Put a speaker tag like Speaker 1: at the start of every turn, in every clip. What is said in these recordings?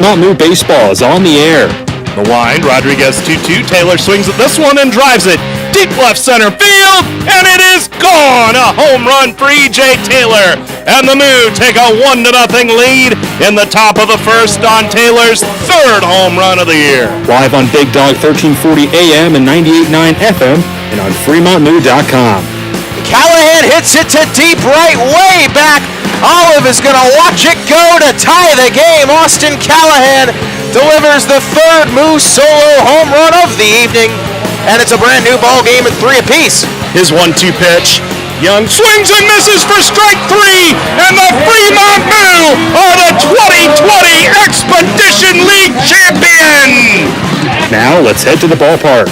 Speaker 1: Fremont Moo baseball is on the air.
Speaker 2: The wind, Rodriguez 2-2. Taylor swings at this one and drives it deep left center field, and it is gone! A home run for E.J. Taylor, and the Moo take a 1-0 lead in the top of the first on Taylor's third home run of the year.
Speaker 1: Live on Big Dog 1340 AM and 98.9 FM and on FremontMoo.com.
Speaker 3: Callahan hits it to deep right, way back. Olive is going to watch it go to tie the game. Austin Callahan delivers the third Moo solo home run of the evening, and it's a brand new ball game at 3 apiece.
Speaker 2: His 1-2 pitch. Young swings and misses for strike 3, and the Fremont Moo are the 2020 Expedition League champion!
Speaker 1: Now let's head to the ballpark.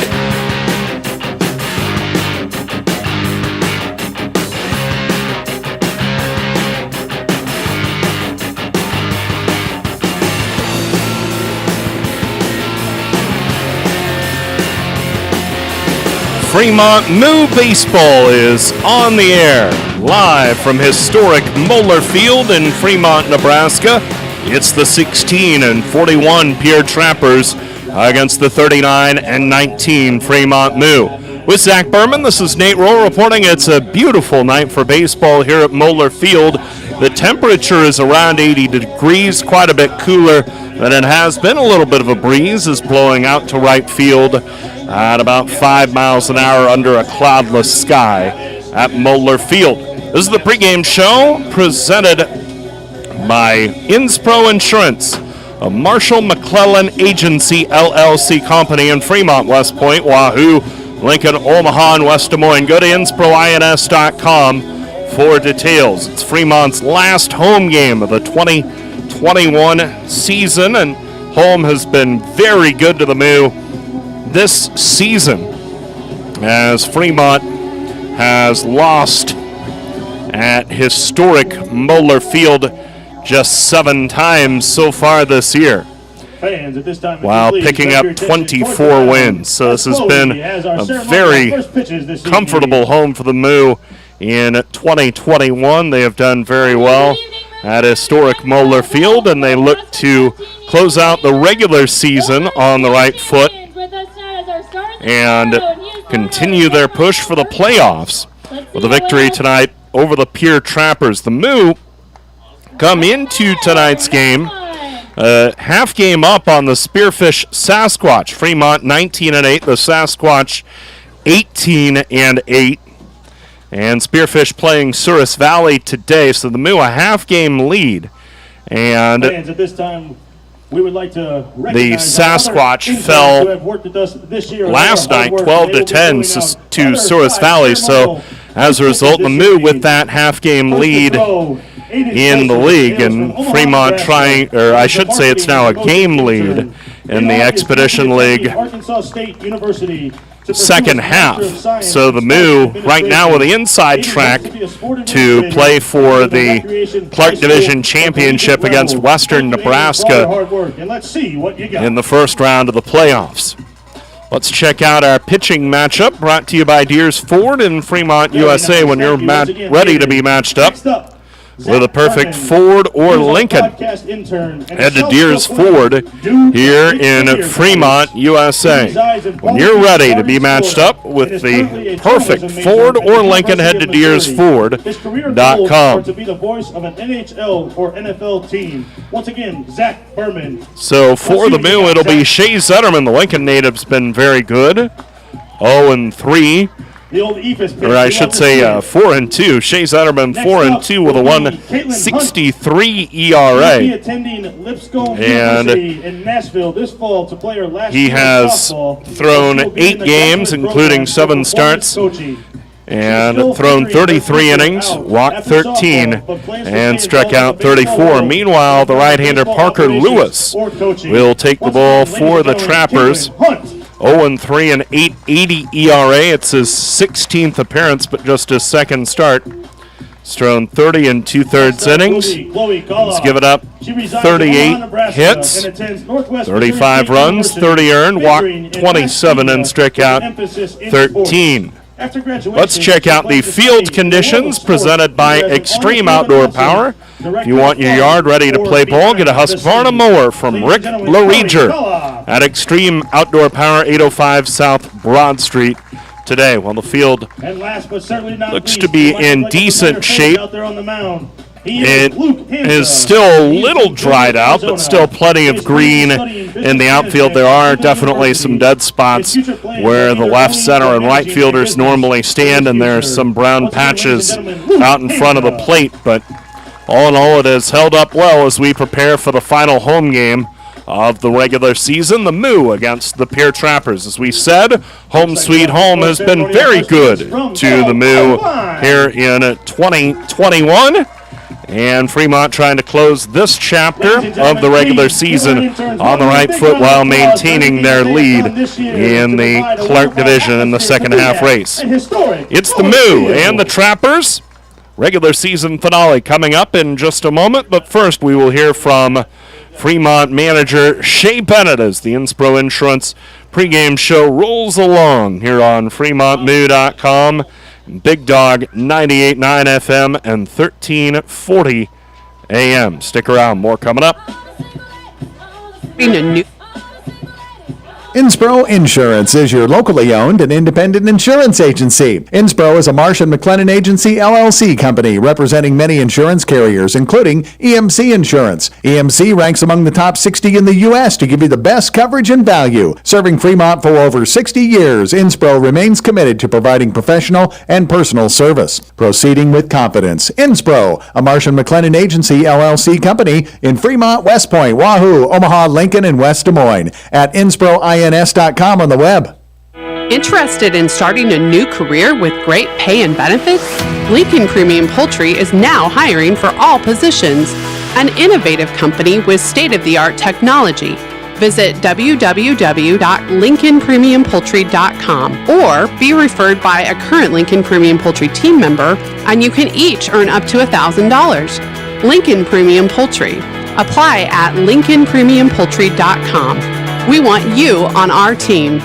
Speaker 2: Fremont Moo baseball is on the air, live from historic Moeller Field in Fremont, Nebraska. It's the 16-41 Pierre Trappers against the 39-19 Fremont Moo. With Zach Berman, this is Nate Rowe reporting. It's a beautiful night for baseball here at Moeller Field. The temperature is around 80 degrees, quite a bit cooler than it has been. A little bit of a breeze is blowing out to right field at about 5 miles an hour under a cloudless sky at Moeller Field. This is the pregame show presented by Inspro Insurance, a Marshall McClellan Agency LLC company in Fremont, West Point, Wahoo, Lincoln, Omaha, and West Des Moines. Go to insproins.com for details. It's Fremont's last home game of the 2021 season, and home has been very good to the Moo this season, as Fremont has lost at historic Moeller Field just 7 times so far this year, while picking up 24 wins. So this has been a very comfortable home for the Moo in 2021. They have done very well at historic Moeller Field, and they look to close out the regular season on the right foot and continue their push for the playoffs with a victory tonight over the Pierre Trappers. The Moo come into tonight's game half game up on the Spearfish Sasquatch. Fremont 19-8, the Sasquatch 18-8. And Spearfish playing Souris Valley today, so the Moo a half game lead. And
Speaker 4: at this time, we would like to
Speaker 2: the Sasquatch fell last night 12-10 to Souris Valley. So as a result, the Moo with that half game lead in the league, and Fremont trying, or I should say it's now a game lead in the Expedition League second half. So the Moo right now with the inside track to play for the Clark Division Championship against Western Nebraska in the first round of the playoffs. Let's check out our pitching matchup brought to you by Deers Ford in Fremont, USA. When you're ready to be matched up with a perfect Ford or Lincoln, head to Deers Ford here in Fremont, USA. When you're ready to be matched up with the perfect Ford or Lincoln, head to DeersFord.com.
Speaker 4: To be the voice of an NHL or NFL team. Once again, Zach Berman.
Speaker 2: So for the Moo, it'll be Shea Zetterman. The Lincoln native's been very good. 0-3. Or I should say 4-2. Shea Zetterman 4-2 with a 1.63 ERA. And he has thrown 8 games, including 7 starts, and thrown 33 innings, walked 13, and struck out 34. Meanwhile, the right-hander Parker Lewis will take the ball for the Trappers. 0-3 and 8.80 ERA. It's his 16th appearance, but just his second start. He's thrown 30 2/3 innings. He's given up 38 hits, 35 runs, 30 earned, walked 27, and struck out 13.
Speaker 4: After graduation,
Speaker 2: Let's check out the field conditions presented by Extreme Outdoor Power. If you want your yard ready to play ball, get a Husqvarna mower from Rick LaReger at Extreme Outdoor Power, 805 South Broad Street today. Well, the field looks to be in decent shape. It is still a little dried out, but still plenty of green in the outfield. There are definitely some dead spots where the left, center, and right fielders normally stand, and there's some brown patches out in front of the plate. But all in all, it has held up well as we prepare for the final home game of the regular season, the Moo against the Pierre Trappers. As we said, home sweet home has been very good to the Moo here in 2021. And Fremont trying to close this chapter of the regular season on the right foot while maintaining their lead in the Clark division in the second half race. It's the Moo and the Trappers. Regular season finale coming up in just a moment, but first we will hear from Fremont manager Shay Bennett as the Inspro Insurance pregame show rolls along here on FremontMoo.com. Big Dog 98.9 FM and 1340 AM. Stick around, more coming up.
Speaker 5: Inspro Insurance is your locally owned and independent insurance agency. Inspro is a Marsh & McLennan Agency LLC company representing many insurance carriers, including EMC Insurance. EMC ranks among the top 60 in the U.S. to give you the best coverage and value. Serving Fremont for over 60 years, Inspro remains committed to providing professional and personal service. Proceeding with confidence. Inspro, a Marsh & McLennan Agency LLC company in Fremont, West Point, Wahoo, Omaha, Lincoln, and West Des Moines. At InSproINS.com on the web.
Speaker 6: Interested in starting a new career with great pay and benefits? Lincoln Premium Poultry is now hiring for all positions. An innovative company with state-of-the-art technology. Visit www.lincolnpremiumpoultry.com or be referred by a current Lincoln Premium Poultry team member, and you can each earn up to $1,000. Lincoln Premium Poultry. Apply at lincolnpremiumpoultry.com. We want you on our team.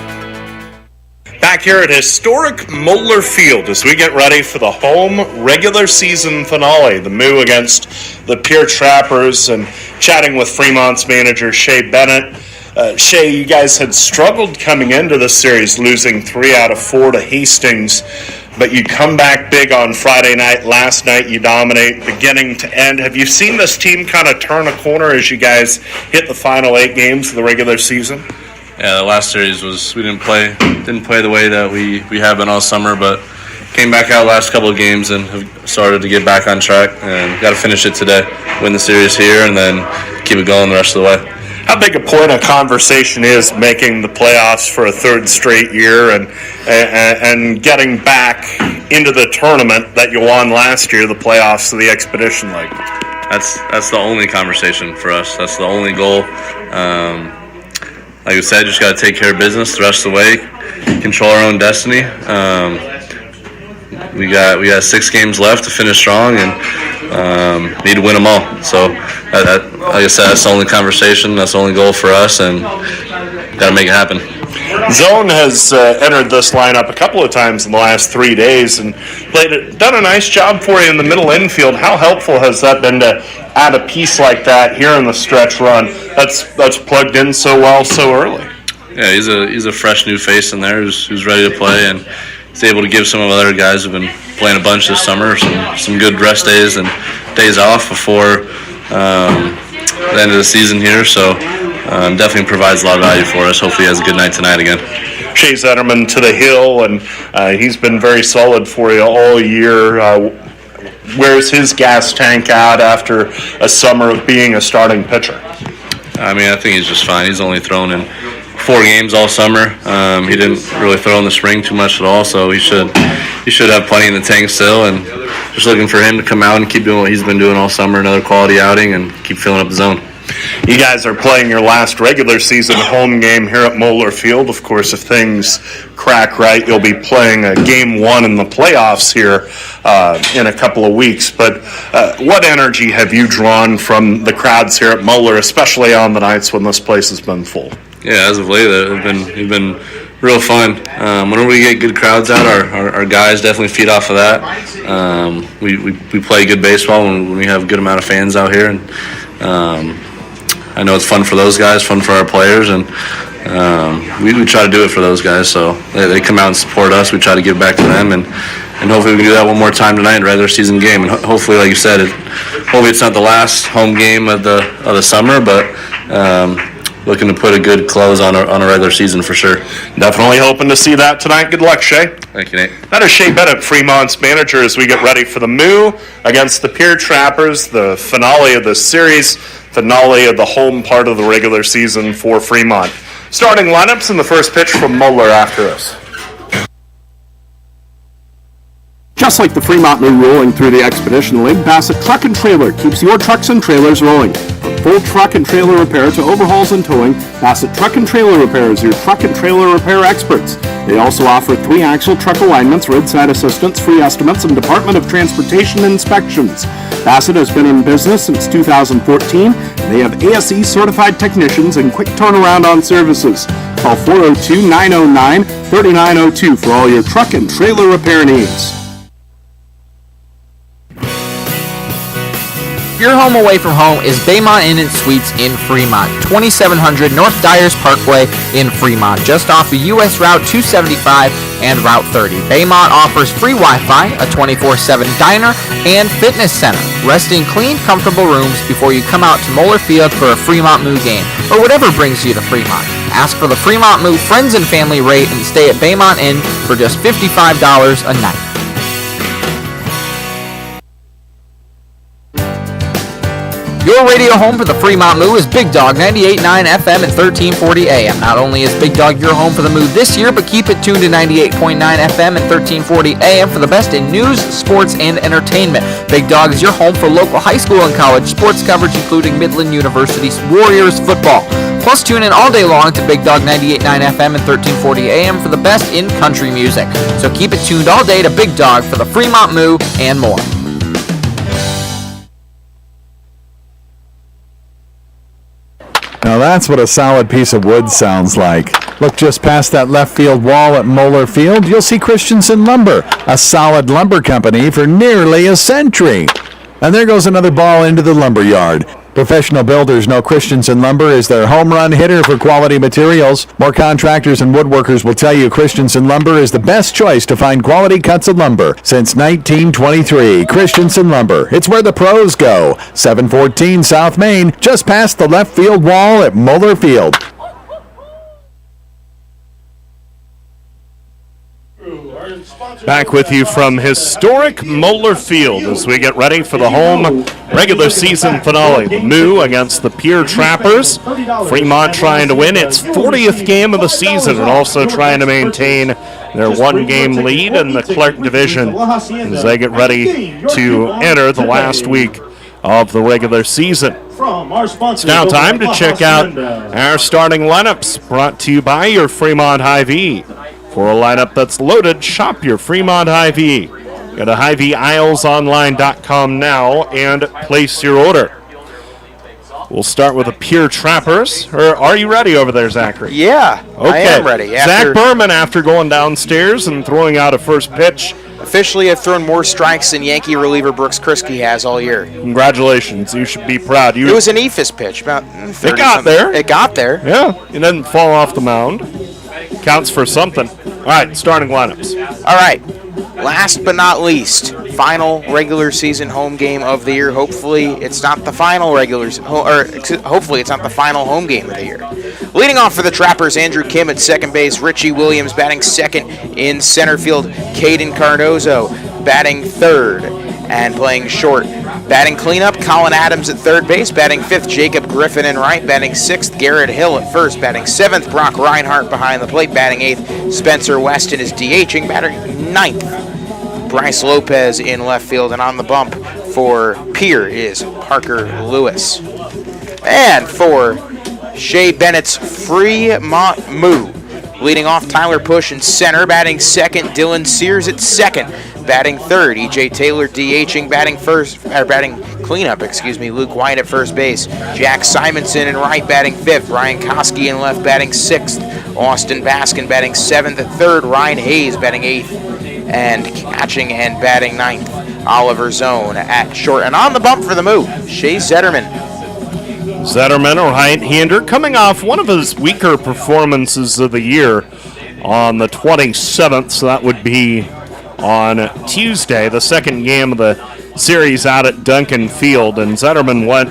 Speaker 2: Back here at historic Moeller Field as we get ready for the home regular season finale, the Moo against the Pierre Trappers, and chatting with Fremont's manager Shay Bennett. Shay, you guys had struggled coming into this series, losing 3 out of 4 to Hastings, but you come back big on Friday night. Last night you dominate beginning to end. Have you seen this team kind of turn a corner as you guys hit the final 8 games of the regular season?
Speaker 7: Yeah, the last series we didn't play the way that we have been all summer, but came back out last couple of games and have started to get back on track, and got to finish it today, win the series here, and then keep it going the rest of the way.
Speaker 2: How big a point of conversation is making the playoffs for a third straight year and getting back into the tournament that you won last year, the playoffs of the Expedition League?
Speaker 7: That's the only conversation for us. That's the only goal. Like I said, just got to take care of business the rest of the way, control our own destiny. We got 6 games left to finish strong, and need to win them all. So, like I said, that's the only conversation. That's the only goal for us, and got to make it happen.
Speaker 2: Zone has entered this lineup a couple of times in the last 3 days and done a nice job for you in the middle infield. How helpful has that been to add a piece like that here in the stretch run that's plugged in so well so early?
Speaker 7: Yeah, he's a fresh new face in there who's ready to play, and he's able to give some of the other guys who've been playing a bunch this summer some good rest days and days off before the end of the season here. So definitely provides a lot of value for us. Hopefully he has a good night tonight again.
Speaker 2: Shea Zetterman to the hill, and he's been very solid for you all year. Where's his gas tank out after a summer of being a starting pitcher?
Speaker 7: I mean, I think he's just fine. He's only thrown in 4 games all summer. He didn't really throw in the spring too much at all, so he should have plenty in the tank still, and just looking for him to come out and keep doing what he's been doing all summer, another quality outing, and keep filling up the zone.
Speaker 2: You guys are playing your last regular season home game here at Moeller Field. Of course, if things crack right, you'll be playing a game 1 in the playoffs here in a couple of weeks. But what energy have you drawn from the crowds here at Moeller, especially on the nights when this place has been full?
Speaker 7: Yeah, as of late, they've been real fun. Whenever we get good crowds out, our guys definitely feed off of that. We play good baseball when we have a good amount of fans out here, and I know it's fun for those guys, fun for our players, and we try to do it for those guys. So they come out and support us. We try to give back to them, and hopefully we can do that one more time tonight in a regular season game. And hopefully, like you said, hopefully it's not the last home game of the summer, but looking to put a good close on a regular season for sure.
Speaker 2: Definitely hoping to see that tonight. Good luck, Shay.
Speaker 7: Thank you, Nate.
Speaker 2: That is Shay Bennett, Fremont's manager, as we get ready for the Moo against the Pierre Trappers, the finale of the series, finale of the home part of the regular season for Fremont. Starting lineups in the first pitch from Moeller after us.
Speaker 8: Just like the Fremont Moo rolling through the Expedition League, Bassett Truck and Trailer keeps your trucks and trailers rolling. From full truck and trailer repair to overhauls and towing, Bassett Truck and Trailer Repair is your truck and trailer repair experts. They also offer 3-axle truck alignments, roadside assistance, free estimates, and Department of Transportation inspections. Bassett has been in business since 2014, and they have ASE certified technicians and quick turnaround on services. Call 402-909-3902 for all your truck and trailer repair needs.
Speaker 9: Your home away from home is Baymont Inn & Suites in Fremont, 2700 North Dyers Parkway in Fremont, just off of U.S. Route 275 and Route 30. Baymont offers free Wi-Fi, a 24/7 diner, and fitness center. Rest in clean, comfortable rooms before you come out to Moeller Field for a Fremont Moo game, or whatever brings you to Fremont. Ask for the Fremont Moo Friends and Family rate and stay at Baymont Inn for just $55 a night. Your radio home for the Fremont Moo is Big Dog 98.9 FM and 1340 AM. Not only is Big Dog your home for the Moo this year, but keep it tuned to 98.9 FM and 1340 AM for the best in news, sports, and entertainment. Big Dog is your home for local high school and college sports coverage, including Midland University's Warriors football. Plus, tune in all day long to Big Dog 98.9 FM and 1340 AM for the best in country music. So keep it tuned all day to Big Dog for the Fremont Moo and more.
Speaker 5: Now that's what a solid piece of wood sounds like. Look just past that left field wall at Moeller Field, you'll see Christensen Lumber, a solid lumber company for nearly a century. And there goes another ball into the lumber yard. Professional builders know Christensen Lumber is their home run hitter for quality materials. More contractors and woodworkers will tell you Christensen Lumber is the best choice to find quality cuts of lumber since 1923. Christensen Lumber, it's where the pros go. 714 South Main, just past the left field wall at Moeller Field.
Speaker 2: Back with you from historic Moeller Field as we get ready for the home regular season finale. The Moo against the Pierre Trappers. Fremont trying to win its 40th game of the season and also trying to maintain their one-game lead in the Clark Division as they get ready to enter the last week of the regular season. It's now time to check out our starting lineups, brought to you by your Fremont Hy-Vee. For a lineup that's loaded, shop your Fremont Hy-Vee. Go to HyVeeIslesOnline.com now and place your order. We'll start with the Pierre Trappers. Or are you ready over there, Zachary?
Speaker 3: Yeah,
Speaker 2: okay.
Speaker 3: I am ready.
Speaker 2: Zach Berman, after going downstairs and throwing out a first pitch.
Speaker 3: Officially, I've thrown more strikes than Yankee reliever Brooks Kriske has all year.
Speaker 2: Congratulations. You should be proud.
Speaker 3: It was an ephus pitch. About 30
Speaker 2: It got there.
Speaker 3: It got there.
Speaker 2: Yeah, it didn't fall off the mound. Counts for something. All right, starting lineups.
Speaker 3: All right, last but not least, final regular season home game of the year. Hopefully, it's not the final hopefully it's not the final home game of the year. Leading off for the Trappers, Andrew Kim at second base, Richie Williams batting second in center field, Caden Cardozo batting third and playing short. Batting cleanup, Colin Adams at third base. Batting fifth, Jacob Griffin in right. Batting sixth, Garrett Hill at first. Batting seventh, Brock Reinhardt behind the plate. Batting eighth, Spencer Weston is DHing. Batting ninth, Bryce Lopez in left field. And on the bump for Pierre is Parker Lewis. And for Shay Bennett's Fremont Moo, leading off, Tyler Push in center. Batting second, Dylan Sears at second. Batting third, E.J. Taylor DHing. Batting cleanup, Luke White at first base. Jack Simonson in right, batting fifth. Ryan Koski in left, batting sixth. Austin Baskin batting 7th. Third, Ryan Hayes batting 8th. And catching and batting 9th, Oliver Zone at short. And on the bump for the Moo, Shea Zetterman.
Speaker 2: Zetterman, a right-hander, coming off one of his weaker performances of the year on the 27th, so that would be on Tuesday, the second game of the series out at Duncan Field. And Zetterman went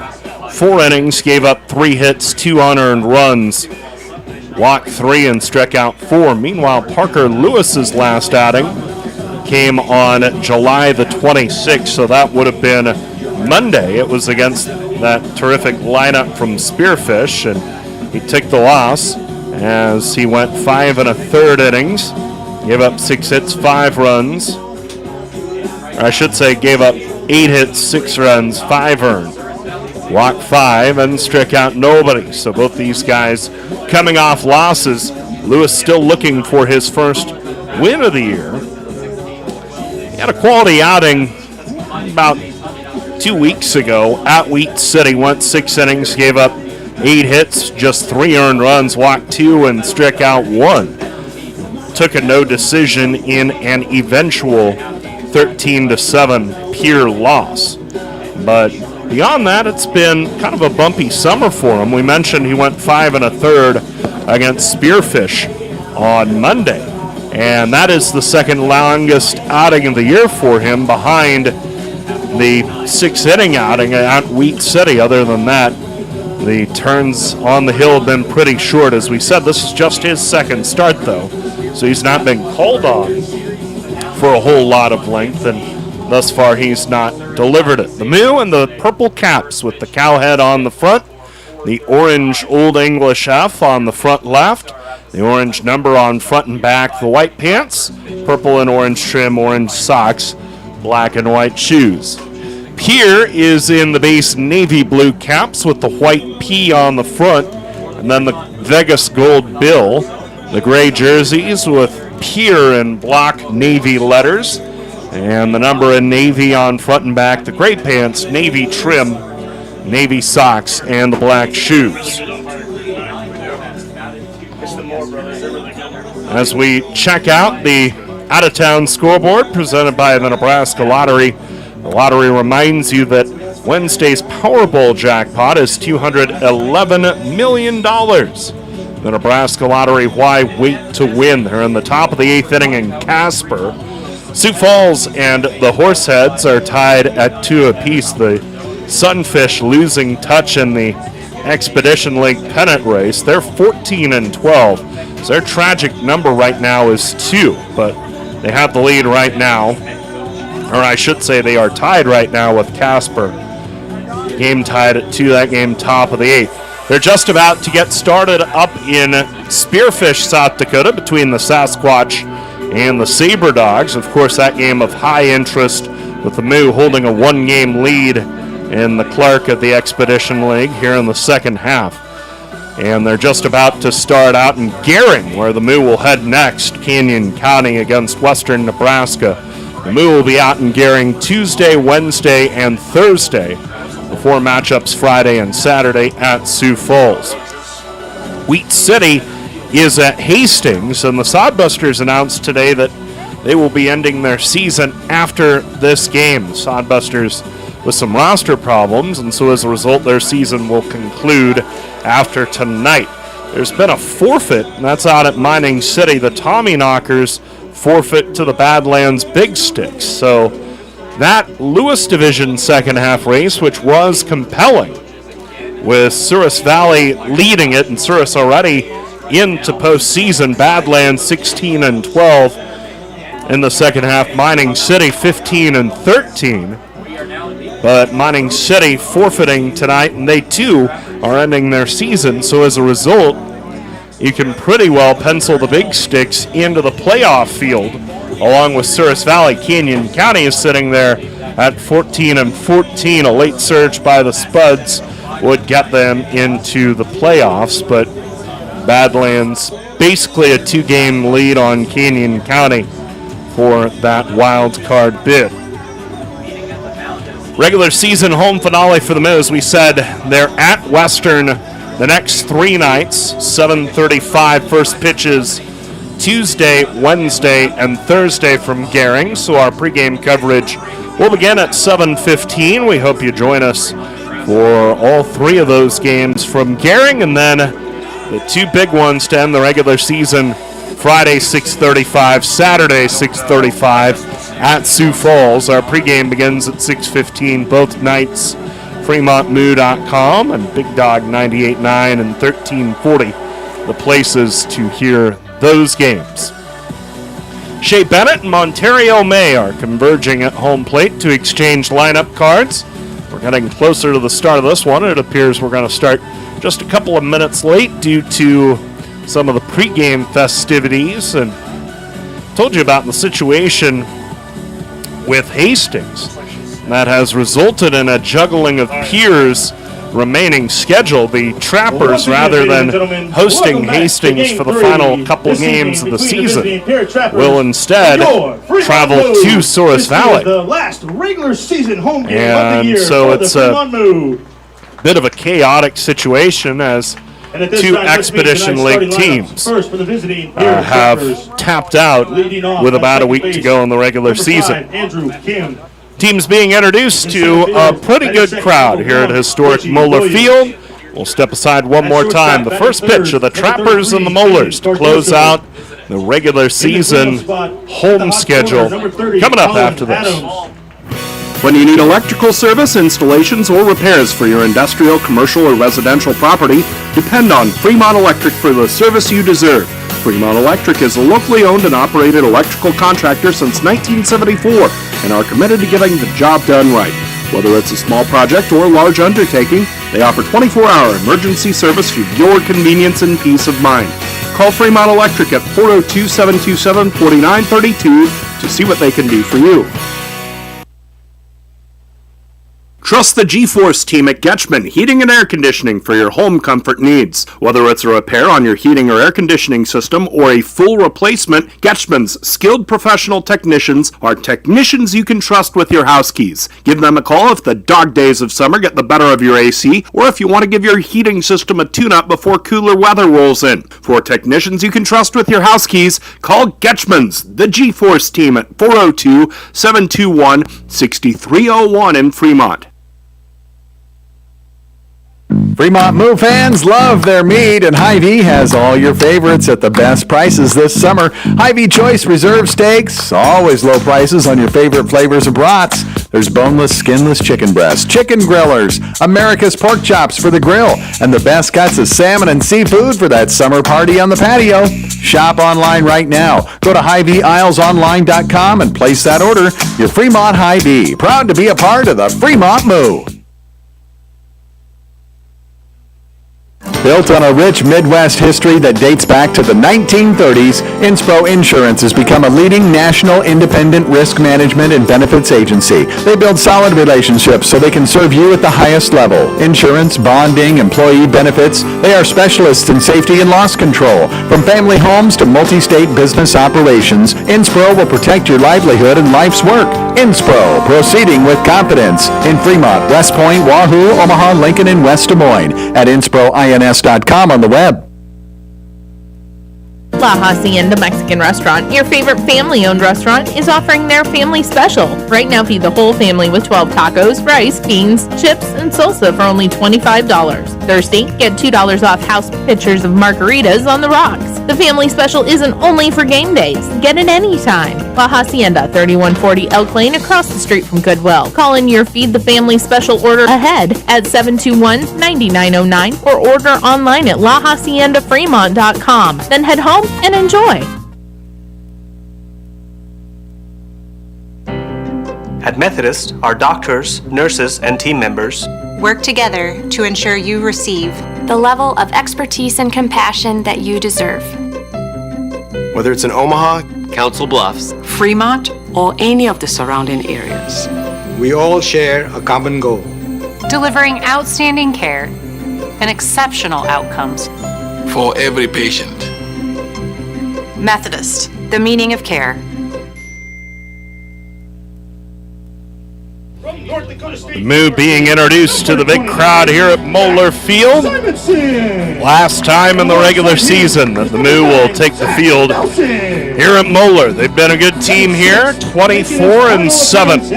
Speaker 2: 4 innings, gave up 3 hits, 2 unearned runs, walked 3 and struck out 4. Meanwhile, Parker Lewis's last outing came on July the 26th, so that would have been Monday. It was against that terrific lineup from Spearfish, and he took the loss as he went 5 1/3 innings, gave up 6 hits, 5 runs. Or I should say gave up 8 hits, 6 runs, 5 earned. Walked 5 and struck out nobody. So both these guys coming off losses. Lewis still looking for his first win of the year. He had a quality outing about 2 weeks ago at Wheat City. Went 6 innings, gave up 8 hits, just 3 earned runs, walked 2 and struck out 1. Took a no decision in an eventual 13-7 Pierre loss. But beyond that, it's been kind of a bumpy summer for him. We mentioned he went 5 1/3 against Spearfish on Monday. And that is the second longest outing of the year for him, behind the 6-inning outing at Wheat City. Other than that, the turns on the hill have been pretty short. As we said, this is just his second start, though, so he's not been called on for a whole lot of length, and thus far he's not delivered it. The Moo and the purple caps with the cow head on the front, the orange Old English F on the front left, the orange number on front and back, the white pants, purple and orange trim, orange socks, black and white shoes. Pierre is in the base navy blue caps with the white P on the front, and then the Vegas gold bill, the gray jerseys with Pierre in block navy letters, and the number in navy on front and back, the gray pants, navy trim, navy socks, and the black shoes. As we check out the out-of-town scoreboard presented by the Nebraska Lottery, the lottery reminds you that Wednesday's Powerball jackpot is $211 million. The Nebraska Lottery, why wait to win? They're in the top of the 8th inning in Casper. Sioux Falls and the Horseheads are tied at 2 apiece. The Sunfish losing touch in the Expedition League pennant race. They're 14-12. So their tragic number right now is 2, but they have the lead right now. Or I should say they are tied right now with Casper. Game tied at 2, that game top of the 8th. They're just about to get started up in Spearfish, South Dakota, between the Sasquatch and the Saber Dogs. Of course, that game of high interest, with the Moo holding a 1-game lead in the Clark of the Expedition League here in the second half. And they're just about to start out in Gering, where the Moo will head next, Canyon County against Western Nebraska. The Moo will be out in Gering Tuesday, Wednesday, and Thursday, before matchups Friday and Saturday at Sioux Falls. Wheat City is at Hastings, and the Sodbusters announced today that they will be ending their season after this game. The Sodbusters with some roster problems, and so as a result, their season will conclude after tonight. There's been a forfeit, and that's out at Mining City. The Tommyknockers forfeit to the Badlands Big Sticks. So that Lewis Division second half race, which was compelling, with Souris Valley leading it, and Souris already into postseason. Badlands 16-12 in the second half. Mining City 15-13. But Mining City forfeiting tonight, and they too are ending their season. So as a result, you can pretty well pencil the Big Sticks into the playoff field, along with Souris Valley. Canyon County is sitting there at 14-14. A late surge by the Spuds would get them into the playoffs, but Badlands basically a 2-game lead on Canyon County for that wild card bid. Regular season home finale for the Moo. As we said, they're at Western The next 3 nights, 7:35 first pitches Tuesday, Wednesday, and Thursday from Gering. So our pregame coverage will begin at 7:15. We hope you join us for all 3 of those games from Gering, and then the 2 big ones to end the regular season, Friday 6:35, Saturday 6:35 at Sioux Falls. Our pregame begins at 6:15 both nights. FremontMoo.com and Big Dog 98.9 and 1340, the places to hear those games. Shea Bennett and Ontario May are converging at home plate to exchange lineup cards. We're getting closer to the start of this one. It appears we're going to start just a couple of minutes late due to some of the pregame festivities. And told you about the situation with Hastings. That has resulted in a juggling of Pierre's remaining schedule. The Trappers, rather than hosting Hastings for the final couple games of the season, will instead travel to Souris Valley.
Speaker 4: The last regular season home game of the
Speaker 2: And
Speaker 4: year
Speaker 2: so
Speaker 4: for the
Speaker 2: it's
Speaker 4: Fremont Moo.
Speaker 2: a bit of a chaotic situation as 2 Expedition League teams have tapped out with about a week to go in the regular season. Teams being introduced to a pretty good crowd here at historic Moeller Field. We'll step aside one more time. The first pitch of the Trappers and the Molars to close out the regular season home schedule. Coming up after this.
Speaker 8: When you need electrical service, installations, or repairs for your industrial, commercial, or residential property, depend on Fremont Electric for the service you deserve. Fremont Electric is a locally owned and operated electrical contractor since 1974 and are committed to getting the job done right. Whether it's a small project or a large undertaking, they offer 24-hour emergency service for your convenience and peace of mind. Call Fremont Electric at 402-727-4932 to see what they can do for you. Trust the G-Force team at Getchman Heating and Air Conditioning for your home comfort needs. Whether it's a repair on your heating or air conditioning system or a full replacement, Getchman's skilled professional technicians are technicians you can trust with your house keys. Give them a call if the dog days of summer get the better of your AC or if you want to give your heating system a tune-up before cooler weather rolls in. For technicians you can trust with your house keys, call Getchman's, the G-Force team at 402-721-6301 in Fremont.
Speaker 5: Fremont Moo fans love their meat, and Hy-Vee has all your favorites at the best prices this summer. Hy-Vee Choice Reserve Steaks, always low prices on your favorite flavors of brats. There's boneless, skinless chicken breasts, chicken grillers, America's pork chops for the grill, and the best cuts of salmon and seafood for that summer party on the patio. Shop online right now. Go to HyVeeIslesOnline.com and place that order. Your Fremont Hy-Vee, proud to be a part of the Fremont Moo. Built on a rich Midwest history that dates back to the 1930s, Inspro Insurance has become a leading national independent risk management and benefits agency. They build solid relationships so they can serve you at the highest level. Insurance, bonding, employee benefits. They are specialists in safety and loss control. From family homes to multi-state business operations, Inspro will protect your livelihood and life's work. Inspro, proceeding with confidence. In Fremont, West Point, Wahoo, Omaha, Lincoln, and West Des Moines. At InsproINS.com on the web.
Speaker 10: La Hacienda Mexican Restaurant, your favorite family-owned restaurant, is offering their family special. Right now, feed the whole family with 12 tacos, rice, beans, chips, and salsa for only $25. Thursday, get $2 off house pitchers of margaritas on the rocks. The family special isn't only for game days. Get it anytime. La Hacienda, 3140 Elk Lane, across the street from Goodwill. Call in your Feed the Family special order ahead at 721-9909 or order online at LaHaciendaFremont.com. Then head home and enjoy.
Speaker 11: At Methodist, our doctors, nurses, and team members
Speaker 12: work together to ensure you receive
Speaker 13: the level of expertise and compassion that you deserve.
Speaker 11: Whether it's in Omaha, Council Bluffs,
Speaker 14: Fremont, or any of the surrounding areas,
Speaker 15: we all share a common goal:
Speaker 12: delivering outstanding care and exceptional outcomes
Speaker 16: for every patient.
Speaker 12: Methodist, the meaning of care.
Speaker 4: From North Dakota State
Speaker 2: The Moo being introduced to the big crowd here at Moeller Field. Last time in the regular season that the Moo will take the field here at Moeller. They've been a good team here, 24-7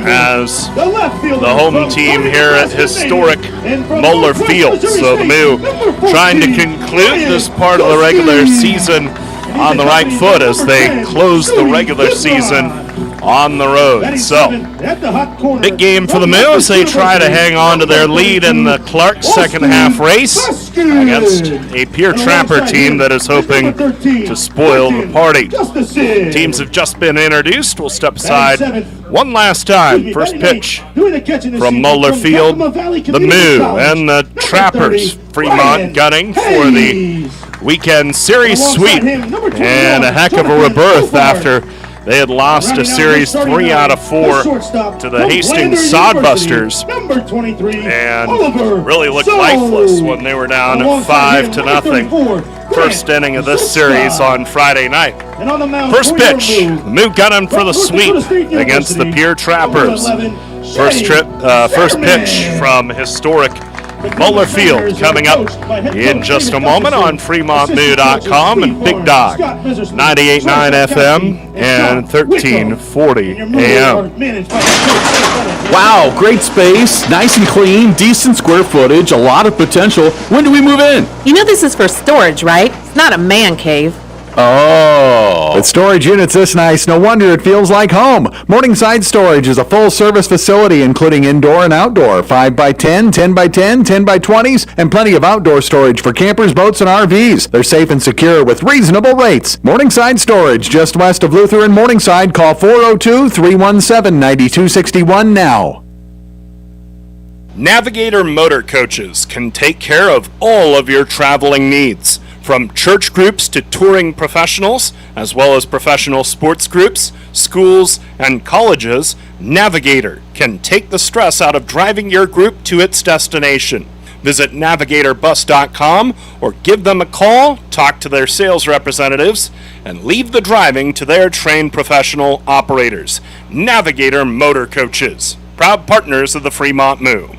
Speaker 2: as the home team here at historic Moeller Field. So the Moo trying to conclude this part of the regular season on the right foot as they close the regular season on the road. So, big game for the Moo as they try to hang on to their lead in the Clark second half race against a Pierre Trapper team that is hoping to spoil the party. Teams have just been introduced. We'll step aside one last time. First pitch from Moeller Field. The Moo and the Trappers. Fremont gunning for the weekend series sweep and a heck of a rebirth after they had lost a series 3 out of 4 to the Hastings Sodbusters and really looked lifeless when they were down 5-0. First inning of this series on Friday night. First pitch, the Moo gunning for the sweep against the Pierre Trappers. First pitch from historic Moeller Field coming up in just a moment on FremontMoo.com and Big Dog 98.9 FM and 1340 AM.
Speaker 8: Wow, great space, nice and clean, decent square footage, a lot of potential. When do we move in?
Speaker 10: You know this is for storage, right? It's not a man cave.
Speaker 8: Oh.
Speaker 5: With storage units this nice, no wonder it feels like home. Morningside Storage is a full-service facility including indoor and outdoor, 5x10, 10x10, 10x20s, and plenty of outdoor storage for campers, boats, and RVs. They're safe and secure with reasonable rates. Morningside Storage, just west of Luther and Morningside. Call 402-317-9261 now.
Speaker 2: Navigator Motor Coaches can take care of all of your traveling needs. From church groups to touring professionals, as well as professional sports groups, schools, and colleges, Navigator can take the stress out of driving your group to its destination. Visit navigatorbus.com or give them a call, talk to their sales representatives, and leave the driving to their trained professional operators. Navigator Motor Coaches, proud partners of the Fremont Moo.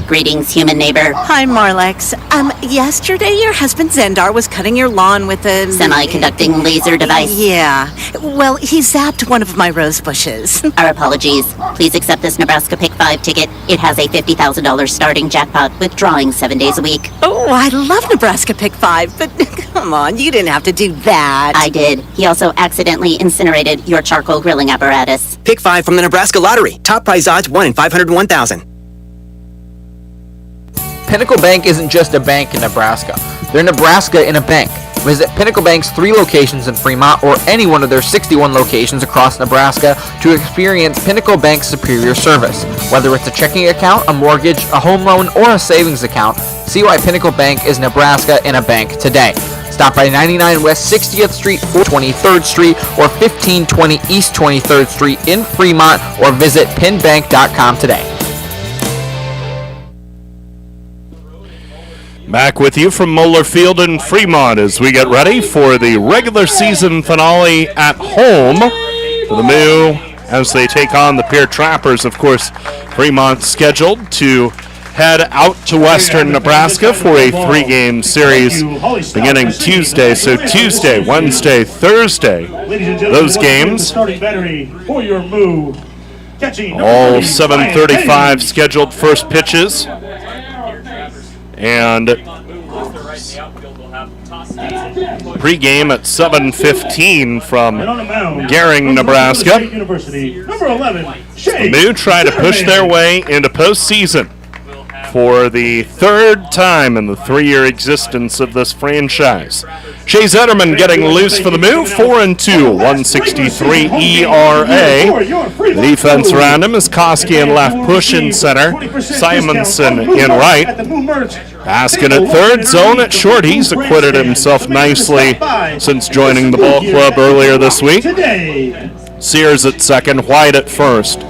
Speaker 17: Greetings, human neighbor.
Speaker 18: Hi, Marlex. Yesterday your husband Zendar was cutting your lawn with a...
Speaker 17: semi-conducting laser device.
Speaker 18: Yeah. Well, he zapped one of my rose bushes.
Speaker 17: Our apologies. Please accept this Nebraska Pick 5 ticket. It has a $50,000 starting jackpot with drawings 7 days a week.
Speaker 18: Oh, I love Nebraska Pick 5, but come on, you didn't have to do that.
Speaker 17: I did. He also accidentally incinerated your charcoal grilling apparatus.
Speaker 19: Pick 5 from the Nebraska Lottery. Top prize odds 1 in 501,000.
Speaker 9: Pinnacle Bank isn't just a bank in Nebraska. They're Nebraska in a bank. Visit Pinnacle Bank's 3 locations in Fremont or any one of their 61 locations across Nebraska to experience Pinnacle Bank's superior service. Whether it's a checking account, a mortgage, a home loan, or a savings account, see why Pinnacle Bank is Nebraska in a bank today. Stop by 99 West 60th Street, 23rd Street, or 1520 East 23rd Street in Fremont, or visit pinbank.com today.
Speaker 2: Back with you from Moeller Field in Fremont as we get ready for the regular season finale at home for the Moo as they take on the Pierre Trappers. Of course, Fremont scheduled to head out to western Nebraska for a 3-game series beginning Tuesday. So Tuesday, Wednesday, Thursday, those games, all 7:35 scheduled first pitches. And pregame at 7:15 from Gering, Nebraska. The Moo try to push their way into postseason for the 3rd time in the 3-year existence of this franchise. Shea Zetterman getting loose for the Moo, 4-2, 163 ERA. The defense around him is Koski in left, Push in center, Simonson in right. Askin at third, Zone at short. He's acquitted himself nicely since joining the ball club earlier this week. Sears at second, White at first,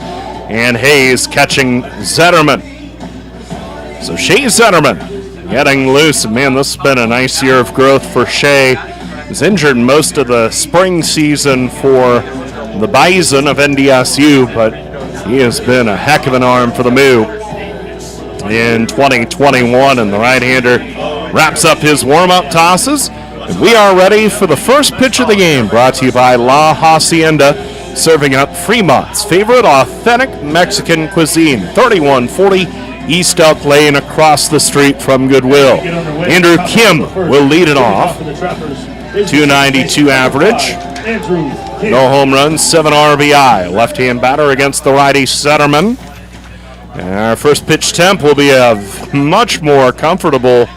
Speaker 2: and Hayes catching Zetterman. So Shea Zetterman getting loose. Man, this has been a nice year of growth for Shea Was injured most of the spring season for the Bison of NDSU, but he has been a heck of an arm for the Moo in 2021, and the right-hander wraps up his warm-up tosses. And we are ready for the first pitch of the game, brought to you by La Hacienda, serving up Fremont's favorite authentic Mexican cuisine, 3140 East Elk Lane, across the street from Goodwill. Andrew Kim will lead it off. 292 average. No home runs, 7 RBI. Left-hand batter against the righty Zetterman. And our first pitch temp will be a much more comfortable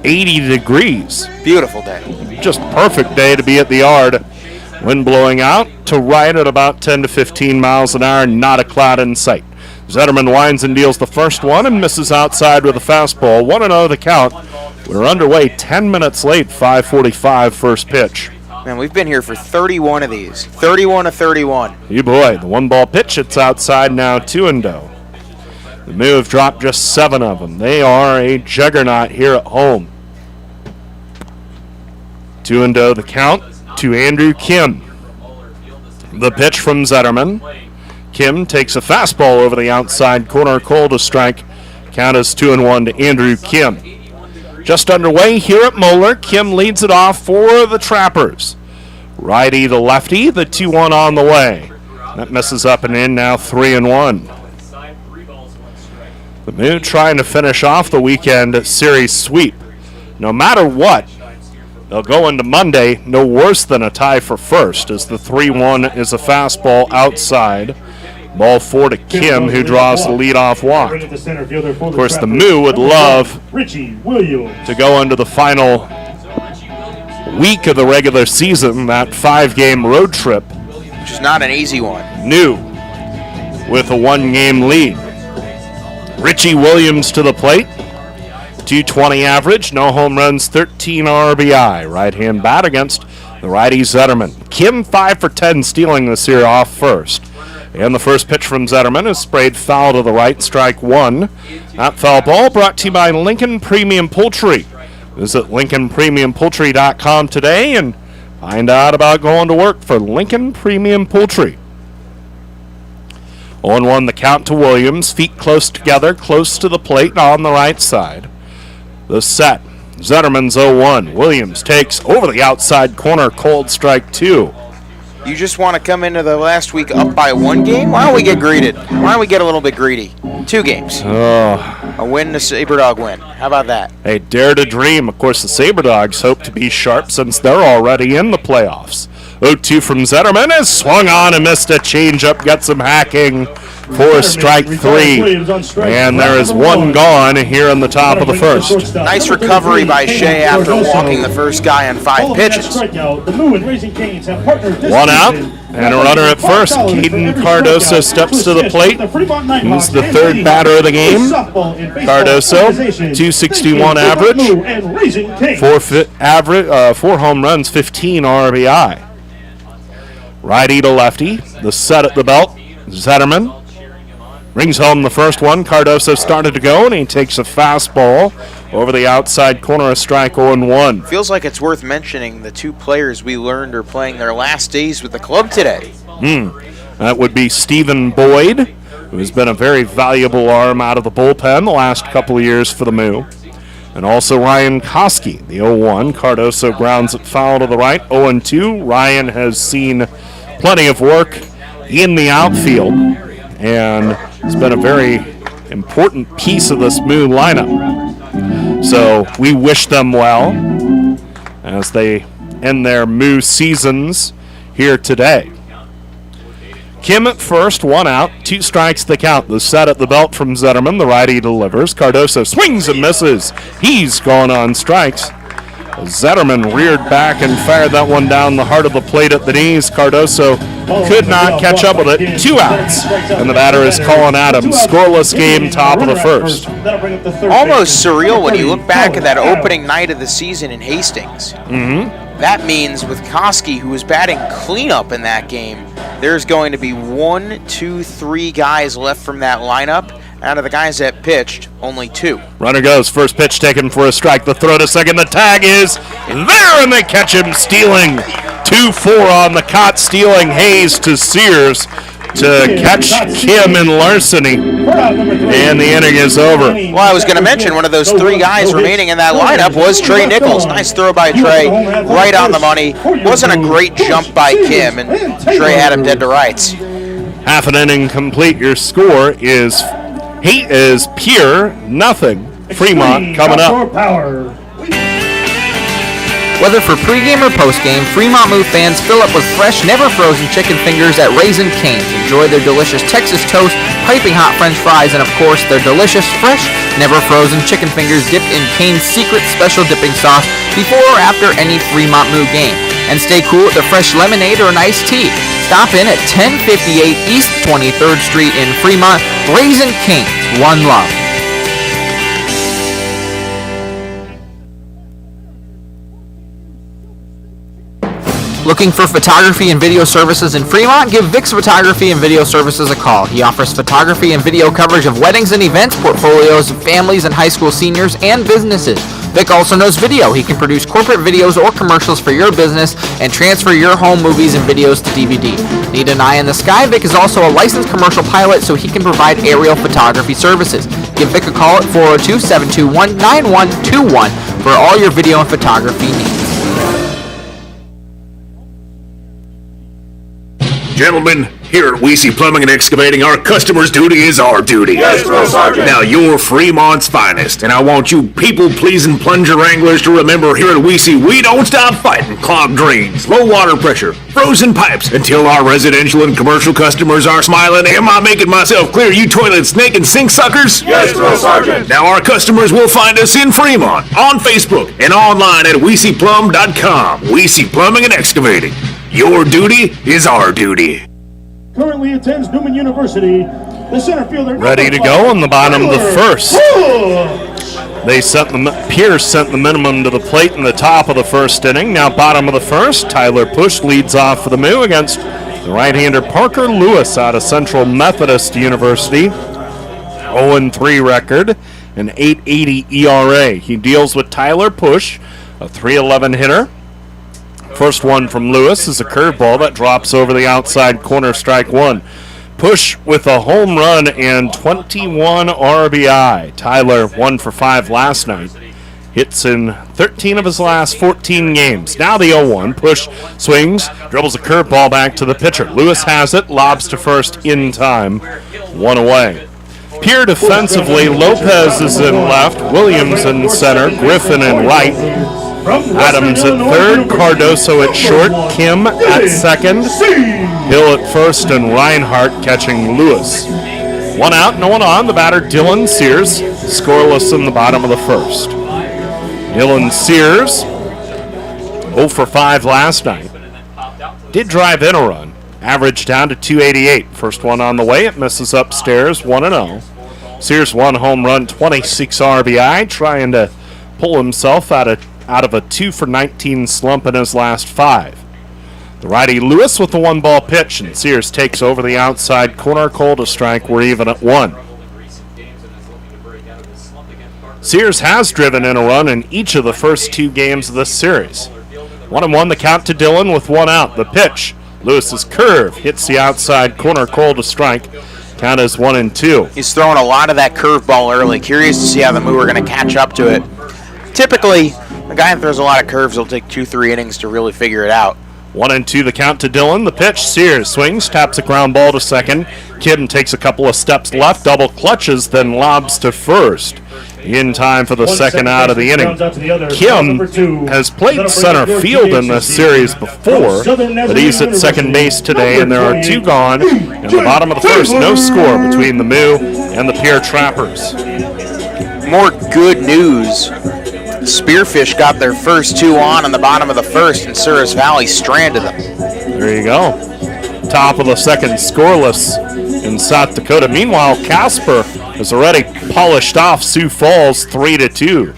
Speaker 2: 80 degrees.
Speaker 3: Beautiful day.
Speaker 2: Just perfect day to be at the yard. Wind blowing out to right at about 10 to 15 miles an hour, not a cloud in sight. Zetterman winds and deals the first one and misses outside with a fastball. 1-0 the count. We're underway 10 minutes late, 5:45 first pitch.
Speaker 3: Man, we've been here for 31 of these. 31 of 31.
Speaker 2: You boy, the 1-ball pitch, it's outside now, 2-0. The Moo have dropped just 7 of them. They are a juggernaut here at home. 2-0 the count to Andrew Kim. The pitch from Zetterman. Kim takes a fastball over the outside corner, called a strike. Count is 2-1 to Andrew Kim. Just underway here at Moeller. Kim leads it off for the Trappers. Righty to lefty, the 2-1 on the way. That misses up and in, now 3-1. The Moo trying to finish off the weekend series sweep. No matter what, they'll go into Monday no worse than a tie for first, as the 3-1 is a fastball outside. Ball 4 to Kim, who draws the leadoff walk. Of course, the Moo would love
Speaker 4: Richie Williams
Speaker 2: to go into the final week of the regular season, that 5-game road trip.
Speaker 3: Which is not an easy one.
Speaker 2: New with a 1-game lead. Richie Williams to the plate. 220 average, no home runs, 13 RBI. Right-hand bat against the righty Zetterman. Kim 5 for 10, stealing this here off first. And the first pitch from Zetterman is sprayed foul to the right, strike 1. That foul ball brought to you by Lincoln Premium Poultry. Visit LincolnPremiumPoultry.com today and find out about going to work for Lincoln Premium Poultry. 0-1 the count to Williams. Feet close together, close to the plate on the right side. The set. Zetterman's 0-1. Williams takes over the outside corner, cold strike 2.
Speaker 3: You just want to come into the last week up by 1 game? Why don't we get greeted? Why don't we get a little bit greedy? 2 games. A win, a SaberDog win. How about that?
Speaker 2: Hey, dare to dream. Of course, the SaberDogs hope to be sharp since they're already in the playoffs. 0-2 from Zetterman is swung on and missed a changeup. Got some hacking for strike 3. And there is 1 gone here in the top of the first.
Speaker 3: Nice recovery by Shea after walking the first guy on 5 pitches.
Speaker 2: 1 out and a runner at first. Caden Cardoso steps to the plate. He's the 3rd batter of the game. Cardoso, 261 average. 4 home runs, 15 RBI. Righty to lefty. The set at the belt. Zetterman rings home the first one. Cardoso started to go, and he takes a fastball over the outside corner, a strike 0-1.
Speaker 3: Feels like it's worth mentioning the 2 players we learned are playing their last days with the club today.
Speaker 2: That would be Stephen Boyd, who has been a very valuable arm out of the bullpen the last couple of years for the Moo. And also Ryan Koski, the 0-1. Cardoso grounds it foul to the right, 0-2. Ryan has seen plenty of work in the outfield, and it's been a very important piece of this Moo lineup. So we wish them well as they end their Moo seasons here today. Kim at first, 1 out, 2 strikes the count. The set at the belt from Zetterman, the righty delivers. Cardoso swings and misses. He's gone on strikes. Zetterman reared back and fired that one down the heart of the plate at the knees. Cardoso could not catch up with it. 2 outs, and the batter is Colin Adams. Scoreless game, top of the first.
Speaker 3: Almost surreal when you look back at that opening night of the season in Hastings. That means with Koski, who was batting cleanup in that game, there's going to be 1, 2, 3 guys left from that lineup, Out of the guys that pitched, only 2.
Speaker 2: Runner goes. First pitch taken for a strike. The throw to second. The tag is there, and they catch him stealing. 2-4 on the caught stealing. Hayes to Sears to catch Kim in larceny. And the inning is over.
Speaker 3: Well, I was going to mention one of those 3 guys remaining in that lineup was Trey Nichols. Nice throw by Trey, right on the money. Wasn't a great jump by Kim, and Trey had him dead to rights.
Speaker 2: Half an inning complete. Your score is Pierre, nothing. Fremont coming up.
Speaker 9: Whether for pregame or postgame, Fremont Moo fans fill up with fresh, never frozen chicken fingers at Raising Cane's. Enjoy their delicious Texas toast, piping hot French fries, and of course their delicious, fresh, never frozen chicken fingers dipped in Cane's secret special dipping sauce before or after any Fremont Moo game. And stay cool with a fresh lemonade or an iced tea. Stop in at 1058 East 23rd Street in Fremont. Raising Cane's, one love. Looking for photography and video services in Fremont? Give Vic's Photography and Video Services a call. He offers photography and video coverage of weddings and events, portfolios of families and high school seniors, and businesses. Vic also knows video. He can produce corporate videos or commercials for your business and transfer your home movies and videos to DVD. Need an eye in the sky? Vic is also a licensed commercial pilot, so he can provide aerial photography services. Give Vic a call at 402-721-9121 for all your video and photography needs.
Speaker 20: Gentlemen, here at Weesey Plumbing and Excavating, our customer's duty is our duty.
Speaker 21: Yes, Drill Sergeant.
Speaker 20: Now, you're Fremont's finest, and I want you people-pleasing plunger wranglers to remember here at Weesey, we don't stop fighting clogged drains, low water pressure, frozen pipes, until our residential and commercial customers are smiling. Am I making myself clear, you toilet snake and sink suckers?
Speaker 21: Yes, Drill Sergeant.
Speaker 20: Now, our customers will find us in Fremont, on Facebook, and online at WeeseyPlum.com. Weesey Plumbing and Excavating. Your duty is our duty.
Speaker 4: Currently attends Newman University. The center fielder.
Speaker 2: Ready to go in the bottom of the first. Pierre sent the minimum to the plate in the top of the first inning. Now bottom of the first, Tyler Push leads off for the Moo against the right-hander Parker Lewis out of Central Methodist University. 0-3 record, an 8.80 ERA. He deals with Tyler Push, a .311 hitter. First one from Lewis is a curveball that drops over the outside corner, strike one. Push with a home run and 21 RBI. Tyler 1 for 5 last night. Hits in 13 of his last 14 games. Now the 0-1. Push swings, dribbles a curveball back to the pitcher. Lewis has it, lobs to first in time. 1 away. Pierre defensively, Lopez is in left, Williams in center, Griffin in right. Adams at third, Cardoso at short, Kim at second, Hill at first, and Reinhardt catching Lewis. 1 out, no one on. The batter, Dylan Sears, scoreless in the bottom of the first. Dylan Sears, 0 for 5 last night. Did drive in a run, average down to 288. First one on the way, it misses upstairs, 1-0. Sears 1 home run, 26 RBI, trying to pull himself out of a 2 for 19 slump in his last 5. The righty Lewis with the 1-ball pitch, and Sears takes over the outside corner, called a strike. We're even at 1. Sears has driven in a run in each of the first 2 games of this series. 1-1 the count to Dylan with 1 out. The pitch, Lewis's curve, hits the outside corner, called a strike. Count is 1-2.
Speaker 3: He's throwing a lot of that curveball early. Curious to see how the Moo are going to catch up to it. Typically, a guy that throws a lot of curves will take 2-3 innings to really figure it out.
Speaker 2: 1-2 the count to Dylan. The pitch, Sears swings, taps a ground ball to second. Kim takes a couple of steps left, double clutches, then lobs to first. In time for the second out of the inning. Kim has played center field in this series before, but he's at second base today, and there are 2 gone. In the bottom of the first, no score between the Moo and the Pierre Trappers.
Speaker 3: More good news. Spearfish got their first 2 on in the bottom of the first, and Souris Valley stranded them.
Speaker 2: There you go. Top of the second, scoreless in South Dakota. Meanwhile, Casper has already polished off Sioux Falls 3-2.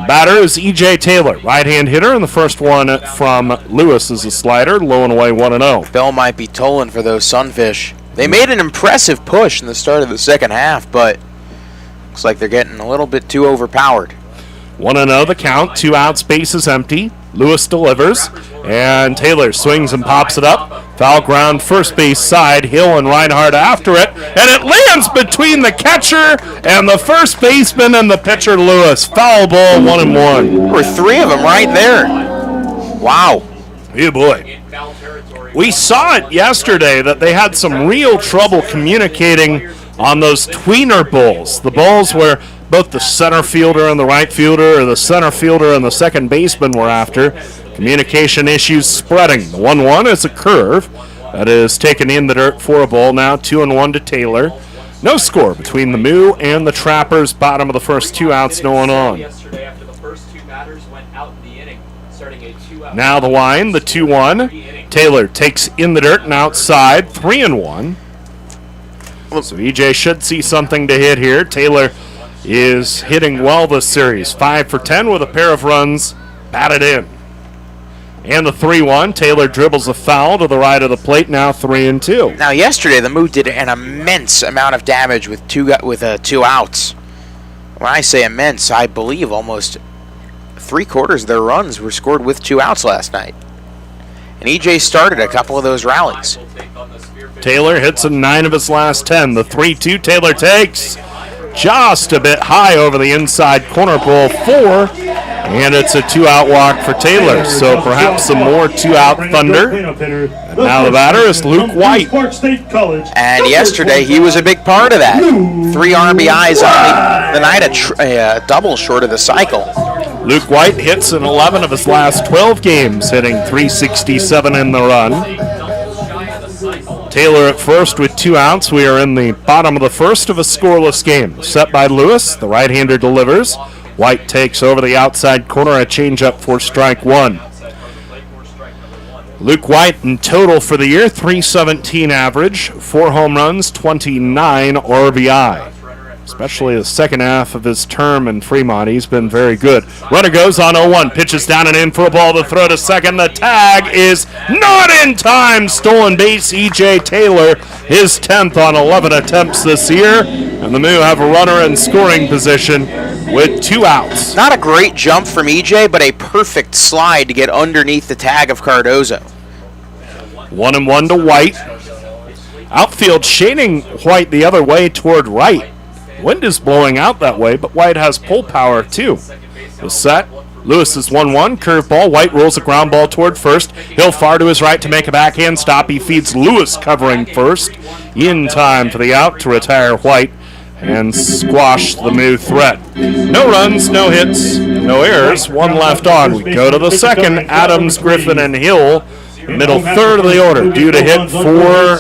Speaker 2: Batter is E.J. Taylor, right-hand hitter, and the first one from Lewis is a slider, low and away 1-0.
Speaker 3: Bell might be tolling for those sunfish. They made an impressive push in the start of the second half, but looks like they're getting a little bit too overpowered.
Speaker 2: 1-0 the count, 2 outs, base is empty. Lewis delivers, and Taylor swings and pops it up. Foul ground, first base side. Hill and Reinhardt after it, and it lands between the catcher and the first baseman and the pitcher, Lewis. Foul ball, 1-1.
Speaker 3: There were 3 of them right there. Wow.
Speaker 2: Yeah, boy. We saw it yesterday that they had some real trouble communicating on those tweener balls. The balls where both the center fielder and the right fielder, or the center fielder and the second baseman were after. Communication issues spreading. The 1-1 is a curve that is taken in the dirt for a ball now. 2-1 to Taylor. No score between the Moo and the Trappers. Bottom of the first 2 outs, no one on. Now the line, the 2-1. Taylor takes in the dirt and outside. 3-1. So EJ should see something to hit here. Taylor is hitting well this series. 5 for 10 with a pair of runs batted in. And the 3-1. Taylor dribbles a foul to the right of the plate. Now 3-2.
Speaker 3: Now yesterday the Moo did an immense amount of damage with two outs. When I say immense, I believe almost 3/4 of their runs were scored with 2 outs last night. And EJ started a couple of those rallies.
Speaker 2: Taylor hits in 9 of his last 10. The 3-2 Taylor takes just a bit high over the inside corner, ball 4, and it's a 2-out walk for Taylor. So perhaps some more 2-out thunder. And now the batter is Luke White.
Speaker 3: And yesterday he was a big part of that. 3 RBIs on the night, a double short of the cycle.
Speaker 2: Luke White hits in 11 of his last 12 games, hitting .367 in the run. Taylor at first with 2 outs. We are in the bottom of the first of a scoreless game. Set by Lewis. The right-hander delivers. White takes over the outside corner. A changeup for strike 1. Luke White in total for the year, .317 average, 4 home runs, 29 RBI. Especially the second half of his term in Fremont, he's been very good. Runner goes on 0-1, pitches down and in for a ball to throw to second. The tag is not in time. Stolen base, E.J. Taylor, his 10th on 11 attempts this year. And the Moo have a runner in scoring position with 2 outs.
Speaker 3: Not a great jump from E.J., but a perfect slide to get underneath the tag of Cardozo.
Speaker 2: 1-1 to White. Outfield shading White the other way toward right. Wind is blowing out that way, but White has pull power too. The set. Lewis is 1-1. Curveball. White rolls a ground ball toward first. Hill far to his right to make a backhand stop. He feeds Lewis covering first. In time for the out to retire White and squash the Moo threat. No runs, no hits, no errors. 1 left on. We go to the second. Adams, Griffin, and Hill. Middle third of the order due to hit for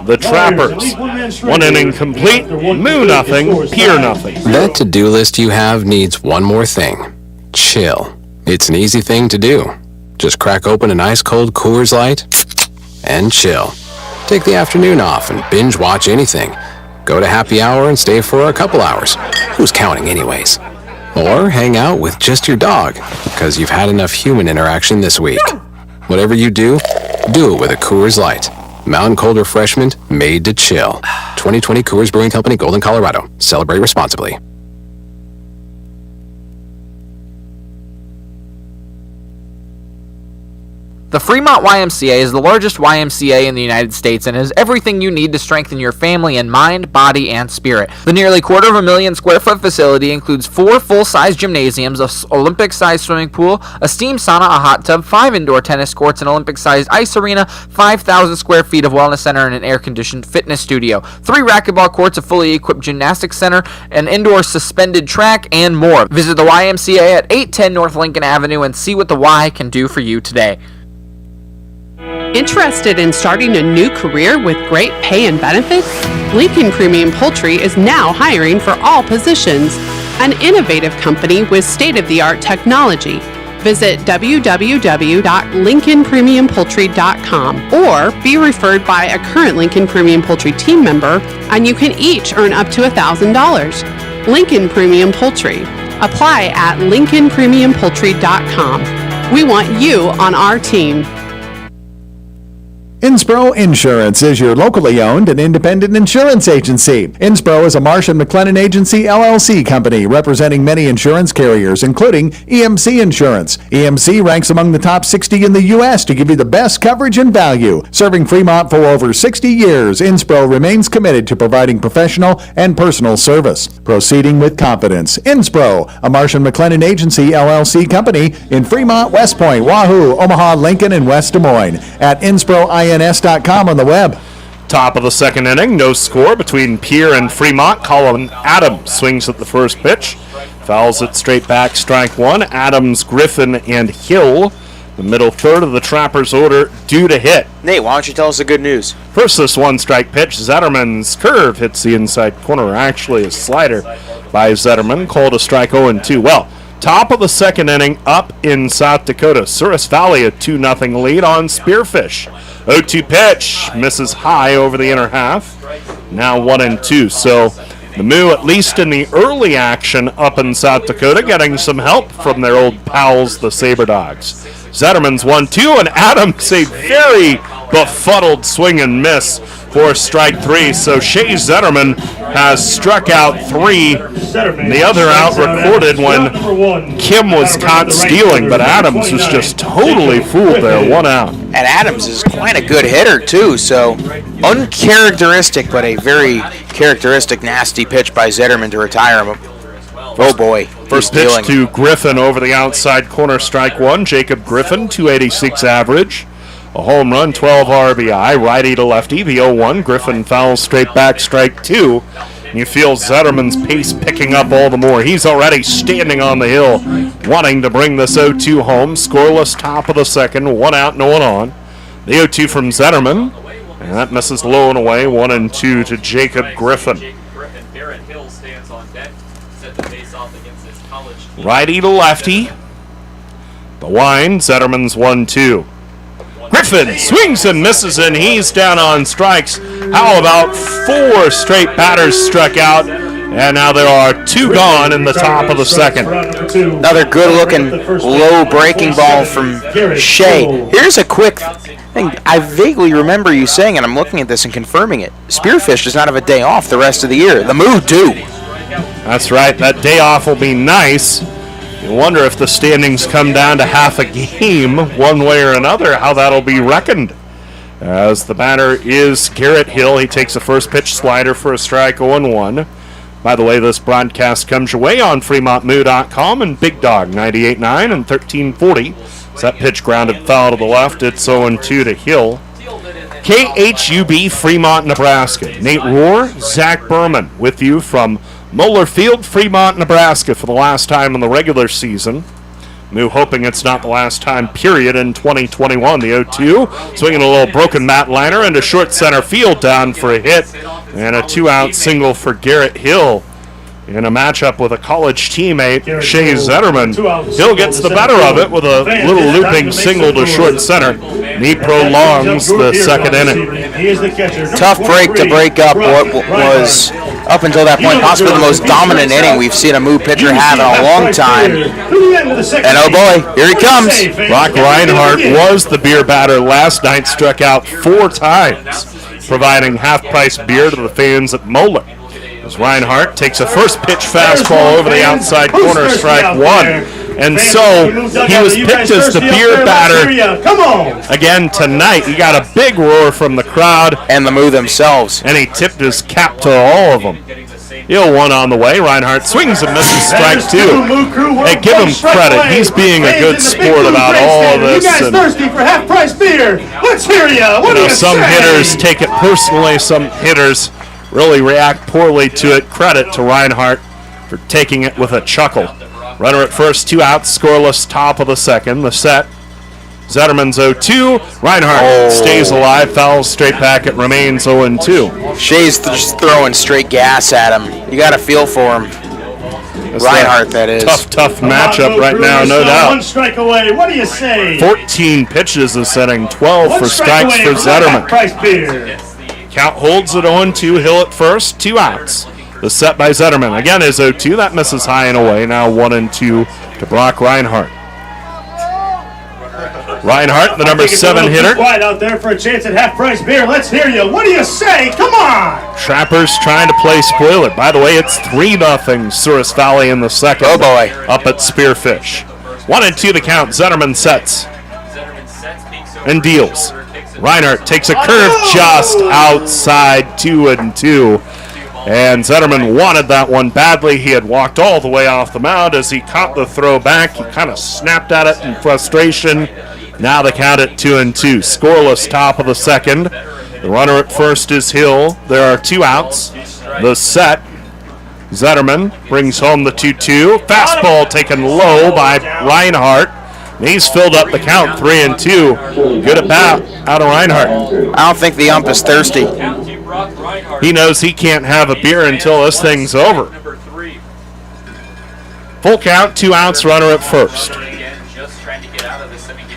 Speaker 2: the Trappers. 1 inning complete. Moo nothing. Pierre nothing.
Speaker 21: That to-do list you have needs one more thing. Chill. It's an easy thing to do. Just crack open an ice-cold Coors Light and chill. Take the afternoon off and binge watch anything. Go to happy hour and stay for a couple hours. Who's counting anyways? Or hang out with just your dog, because you've had enough human interaction this week. Whatever you do it with a Coors Light. Mountain cold refreshment made to chill. 2020 Coors Brewing Company, Golden, Colorado. Celebrate responsibly.
Speaker 9: The Fremont Ymca is the largest YMCA in the United States and has everything you need to strengthen your family in mind, body, and spirit. The nearly 250,000 square foot facility includes 4 full-size gymnasiums, an Olympic-sized swimming pool, a steam sauna, a hot tub, 5 indoor tennis courts, an Olympic-sized ice arena, 5,000 square feet of wellness center, and an air-conditioned fitness studio, 3 racquetball courts, a fully equipped gymnastics center, an indoor suspended track, and more. Visit the YMCA at 810 North Lincoln Avenue and see what the Y can do for you today.
Speaker 6: Interested in starting a new career with great pay and benefits? Lincoln Premium Poultry is now hiring for all positions. An innovative company with state-of-the-art technology. Visit www.lincolnpremiumpoultry.com or be referred by a current Lincoln Premium Poultry team member, and you can each earn up to $1,000. Lincoln Premium Poultry. Apply at lincolnpremiumpoultry.com. We want you on our team.
Speaker 5: Inspro Insurance is your locally owned and independent insurance agency. Inspro is a Marsh & McLennan Agency LLC company representing many insurance carriers, including EMC Insurance. EMC ranks among the top 60 in the U.S. to give you the best coverage and value. Serving Fremont for over 60 years, Inspro remains committed to providing professional and personal service. Proceeding with confidence. Inspro, a Marsh & McLennan Agency LLC company in Fremont, West Point, Wahoo, Omaha, Lincoln, and West Des Moines. At InSproINS.com on the web.
Speaker 2: Top of the second inning, no score between Pierre and Fremont. Colin Adams swings at the first pitch, fouls it straight back, strike one. Adams, Griffin, and Hill, the middle third of the Trappers' order, due to hit.
Speaker 3: Nate, why don't you tell us the good news?
Speaker 2: First, this one-strike pitch, Zetterman's curve hits the inside corner, actually a slider by Zetterman, called a strike 0-2. Well, top of the second inning, up in South Dakota, Souris Valley a 2-0 lead on Spearfish. 0-2 pitch, misses high over the inner half. Now 1-2. So the Moo, at least in the early action up in South Dakota, getting some help from their old pals, the Saber Dogs. Zetterman's 1-2, and Adams a very befuddled swing and miss for strike three. So Shea Zetterman has struck out three. The other out recorded when Kim was caught stealing, but Adams was just totally fooled there, one out.
Speaker 3: And Adams is quite a good hitter, too, so uncharacteristic, but a very characteristic nasty pitch by Zetterman to retire him. Oh, boy.
Speaker 2: First pitch to Griffin over the outside corner, strike one. Jacob Griffin, 286 average. A home run, 12 RBI, righty to lefty, the 0-1. Griffin fouls straight back, strike two. And you feel Zetterman's pace picking up all the more. He's already standing on the hill, wanting to bring this 0-2 home. Scoreless top of the second, one out, no one on. The 0-2 from Zetterman, and that misses low and away, 1-2 to Jacob Griffin. Righty to lefty. The wind, Zetterman's 1-2. Griffin swings and misses, and he's down on strikes. How about four straight batters struck out? And now there are two gone in the top of the second.
Speaker 3: Another good-looking low breaking ball from Shea. Here's a quick thing. I vaguely remember you saying, and I'm looking at this and confirming it, Spearfish does not have a day off the rest of the year. The Moo do.
Speaker 2: That's right. That day off will be nice. You wonder if the standings come down to half a game, one way or another, how that'll be reckoned. As the batter is Garrett Hill. He takes a first pitch slider for a strike, 0-1. By the way, this broadcast comes your way on FremontMoo.com and Big Dog 98.9 and 1340. As that pitch grounded foul to the left, it's 0-2 to Hill. KHUB, Fremont, Nebraska. Nate Rohr, Zach Berman with you from Moeller Field, Fremont, Nebraska for the last time in the regular season. Moo hoping it's not the last time, period, in 2021. The 0-2, swinging a little broken Matt Liner into short center field, down for a hit, and a two-out single for Garrett Hill in a matchup with a college teammate, Shea Zetterman. Hill gets the better of it with a little looping single to short center. And he prolongs the second inning.
Speaker 3: Tough break to break up what was, up until that point, possibly the most dominant inning we've seen a Moo pitcher have in a long time. And oh boy, here he comes.
Speaker 2: Brock Reinhardt was the beer batter last night, struck out 4 times, providing half-price beer to the fans at Moeller. As Reinhardt takes a first pitch fastball over the outside corner, strike one. And so he was picked as the beer batter again tonight. He got a big roar from the crowd.
Speaker 3: And the Moo themselves.
Speaker 2: And he tipped his cap to all of them. Hill one on the way. Reinhardt swings and misses, strike two. Hey, give him credit. He's being a good sport about all of this.
Speaker 4: You guys thirsty for half-price beer? Let's hear ya. What do you
Speaker 2: some
Speaker 4: say?
Speaker 2: hitters take it personally. Some hitters really react poorly to it. Credit to Reinhardt for taking it with a chuckle. Runner at first, 2 outs, scoreless, top of the second. The set. Zetterman's 0-2. Reinhardt stays alive, fouls straight back. It remains 0-2.
Speaker 3: Shea's just throwing straight gas at him. You got to feel for him. Reinhardt, that is.
Speaker 2: Tough matchup right now, no doubt.
Speaker 4: 1 strike away. What do you say?
Speaker 2: 14 pitches this inning, 12 for strikes for Zetterman. Count holds at 0-2. Hill at first, 2 outs. The set by Zetterman. Again is 0-2. That misses high and away. Now 1-2 to Brock Reinhardt. Reinhardt, the number 7 hitter.
Speaker 4: Quiet out there for a chance at half-price beer. Let's hear you. What do you say? Come on!
Speaker 2: Trappers trying to play spoiler. By the way, it's 3-0 Souris Valley in the second.
Speaker 3: Oh, boy.
Speaker 2: Up at Spearfish. 1-2 the count. Zetterman sets and deals. Reinhardt takes a curve just outside 2-2. And Zetterman wanted that one badly. He had walked all the way off the mound as he caught the throw back. He kind of snapped at it in frustration. Now the count at 2-2. Scoreless top of the second. The runner at first is Hill. There are 2 outs. The set. Zetterman brings home the 2-2. Fastball taken low by Reinhardt. He's filled up the count 3-2. Good at bat out of Reinhardt.
Speaker 3: I don't think the ump is thirsty.
Speaker 2: He knows he can't have a beer until this thing's over. Full count, 2 outs, runner at first.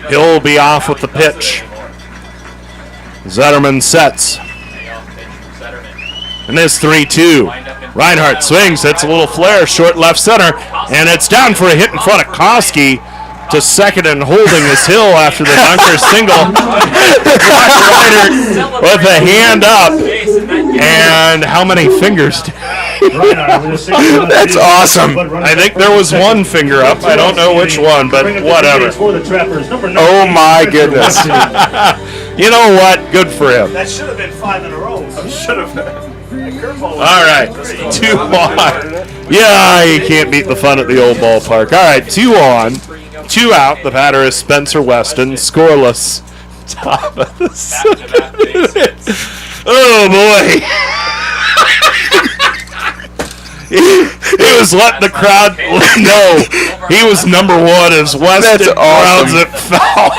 Speaker 2: He'll be off with the pitch. Zetterman sets. And it's 3-2. Reinhardt swings, it's a little flare, short left center, and it's down for a hit in front of Koski to second and holding his Hill after the dunker single. Reinhardt with a hand up. And how many fingers?
Speaker 3: That's awesome.
Speaker 2: I think there was one finger up. I don't know which one, but whatever.
Speaker 3: Oh, my goodness.
Speaker 2: You know what? Good for him.
Speaker 4: That should have been 5 in a row. Should have been.
Speaker 2: All right, 2 on. Yeah, you can't beat the fun at the old ballpark. All right, 2 on, 2 out. The batter is Spencer Weston, scoreless. Top of the second. Oh boy! He was letting the crowd know he was number 1 as Weston grounds it foul.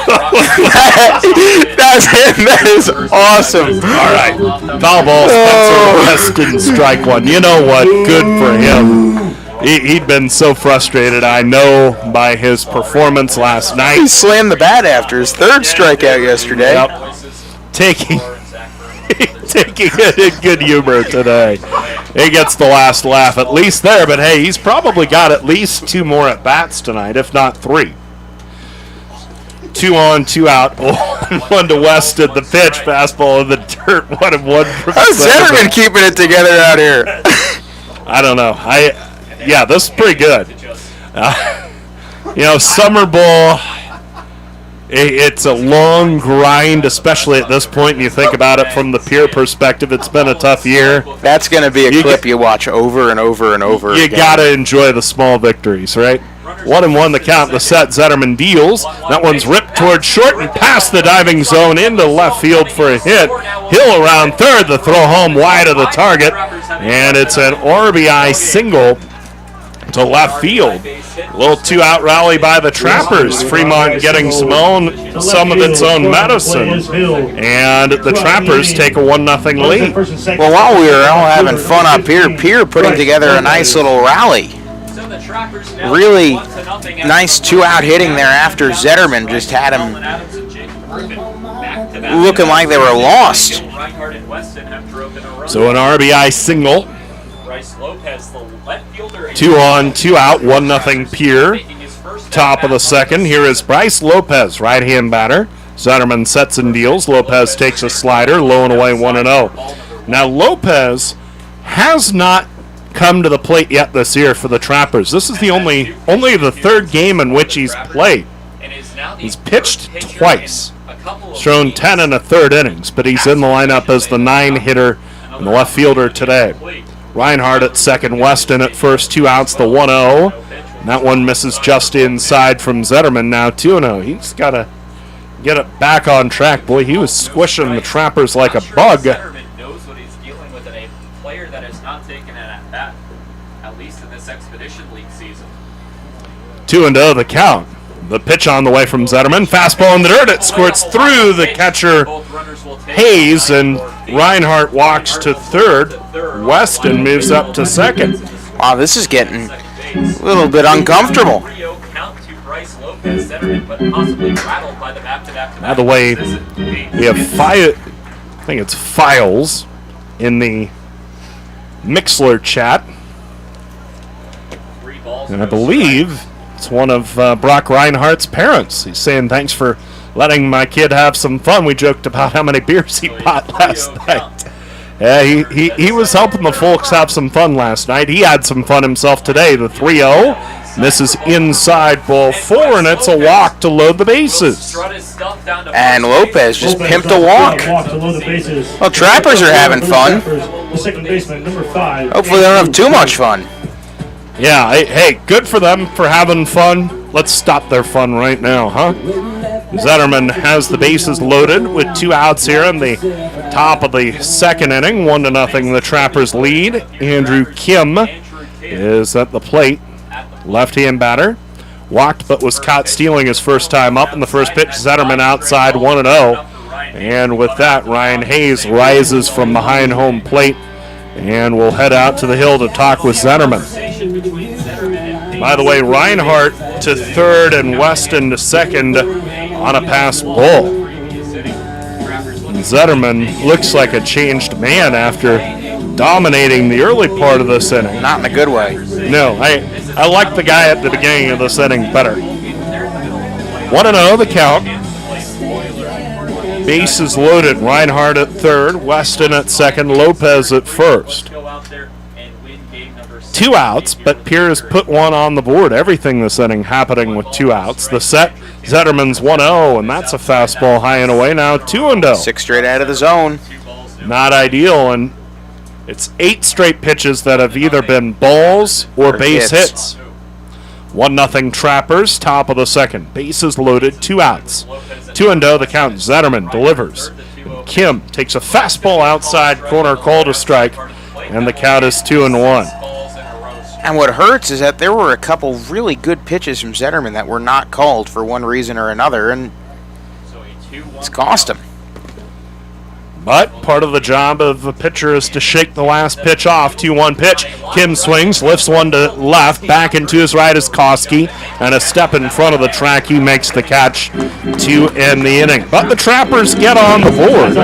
Speaker 3: That's him. That is awesome.
Speaker 2: All right, foul ball. Spencer Weston, strike 1. You know what? Good for him. He'd been so frustrated, I know, by his performance last night.
Speaker 3: He slammed the bat after his 3rd strikeout yesterday.
Speaker 2: Yep. Taking it in good humor today. He gets the last laugh at least there, but hey, he's probably got at least 2 more at bats tonight, if not 3. 2 on, 2 out. 1 to Weston, the pitch, fastball in the dirt. 1-1.
Speaker 3: How's Zetterman keeping it together out here?
Speaker 2: I don't know. Yeah, this is pretty good. Summer ball, it's a long grind, especially at this point, and you think about it from the Pierre perspective. It's been a tough year.
Speaker 3: That's going to be a clip you watch over and over and over again.
Speaker 2: You got to enjoy the small victories, right? 1-1 the count, the set. Zetterman deals. That one's ripped towards short and past the diving zone into left field for a hit. Hill around third, the throw home wide of the target, and it's an RBI single to left field. A little 2-out rally by the Trappers. Fremont getting some of its own medicine. And the Trappers take a 1-0 lead.
Speaker 3: Well, while we were all having fun up here, Pierre putting together a nice little rally. Really nice 2-out hitting there after Zetterman just had him looking like they were lost.
Speaker 2: So an RBI single.
Speaker 1: Bryce Lopez, the left fielder.
Speaker 2: 2 on, 2 out, 1-0 Pierre. Top of the second. Here is Bryce Lopez, right-hand batter. Zetterman sets and deals. Lopez takes a slider, low and away, 1-0. Now Lopez has not come to the plate yet this year for the Trappers. This is the only the 3rd game in which he's played. He's pitched twice, thrown 10 1/3 innings, but he's in the lineup as the 9 hitter and the left fielder today. Reinhardt at second, Weston at first, 2 outs, the 1-0. And that one misses just inside from Zetterman, now 2-0. He's got to get it back on track. Boy, he was squishing the Trappers like a bug.
Speaker 1: Zetterman knows what he's dealing with in a player that has not taken an at-bat, at least in this Expedition League season.
Speaker 2: 2-0 the count. The pitch on the way from Zetterman. Fastball in the dirt. It squirts through the catcher, Hayes, and Reinhardt walks to third. Weston moves up to second.
Speaker 3: Wow, this is getting a little bit uncomfortable.
Speaker 2: By the way, we have I think it's Files in the Mixler chat. And I believe it's one of Brock Reinhardt's parents. He's saying thanks for letting my kid have some fun. We joked about how many beers he bought last night. Yeah, he was helping the folks have some fun last night. He had some fun himself today. The 3-0. Misses inside ball 4, and it's a walk to load the bases.
Speaker 3: And Lopez just pimped a walk. Well, Trappers are having fun.
Speaker 4: The second baseman, number 5.
Speaker 3: Hopefully they don't have too much fun.
Speaker 2: Yeah, hey, good for them for having fun. Let's stop their fun right now, huh? Zetterman has the bases loaded with 2 outs here in the top of the second inning. 1-0 the Trappers lead. Andrew Kim is at the plate. Left-hand batter. Walked but was caught stealing his first time up in the first pitch. Zetterman outside 1-0. And with that, Ryan Hayes rises from behind home plate and will head out to the hill to talk with Zetterman. By the way, Reinhardt to third and Weston to second on a pass ball. And Zetterman looks like a changed man after dominating the early part of this inning.
Speaker 3: Not in a good way.
Speaker 2: No, I like the guy at the beginning of this inning better. 1-0 the count. Bases loaded. Reinhardt at third, Weston at second, Lopez at first. 2 outs, but Pierre has put one on the board. Everything this inning happening with 2 outs. The set, Zetterman's 1-0, and that's a fastball high and away now, 2-0.
Speaker 3: 6 straight out of the zone.
Speaker 2: Not ideal, and it's 8 straight pitches that have either been balls or base hits. 1-0 Trappers, top of the second. Bases loaded, 2 outs. 2-0 the count. Zetterman delivers. Kim takes a fastball outside corner, called a strike, and the count is 2-1.
Speaker 3: And what hurts is that there were a couple really good pitches from Zetterman that were not called for one reason or another, and it's cost him.
Speaker 2: But part of the job of the pitcher is to shake the last pitch off. 2-1 pitch. Kim swings, lifts one to left, back into his right is Koski, and a step in front of the track. He makes the catch to end the inning. But the Trappers get on the board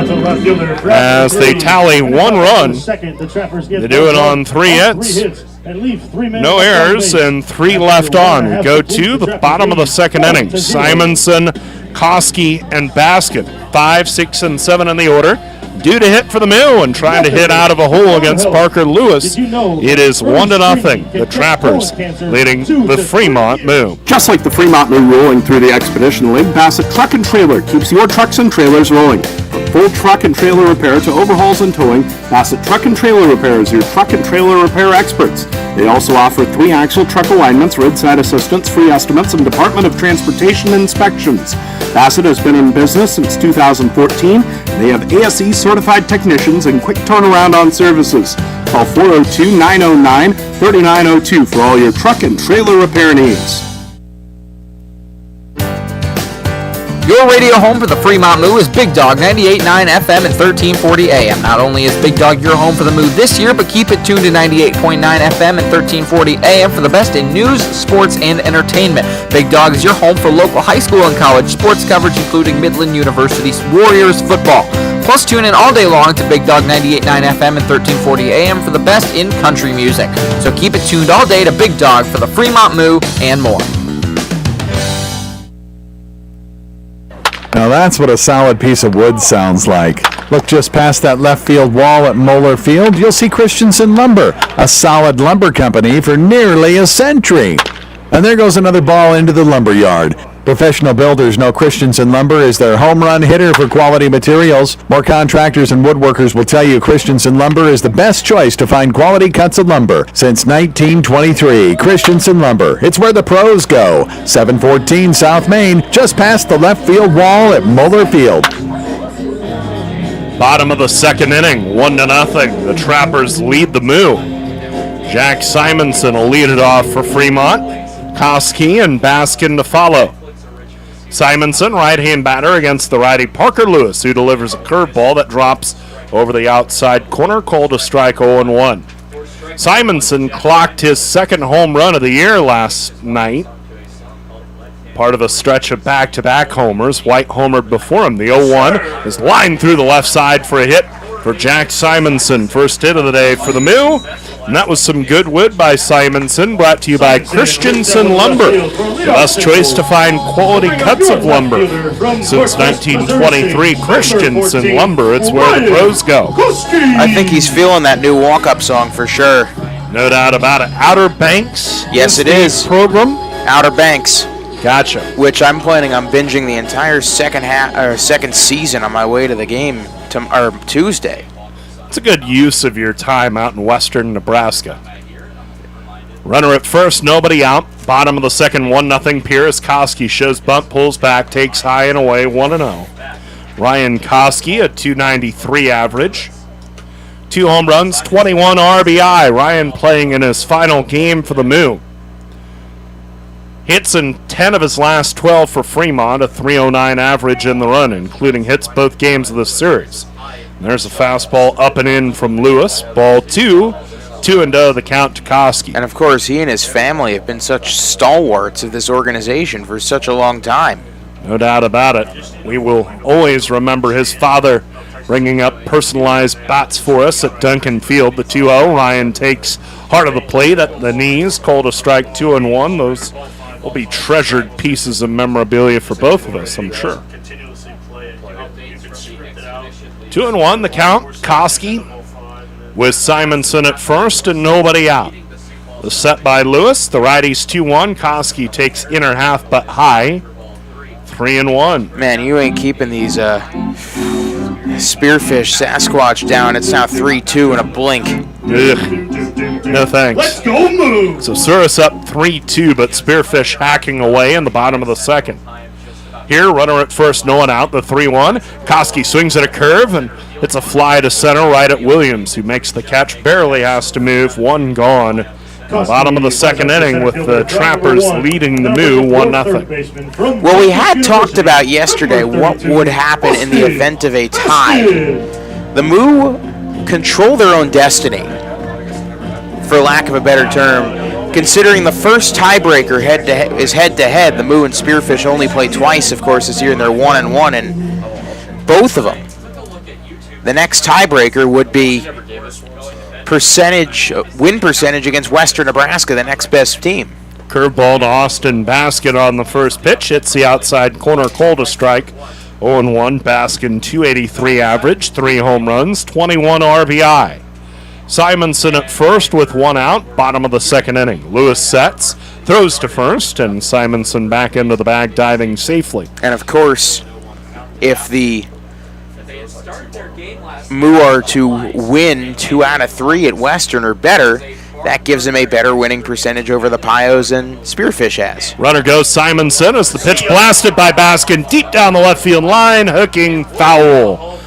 Speaker 2: as they tally 1 run. They do it on 3 hits. No errors and 3 left on. We go to the bottom of the second inning. Simonson, Koski, and Baskin. 5, 6, and 7 in the order. Due to hit for the Moo and trying to hit out of a hole against Parker Lewis. It is 1-0. The Trappers leading the Fremont Moo.
Speaker 8: Just like the Fremont Moo rolling through the Expedition League, Bassett Truck and Trailer keeps your trucks and trailers rolling. From full truck and trailer repair to overhauls and towing, Bassett Truck and Trailer Repair is your truck and trailer repair experts. They also offer 3-axle truck alignments, roadside assistance, free estimates, and Department of Transportation inspections. Bassett has been in business since 2014. They have ASE certified technicians and quick turnaround on services. Call 402-909-3902 for all your truck and trailer repair needs.
Speaker 9: Your radio home for the Fremont Moo is Big Dog 98.9 FM and 1340 AM. Not only is Big Dog your home for the Moo this year, but keep it tuned to 98.9 FM and 1340 AM for the best in news, sports, and entertainment. Big Dog is your home for local high school and college sports coverage, including Midland University's Warriors football. Plus, tune in all day long to Big Dog 98.9 FM and 1340 AM for the best in country music. So keep it tuned all day to Big Dog for the Fremont Moo and more.
Speaker 5: Now that's what a solid piece of wood sounds like. Look just past that left field wall at Moeller Field, you'll see Christensen Lumber, a solid lumber company for nearly a century. And there goes another ball into the lumber yard. Professional builders know Christensen Lumber is their home run hitter for quality materials. More contractors and woodworkers will tell you Christensen Lumber is the best choice to find quality cuts of lumber. Since 1923, Christensen Lumber. It's where the pros go. 714 South Main, just past the left field wall at Moeller Field.
Speaker 2: Bottom of the second inning, 1-0. The Trappers lead the Moo. Jack Simonson will lead it off for Fremont. Koski and Baskin to follow. Simonson, right-hand batter against the righty Parker Lewis, who delivers a curveball that drops over the outside corner, called a strike 0-1. Simonson clocked his second home run of the year last night. Part of a stretch of back-to-back homers. White homered before him. The 0-1 is lined through the left side for a hit for Jack Simonson. First hit of the day for the Moo. And that was some good wood by Simonson, brought to you by Christensen Lumber. The best choice to find quality cuts of lumber. Since 1923, Christensen Lumber, it's where the pros go.
Speaker 3: I think he's feeling that new walk-up song for sure.
Speaker 2: No doubt about it. Outer Banks.
Speaker 3: Yes, it is.
Speaker 2: Program.
Speaker 3: Outer Banks.
Speaker 2: Gotcha.
Speaker 3: Which I'm planning on binging the entire second season on my way to the game Tuesday.
Speaker 2: It's a good use of your time out in western Nebraska. Runner at first, nobody out. Bottom of the second, 1-0 Pierre. Koski shows bunt, pulls back, takes high and away, 1-0. Ryan Koski, a .293 average. 2 home runs, 21 RBI. Ryan playing in his final game for the Moo. Hits in 10 of his last 12 for Fremont, a .309 average in the run, including hits both games of this series. There's a fastball up and in from Lewis. Ball 2, 2-0 the count to Koski.
Speaker 3: And of course, he and his family have been such stalwarts of this organization for such a long time.
Speaker 2: No doubt about it. We will always remember his father bringing up personalized bats for us at Duncan Field. The 2-0. Ryan takes heart of the plate at the knees. Called a strike, 2-1. Those will be treasured pieces of memorabilia for both of us, I'm sure. 2-1 the count. Koski with Simonson at first and nobody out. The set by Lewis. The righties 2-1. Koski takes inner half but high. 3-1.
Speaker 3: Man, you ain't keeping these spearfish Sasquatch down. It's now 3-2 in a blink.
Speaker 2: Ugh. No thanks.
Speaker 4: Let's go Moo!
Speaker 2: So Suris up 3-2, but Spearfish hacking away in the bottom of the second. Here, runner at first, no one out, the 3-1. Koski swings at a curve, and it's a fly to center right at Williams, who makes the catch, barely has to move, 1 gone. Bottom of the second inning with the Trappers leading the Moo 1-0.
Speaker 3: Well, we had talked about yesterday what would happen in the event of a tie. The Moo control their own destiny, for lack of a better term. Considering the first tiebreaker is head-to-head, the Moo and Spearfish only play twice, of course, this year, and they're 1-1 in both of them. The next tiebreaker would be win percentage against Western Nebraska, the next best team.
Speaker 2: Curveball to Austin Baskin on the first pitch. Hits the outside corner, called a strike. 0-1. Baskin, .283 average, 3 home runs, 21 RBI. Simonson at first with 1 out, bottom of the second inning. Lewis sets, throws to first, and Simonson back into the bag, diving safely.
Speaker 3: And of course, if the Moo are to win 2 out of 3 at Western or better, that gives them a better winning percentage over the Pios than Spearfish has.
Speaker 2: Runner goes Simonson as the pitch blasted by Baskin deep down the left field line, hooking foul.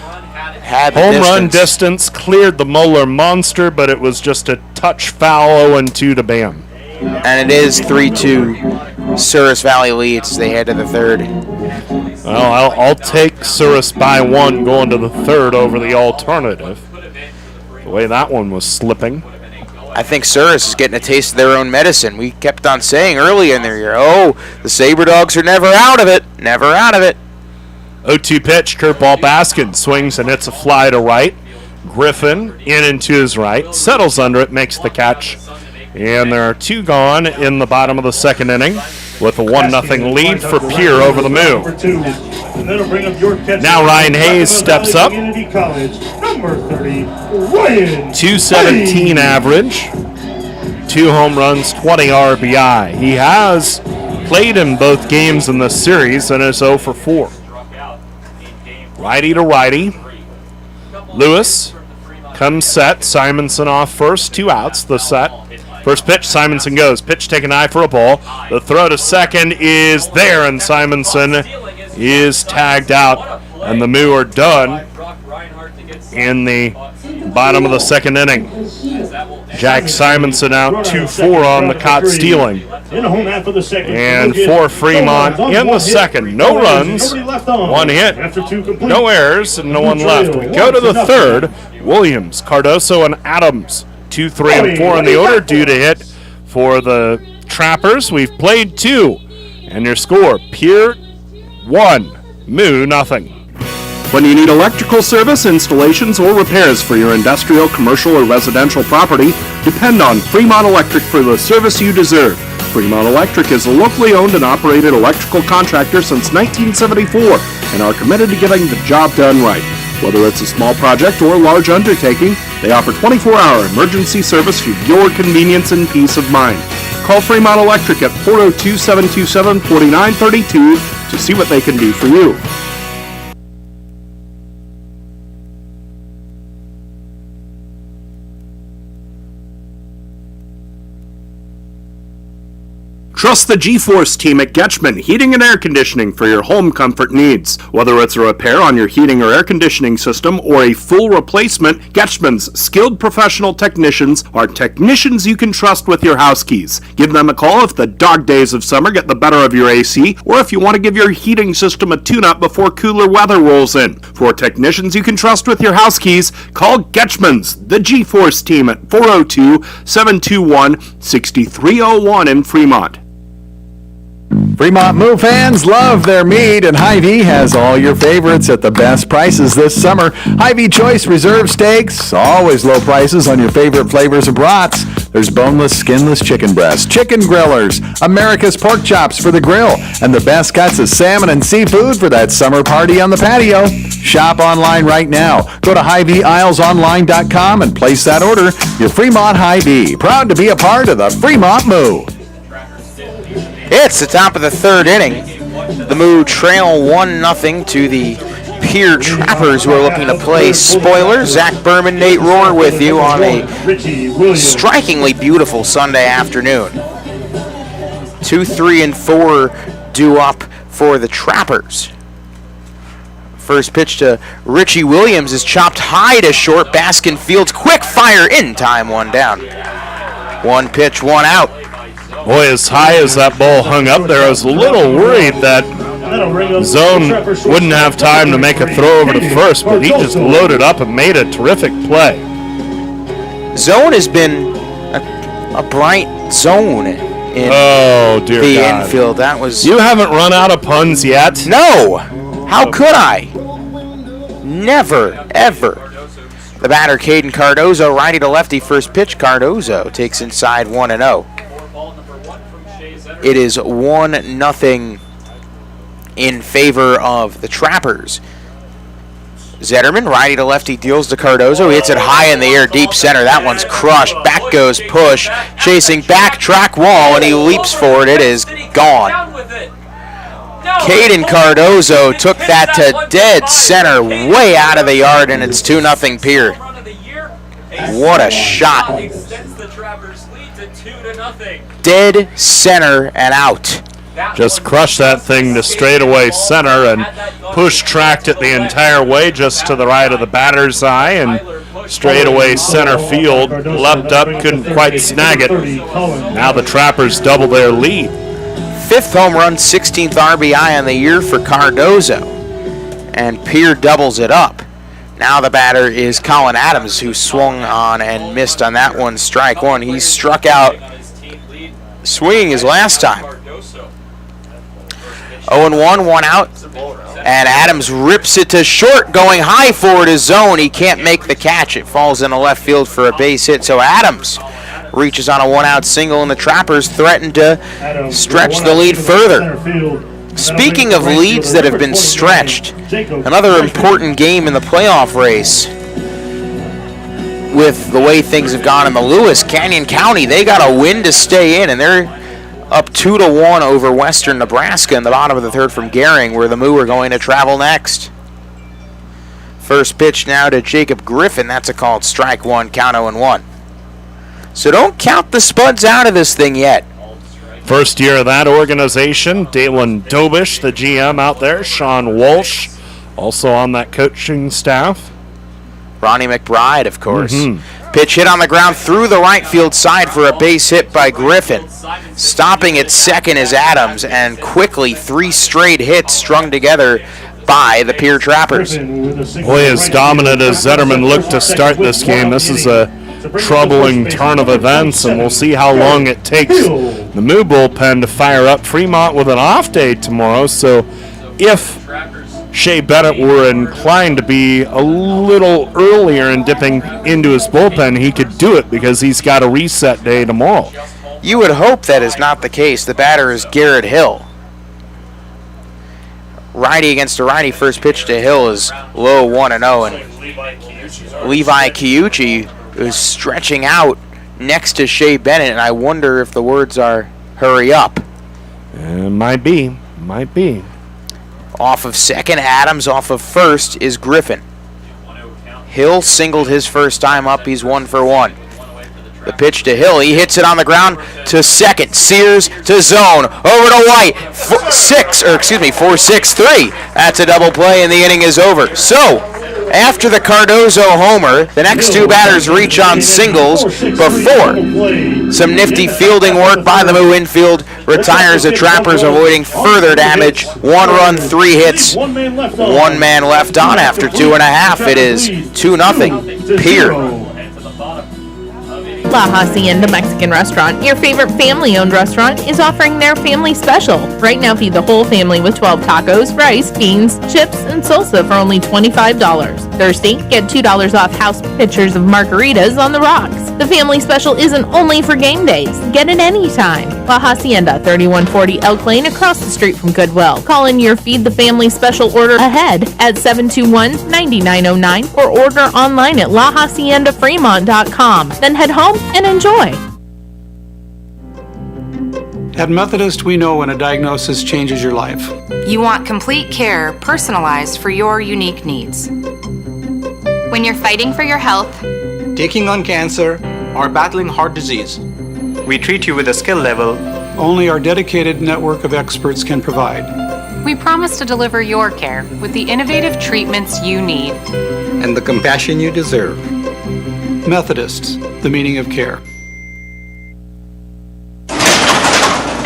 Speaker 2: Home run distance cleared the Moeller Monster, but it was just a touch foul, 0-2 to Bam.
Speaker 3: And it is 3-2. Souris Valley leads. They head to the third.
Speaker 2: Well, I'll take Souris by 1 going to the third over the alternative. The way that one was slipping.
Speaker 3: I think Souris is getting a taste of their own medicine. We kept on saying early in the year, the Sabre Dogs are never out of it. Never out of it.
Speaker 2: 0-2 pitch, curveball. Baskin swings and hits a fly to right. Griffin in and to his right, settles under it, makes the catch. And there are 2 gone in the bottom of the second inning with a 1-0 lead for Pierre over the Moo. Now Ryan Hayes steps up. 217 average, 2 home runs, 20 RBI. He has played in both games in this series and is 0 for 4. Righty to righty. Lewis comes set. Simonson off first. 2 outs. The set. First pitch. Simonson goes. Pitch taken high for a ball. The throw to second is there, and Simonson is tagged out. And the Moo are done in the bottom of the second inning. Jack Simonson out 2-4 on the caught stealing. And for Fremont in the second, no runs, 1 hit, no errors, and no one left. We go to the third. Williams, Cardoso, and Adams, 2, 3, and 4 in the order, due to hit for the Trappers. We've played 2, and your score: Pierre 1, Moo 0.
Speaker 8: When you need electrical service, installations, or repairs for your industrial, commercial, or residential property, depend on Fremont Electric for the service you deserve. Fremont Electric is a locally owned and operated electrical contractor since 1974 and are committed to getting the job done right. Whether it's a small project or a large undertaking, they offer 24-hour emergency service for your convenience and peace of mind. Call Fremont Electric at 402-727-4932 to see what they can do for you. Trust the G-Force team at Getchman Heating and Air Conditioning for your home comfort needs. Whether it's a repair on your heating or air conditioning system or a full replacement, Getchman's skilled professional technicians are technicians you can trust with your house keys. Give them a call if the dog days of summer get the better of your AC or if you want to give your heating system a tune-up before cooler weather rolls in. For technicians you can trust with your house keys, call Getchman's, the G-Force team at 402-721-6301 in Fremont.
Speaker 5: Fremont Moo fans love their meat, and Hy-Vee has all your favorites at the best prices this summer. Hy-Vee Choice Reserve Steaks, always low prices on your favorite flavors of brats. There's boneless, skinless chicken breasts, chicken grillers, America's pork chops for the grill, and the best cuts of salmon and seafood for that summer party on the patio. Shop online right now. Go to HyVeeIslesOnline.com and place that order. Your Fremont Hy-Vee, proud to be a part of the Fremont Moo.
Speaker 3: It's the top of the third inning. The Moo trail 1-0 to the Pierre Trappers, who are looking to play spoiler. Zach Berman, Nate Rohr with you on a strikingly beautiful Sunday afternoon. 2, 3, and 4 due up for the Trappers. First pitch to Richie Williams is chopped high to short. Baskin Fields, quick fire in time, one down. One pitch, one out.
Speaker 2: Boy, as high as that ball hung up there, I was a little worried that Zone wouldn't have time to make a throw over to first, but he just loaded up and made a terrific play.
Speaker 3: Zone has been a bright zone in the infield. That was.
Speaker 2: You haven't run out of puns yet?
Speaker 3: No! How could I? Never, ever. The batter, Caden Cardozo, righty to lefty, first pitch. Cardozo takes inside 1-0. It is 1-0 in favor of the Trappers. Zetterman, righty to lefty, deals to Cardozo. He hits it high in the air, deep center. That one's crushed. Back goes Push, chasing back track wall, and he leaps for it. It is gone. Caden Cardozo took that to dead center, way out of the yard, and it's 2-0 Pierre. What a shot. Dead center and out.
Speaker 2: Just crushed that thing to straightaway center, and Push tracked it the entire way just to the right of the batter's eye, and straightaway center field, leapt up, couldn't quite snag it. Now the Trappers double their lead.
Speaker 3: Fifth home run, 16th RBI on the year for Cardozo, and Pierre doubles it up. Now the batter is Colin Adams, who swung on and missed on that one, strike one. He struck out swinging his last time. 0-1, one out, and Adams rips it to short, going high for his zone. He can't make the catch. It falls into left field for a base hit, so Adams reaches on a one-out single, and the Trappers threaten to stretch the lead further. Speaking of leads that have been stretched, another important game in the playoff race. With the way things have gone in the Lewis, Canyon County, they got a win to stay in, and they're up 2-1 over Western Nebraska in the bottom of the third from Gering, where the Moo are going to travel next. First pitch now to Jacob Griffin. That's a called strike one, count 0-1. So don't count the Spuds out of this thing yet.
Speaker 2: First year of that organization, Dalen Dobish, the GM out there, Sean Walsh, also on that coaching staff.
Speaker 3: Ronnie McBride, of course. Pitch hit on the ground through the right field side for a base hit by Griffin. Stopping at second is Adams, and quickly 3 straight hits strung together by the Pierre Trappers.
Speaker 2: Boy, as dominant as Zetterman looked to start this game, this is a troubling turn of events, and we'll see how long it takes the Moo bullpen to fire up. Fremont with an off day tomorrow, so if Shea Bennett were inclined to be a little earlier in dipping into his bullpen, he could do it because he's got a reset day tomorrow.
Speaker 3: You would hope that is not the case. The batter is Garrett Hill. Righty against a righty. First pitch to Hill is low 1-0, and Levi Chiuchi is stretching out next to Shea Bennett, and I wonder if the words are hurry up.
Speaker 2: Might be.
Speaker 3: Off of second, Adams. Off of first is Griffin. Hill singled his first time up. He's 1 for 1. The pitch to Hill. He hits it on the ground to second. Sears to zone. Over to White. 4-6-3. That's a double play, and the inning is over. So, after the Cardozo homer, the next two batters reach on singles before some nifty fielding work by the Moo infield retires the Trappers, avoiding further damage. 1 run, 3 hits, 1 man left on after 2.5. It is 2-0. Pierre.
Speaker 10: La Hacienda Mexican Restaurant, your favorite family-owned restaurant, is offering their family special. Right now, feed the whole family with 12 tacos, rice, beans, chips, and salsa for only $25. Thursday, get $2 off house pitchers of margaritas on the rocks. The family special isn't only for game days. Get it anytime. La Hacienda, 3140 Elk Lane, across the street from Goodwill. Call in your Feed the Family special order ahead at 721-9909 or order online at lahaciendafremont.com. Then head home and enjoy.
Speaker 7: At Methodist, we know when a diagnosis changes your life.
Speaker 12: You want complete care personalized for your unique needs. When you're fighting for your health,
Speaker 15: taking on cancer,
Speaker 11: or battling heart disease, we treat you with a skill level
Speaker 7: only our dedicated network of experts can provide.
Speaker 12: we promise to deliver your care with the innovative treatments you need
Speaker 15: and the compassion you deserve.
Speaker 7: Methodists, the meaning of care.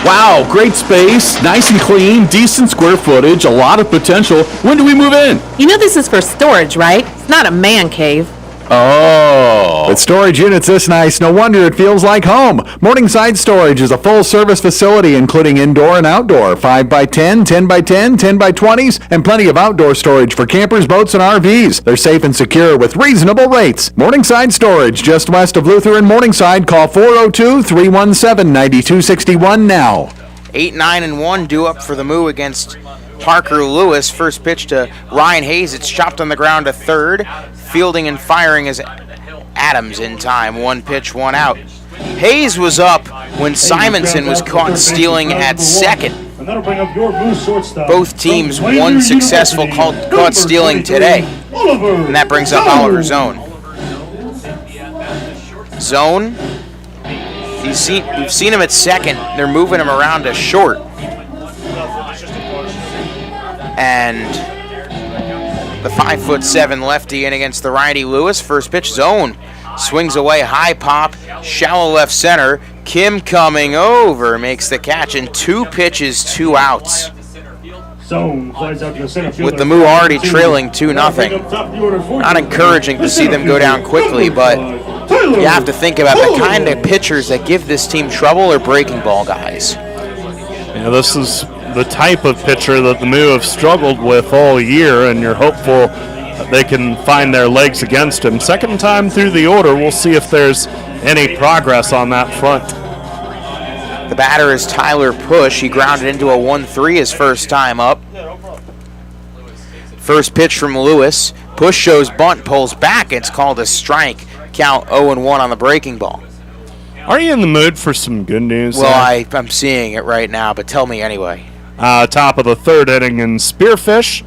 Speaker 2: Wow, great space, nice and clean, decent square footage, a lot of potential. When do we move in?
Speaker 22: You know this is for storage, right? It's not a man cave.
Speaker 2: Oh.
Speaker 5: With storage units this nice, no wonder it feels like home. Morningside Storage is a full-service facility including indoor and outdoor, 5x10, 10x10, 10x20s, and plenty of outdoor storage for campers, boats, and RVs. They're safe and secure with reasonable rates. Morningside Storage, just west of Luther and Morningside. Call 402-317-9261 now.
Speaker 3: 8-9-1 due up for the Moo against Parker Lewis. First pitch to Ryan Hayes. It's chopped on the ground to third. Fielding and firing is Adams in time. One pitch, one out. Hayes was up when Simonson was caught stealing at second. Both teams one successful caught stealing today. And that brings up Oliver Zone. Zone, we've seen him at second. They're moving him around to short. And the 5'7" lefty in against the righty Lewis. First pitch, Zone swings away, high pop, shallow left center. Kim coming over, makes the catch, and 2 pitches, 2 outs. With the Moo already trailing 2-0. Not encouraging to see them go down quickly, but you have to think about the kind of pitchers that give this team trouble are breaking ball guys.
Speaker 2: Yeah, this is the type of pitcher that the Moo have struggled with all year, and you're hopeful that they can find their legs against him. Second time through the order, we'll see if there's any progress on that front.
Speaker 3: The batter is Tyler Push. He grounded into a 1-3 his first time up. First pitch from Lewis. Push shows bunt, pulls back. It's called a strike. Count 0-1 on the breaking ball.
Speaker 2: Are you in the mood for some good news?
Speaker 3: Well, I'm seeing it right now, but tell me anyway.
Speaker 2: Top of the third inning in Spearfish.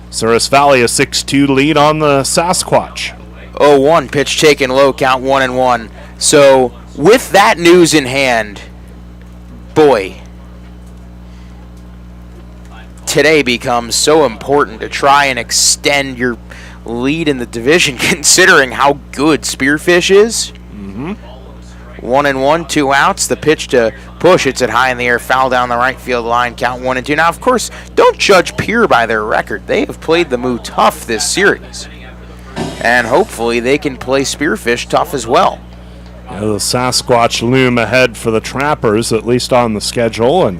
Speaker 2: Souris Valley a 6-2 lead on the Sasquatch.
Speaker 3: 0-1, pitch taken low, count 1-1. So, with that news in hand, boy, today becomes so important to try and extend your lead in the division, considering how good Spearfish is. 1-1, 2 outs. The pitch to Push. It's it high in the air, foul down the right field line. Count 1-2. Now, of course, don't judge Pierre by their record. They have played the Moo tough this series, and hopefully they can play Spearfish tough as well.
Speaker 2: Yeah, the Sasquatch loom ahead for the Trappers, at least on the schedule, and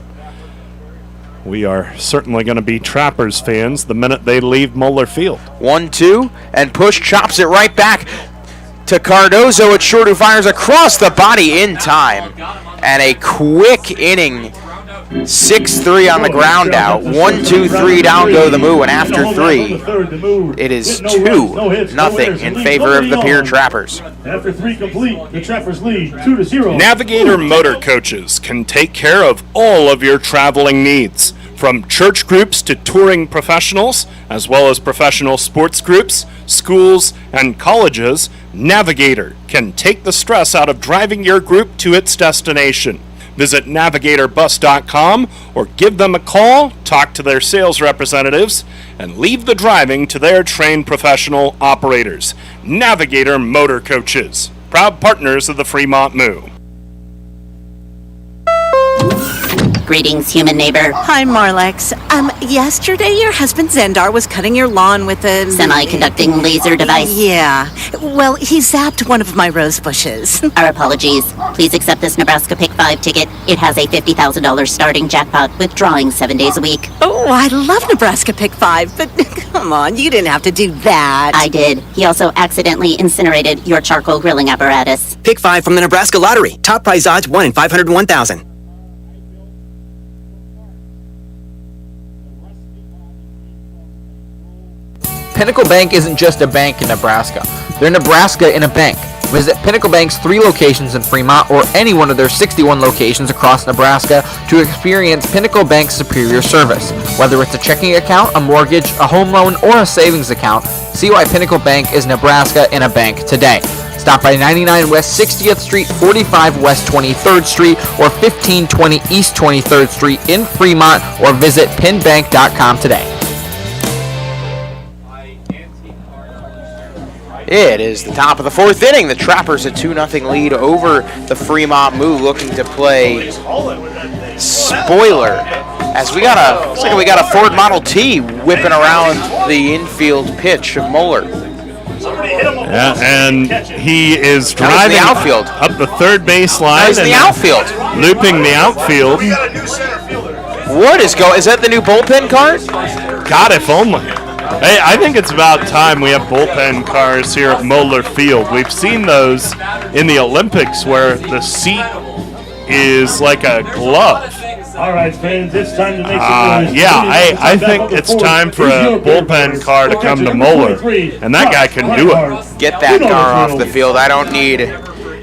Speaker 2: we are certainly going to be Trappers fans the minute they leave Moeller Field.
Speaker 3: 1-2, and push chops it right back to Cardozo at short, who fires across the body in time. And a quick inning, 6-3 on the ground out. 1-2-3 down go the Moo, and after 3, it is 2-0 in favor of the Pierre Trappers.
Speaker 4: After 3 complete, the Trappers lead 2-0.
Speaker 2: Navigator Motor Coaches can take care of all of your traveling needs, from church groups to touring professionals, as well as professional sports groups, schools, and colleges. Navigator can take the stress out of driving your group to its destination. Visit navigatorbus.com or give them a call, talk to their sales representatives, and leave the driving to their trained professional operators. Navigator Motor Coaches, proud partners of the Fremont Moo.
Speaker 17: Greetings, human neighbor.
Speaker 18: Hi, Marlex. Yesterday your husband Zendar was cutting your lawn with a...
Speaker 17: Semi-conducting laser device.
Speaker 18: Yeah. Well, he zapped one of my rose bushes.
Speaker 17: Our apologies. Please accept this Nebraska Pick 5 ticket. It has a $50,000 starting jackpot with drawing 7 days a week.
Speaker 18: Oh, I love Nebraska Pick 5, but come on, you didn't have to do that.
Speaker 17: I did. He also accidentally incinerated your charcoal grilling apparatus.
Speaker 19: Pick 5 from the Nebraska Lottery. Top prize odds 1 in 501,000.
Speaker 9: Pinnacle Bank isn't just a bank in Nebraska. They're Nebraska in a bank. Visit Pinnacle Bank's 3 locations in Fremont or any one of their 61 locations across Nebraska to experience Pinnacle Bank's superior service. Whether it's a checking account, a mortgage, a home loan, or a savings account, see why Pinnacle Bank is Nebraska in a bank today. Stop by 99 West 60th Street, 45 West 23rd Street, or 1520 East 23rd Street in Fremont, or visit pinbank.com today.
Speaker 3: It is the top of the 4th inning. The Trappers a 2-0 lead over the Fremont Moo, looking to play spoiler. As we looks like we got a Ford Model T whipping around the infield pitch of Moeller.
Speaker 2: Yeah, and he is driving
Speaker 3: the outfield
Speaker 2: up the third base line.
Speaker 3: He's in the outfield,
Speaker 2: looping the outfield.
Speaker 3: What is going? Is that the new bullpen card?
Speaker 2: God, if only. Hey, I think it's about time we have bullpen cars here at Moeller Field. We've seen those in the Olympics where the seat is like a glove.
Speaker 4: All right, fans, it's time to make some noise.
Speaker 2: Yeah, I think it's time for a bullpen car to come to Moeller, and that guy can do it.
Speaker 3: Get that car off the field. I don't need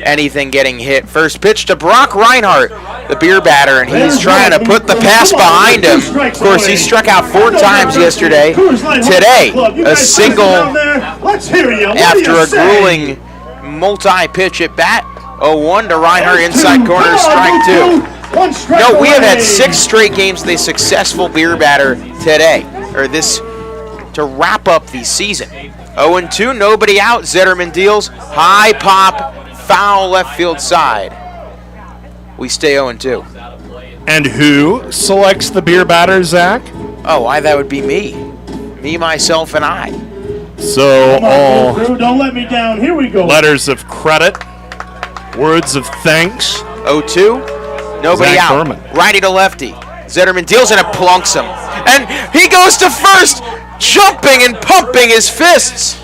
Speaker 3: anything getting hit. First pitch to Brock Reinhardt, the beer batter, and he's trying to put the pass behind him. Of course, he struck out 4 times yesterday. Today, a single after a grueling multi-pitch at bat. 0-1 to Reinhardt, inside corner, strike 2. No, we have had 6 straight games with a successful beer batter today, or this, to wrap up the season. 0-2, nobody out. Zetterman deals, high pop, foul left field side. We stay 0-2.
Speaker 2: And who selects the beer batter, Zach?
Speaker 3: Oh, that would be me. Me, myself, and I.
Speaker 2: So all
Speaker 4: don't let me down. Here we go.
Speaker 2: Letters of credit, words of thanks.
Speaker 3: 0-2, nobody
Speaker 2: Zach
Speaker 3: out.
Speaker 2: Berman.
Speaker 3: Righty to lefty. Zetterman deals and it plunks him. And he goes to first, jumping and pumping his fists.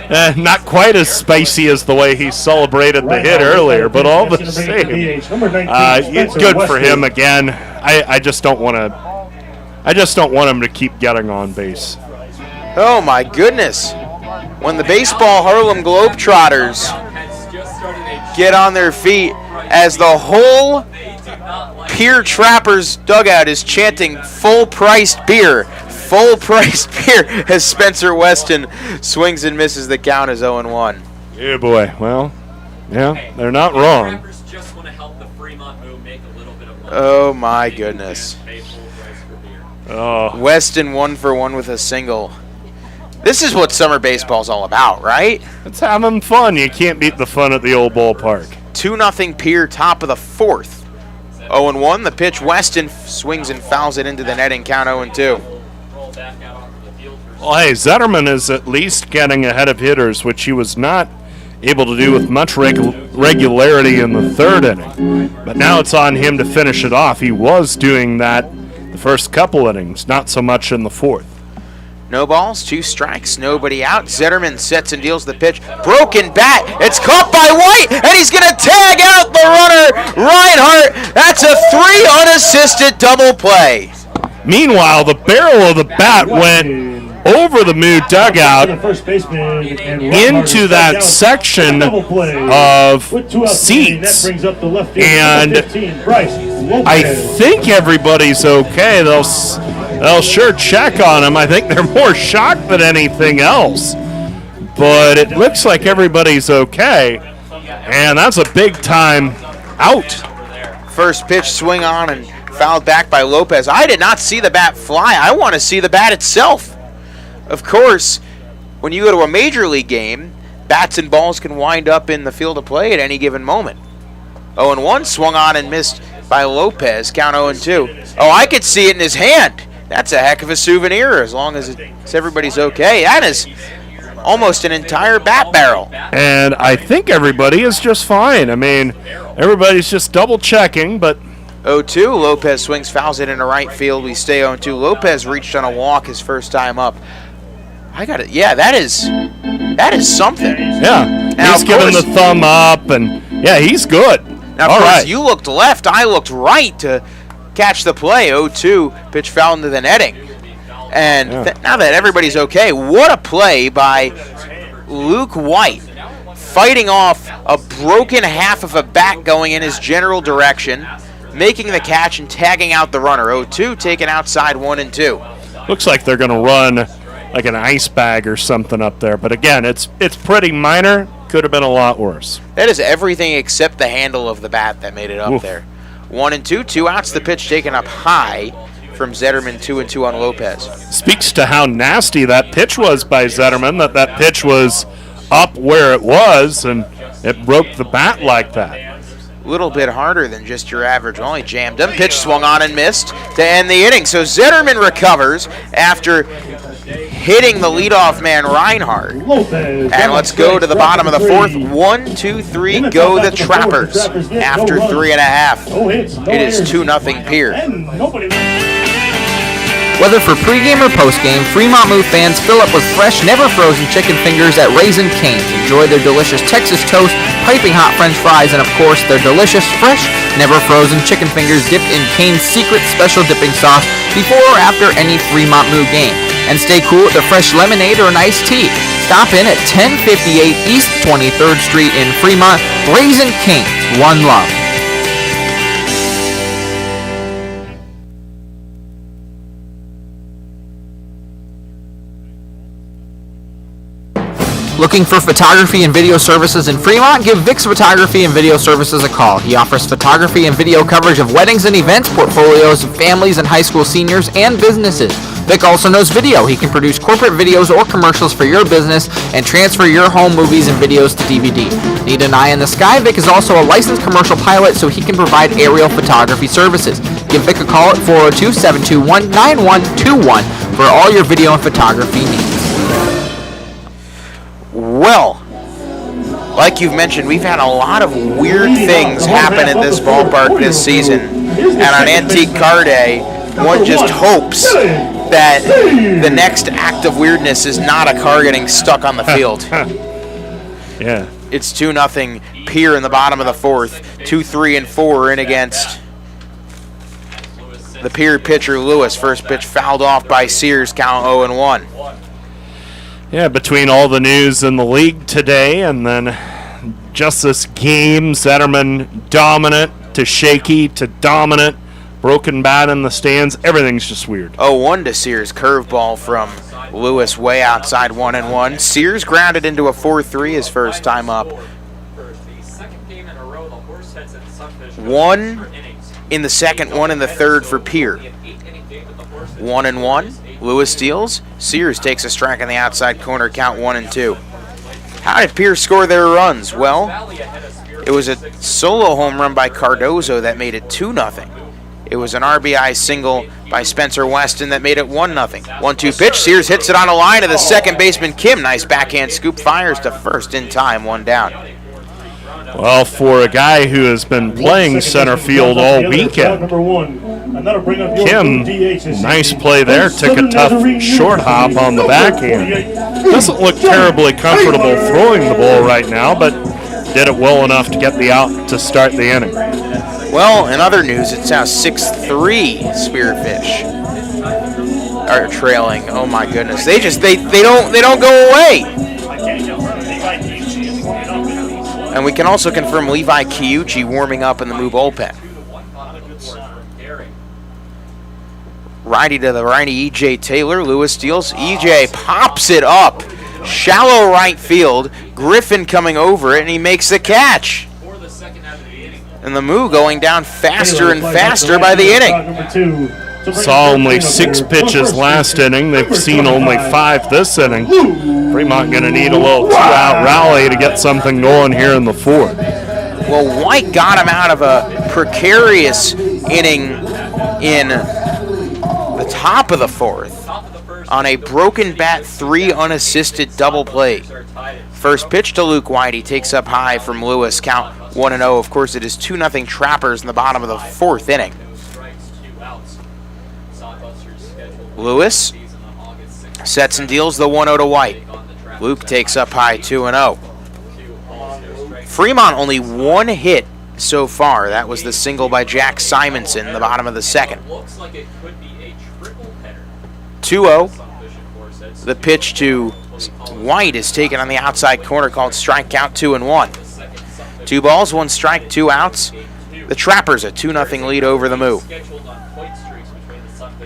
Speaker 2: Not quite as spicy as the way he celebrated the hit earlier, but all the same, good for him again. I just don't want him to keep getting on base.
Speaker 3: Oh my goodness! When the baseball Harlem Globetrotters get on their feet, as the whole Pierre Trappers dugout is chanting "full-priced beer." Full-priced beer as Spencer Weston swings and misses. The count is 0-1.
Speaker 2: Yeah, boy. Well, yeah, they're not wrong.
Speaker 3: Oh, my goodness.
Speaker 2: Oh.
Speaker 3: Weston 1 for 1 with a single. This is what summer baseball's all about, right?
Speaker 2: It's having fun. You can't beat the fun at the old ballpark. 2-0
Speaker 3: Pierre, top of the 4th. 0-1. The pitch, Weston swings and fouls it into the netting. Count 0-2.
Speaker 2: Well, hey, Zetterman is at least getting ahead of hitters, which he was not able to do with much regularity in the third inning. But now it's on him to finish it off. He was doing that the first couple innings, not so much in the fourth.
Speaker 3: No balls, 2 strikes, nobody out. Zetterman sets and deals the pitch. Broken bat. It's caught by White, and he's going to tag out the runner, Reinhardt. That's a 3 unassisted double play.
Speaker 2: Meanwhile, the barrel of the bat went over the Moo dugout into that section of seats, and I think everybody's okay. They'll sure check on him. I think they're more shocked than anything else, but it looks like everybody's okay, and that's a big time out.
Speaker 3: First pitch swing on and fouled back by Lopez. I did not see the bat fly. I want to see the bat itself. Of course, when you go to a major league game, bats and balls can wind up in the field of play at any given moment. 0-1, swung on and missed by Lopez, count 0-2. Oh, I could see it in his hand. That's a heck of a souvenir as long as everybody's okay. That is almost an entire bat barrel.
Speaker 2: And I think everybody is just fine. I mean, everybody's just double checking, but
Speaker 3: 0-2, Lopez swings, fouls it into right field. We stay 0-2. Lopez reached on a walk his first time up. I got it. Yeah, that is something.
Speaker 2: Yeah,
Speaker 3: now,
Speaker 2: he's giving the thumb up, and yeah, he's good.
Speaker 3: Now, of course, you looked left, I looked right to catch the play. 0-2, pitch foul into the netting. And now that everybody's okay, what a play by Luke White, fighting off a broken half of a bat going in his general direction, making the catch and tagging out the runner. 0-2, taken outside 1-2.
Speaker 2: Looks like they're going to run like an ice bag or something up there. But again, it's pretty minor. Could have been a lot worse.
Speaker 3: That is everything except the handle of the bat that made it up there. 1-2, 2 outs. The pitch taken up high from Zetterman. 2-2 on Lopez.
Speaker 2: Speaks to how nasty that pitch was by Zetterman, that pitch was up where it was, and it broke the bat like that.
Speaker 3: Little bit harder than just your average. Only jammed him. Pitch swung on and missed to end the inning. So Zetterman recovers after hitting the leadoff man Reinhardt. And let's go to the bottom of the fourth. 1, 2, 3, go the Trappers after 3.5. It is 2-0 Pierre.
Speaker 9: Whether for pregame or postgame, Fremont Moo fans fill up with fresh, never frozen chicken fingers at Raisin Cane's. Enjoy their delicious Texas toast, piping hot French fries, and of course their delicious, fresh, never frozen chicken fingers dipped in Cane's secret special dipping sauce before or after any Fremont Moo game. And stay cool with a fresh lemonade or an iced tea. Stop in at 1058 East 23rd Street in Fremont. Raisin Cane's, one love. Looking for photography and video services in Fremont? Give Vic's Photography and Video Services a call. He offers photography and video coverage of weddings and events, portfolios of families and high school seniors, and businesses. Vic also knows video. He can produce corporate videos or commercials for your business and transfer your home movies and videos to DVD. Need an eye in the sky? Vic is also a licensed commercial pilot, so he can provide aerial photography services. Give Vic a call at 402-721-9121 for all your video and photography needs.
Speaker 3: Well, like you've mentioned, we've had a lot of weird things happen at this ballpark this season. And on Antique Car Day, one just hopes that the next act of weirdness is not a car getting stuck on the field.
Speaker 2: Yeah.
Speaker 3: It's 2-0 Pierre in the bottom of the fourth. 2, 3, and 4 in against the Pierre pitcher Lewis. First pitch fouled off by Sears, count 0-1.
Speaker 2: Yeah, between all the news in the league today and then just this game, Zetterman dominant to shaky to dominant, broken bat in the stands, everything's just weird.
Speaker 3: 0-1 to Sears, curveball from Lewis way outside 1-1. Sears grounded into a 4-3 his first time up. 1 in the second, 1 in the third for Pierre. 1-1. Lewis steals. Sears takes a strike on the outside corner, count 1-2. How did Pierre score their runs? Well, it was a solo home run by Cardozo that made it 2-0. It was an RBI single by Spencer Weston that made it 1-0. 1-2 pitch. Sears hits it on a line to the second baseman, Kim. Nice backhand scoop. Fires to first in time. 1 down.
Speaker 2: Well, for a guy who has been playing center field all weekend, Kim, nice play there. Took a tough short hop on the backhand. Doesn't look terribly comfortable throwing the ball right now, but did it well enough to get the out to start the inning.
Speaker 3: Well, in other news, it's now 6-3 Spearfish are trailing. Oh my goodness, they don't go away. And we can also confirm Levi Kiuchi warming up in the Moo bullpen. Righty to the righty, EJ Taylor. Lewis steals. EJ pops it up. Shallow right field. Griffin coming over it, and he makes the catch. And the Moo going down faster and faster by the inning.
Speaker 2: Saw only 6 pitches last inning. They've seen only 5 this inning. Fremont going to need a little 2-out rally to get something going here in the 4th.
Speaker 3: Well, White got him out of a precarious inning in the top of the 4th on a broken bat 3 unassisted double play. First pitch to Luke White. He takes up high from Lewis. Count 1-0. Of course, it is 2-0 Trappers in the bottom of the 4th inning. Lewis sets and deals the 1-0 to White. Luke takes up high, 2-0. Fremont only 1 hit so far. That was the single by Jack Simonson in the bottom of the 2nd. 2-0. The pitch to White is taken on the outside corner, called strike, count 2-1. 2 balls, 1 strike, 2 outs. The Trappers a 2-0 lead over the Moo.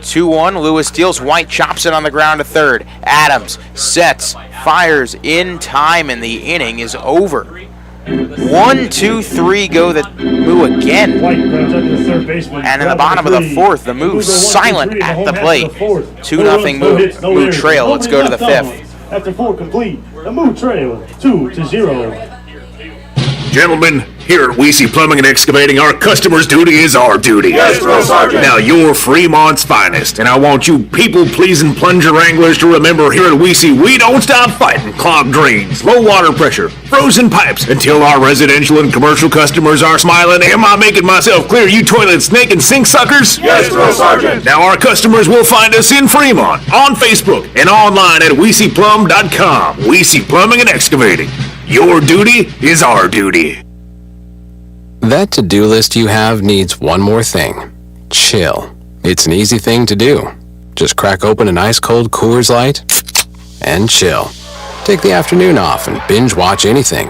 Speaker 3: 2-1, Lewis deals. White chops it on the ground to third. Adams sets, fires in time, and the inning is over. 1, 2, 3 go the Moo again. And in the bottom of the 4th, the Moo silent at the plate. 2-0 Moo trail. Let's go to the 5th.
Speaker 4: After 4 complete, the Moo trail 2-0.
Speaker 20: Gentlemen, here at Weesey Plumbing and Excavating, our customer's duty is our duty.
Speaker 13: Yes, Drill Sergeant.
Speaker 20: Now, you're Fremont's finest, and I want you people-pleasing plunger wranglers to remember here at Weesey, we don't stop fighting clogged drains, low water pressure, frozen pipes, until our residential and commercial customers are smiling. Am I making myself clear, you toilet snake and sink suckers?
Speaker 13: Yes, Drill Sergeant.
Speaker 20: Now, our customers will find us in Fremont, on Facebook, and online at WeeseyPlumb.com. Weesey Plumbing and Excavating. Your duty is our duty.
Speaker 21: That to-do list you have needs one more thing. Chill. It's an easy thing to do. Just crack open an ice cold Coors Light and chill. Take the afternoon off and binge watch anything.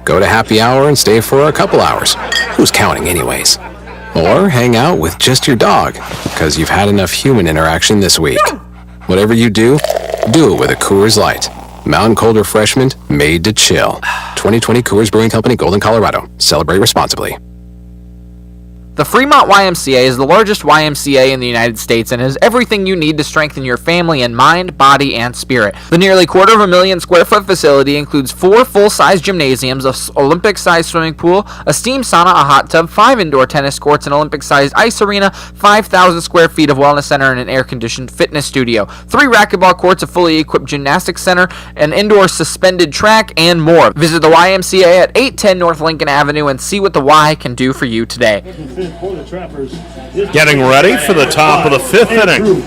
Speaker 21: Go to happy hour and stay for a couple hours. Who's counting anyways? Or hang out with just your dog, because you've had enough human interaction this week. Whatever you do it with a Coors Light. Mountain cold refreshment made to chill. 2020 Coors Brewing Company, Golden, Colorado. Celebrate responsibly.
Speaker 9: The Fremont Ymca is the largest YMCA in the United States and has everything you need to strengthen your family in mind, body, and spirit. The nearly 250,000 square foot facility includes 4 full-size gymnasiums, an Olympic-sized swimming pool, a steam sauna, a hot tub, 5 indoor tennis courts, an Olympic-sized ice arena, 5,000 square feet of wellness center, and an air-conditioned fitness studio, 3 racquetball courts, a fully equipped gymnastics center, an indoor suspended track, and more. Visit the YMCA at 810 North Lincoln Avenue and see what the Y can do for you today.
Speaker 2: Getting ready for the top of the 5th inning.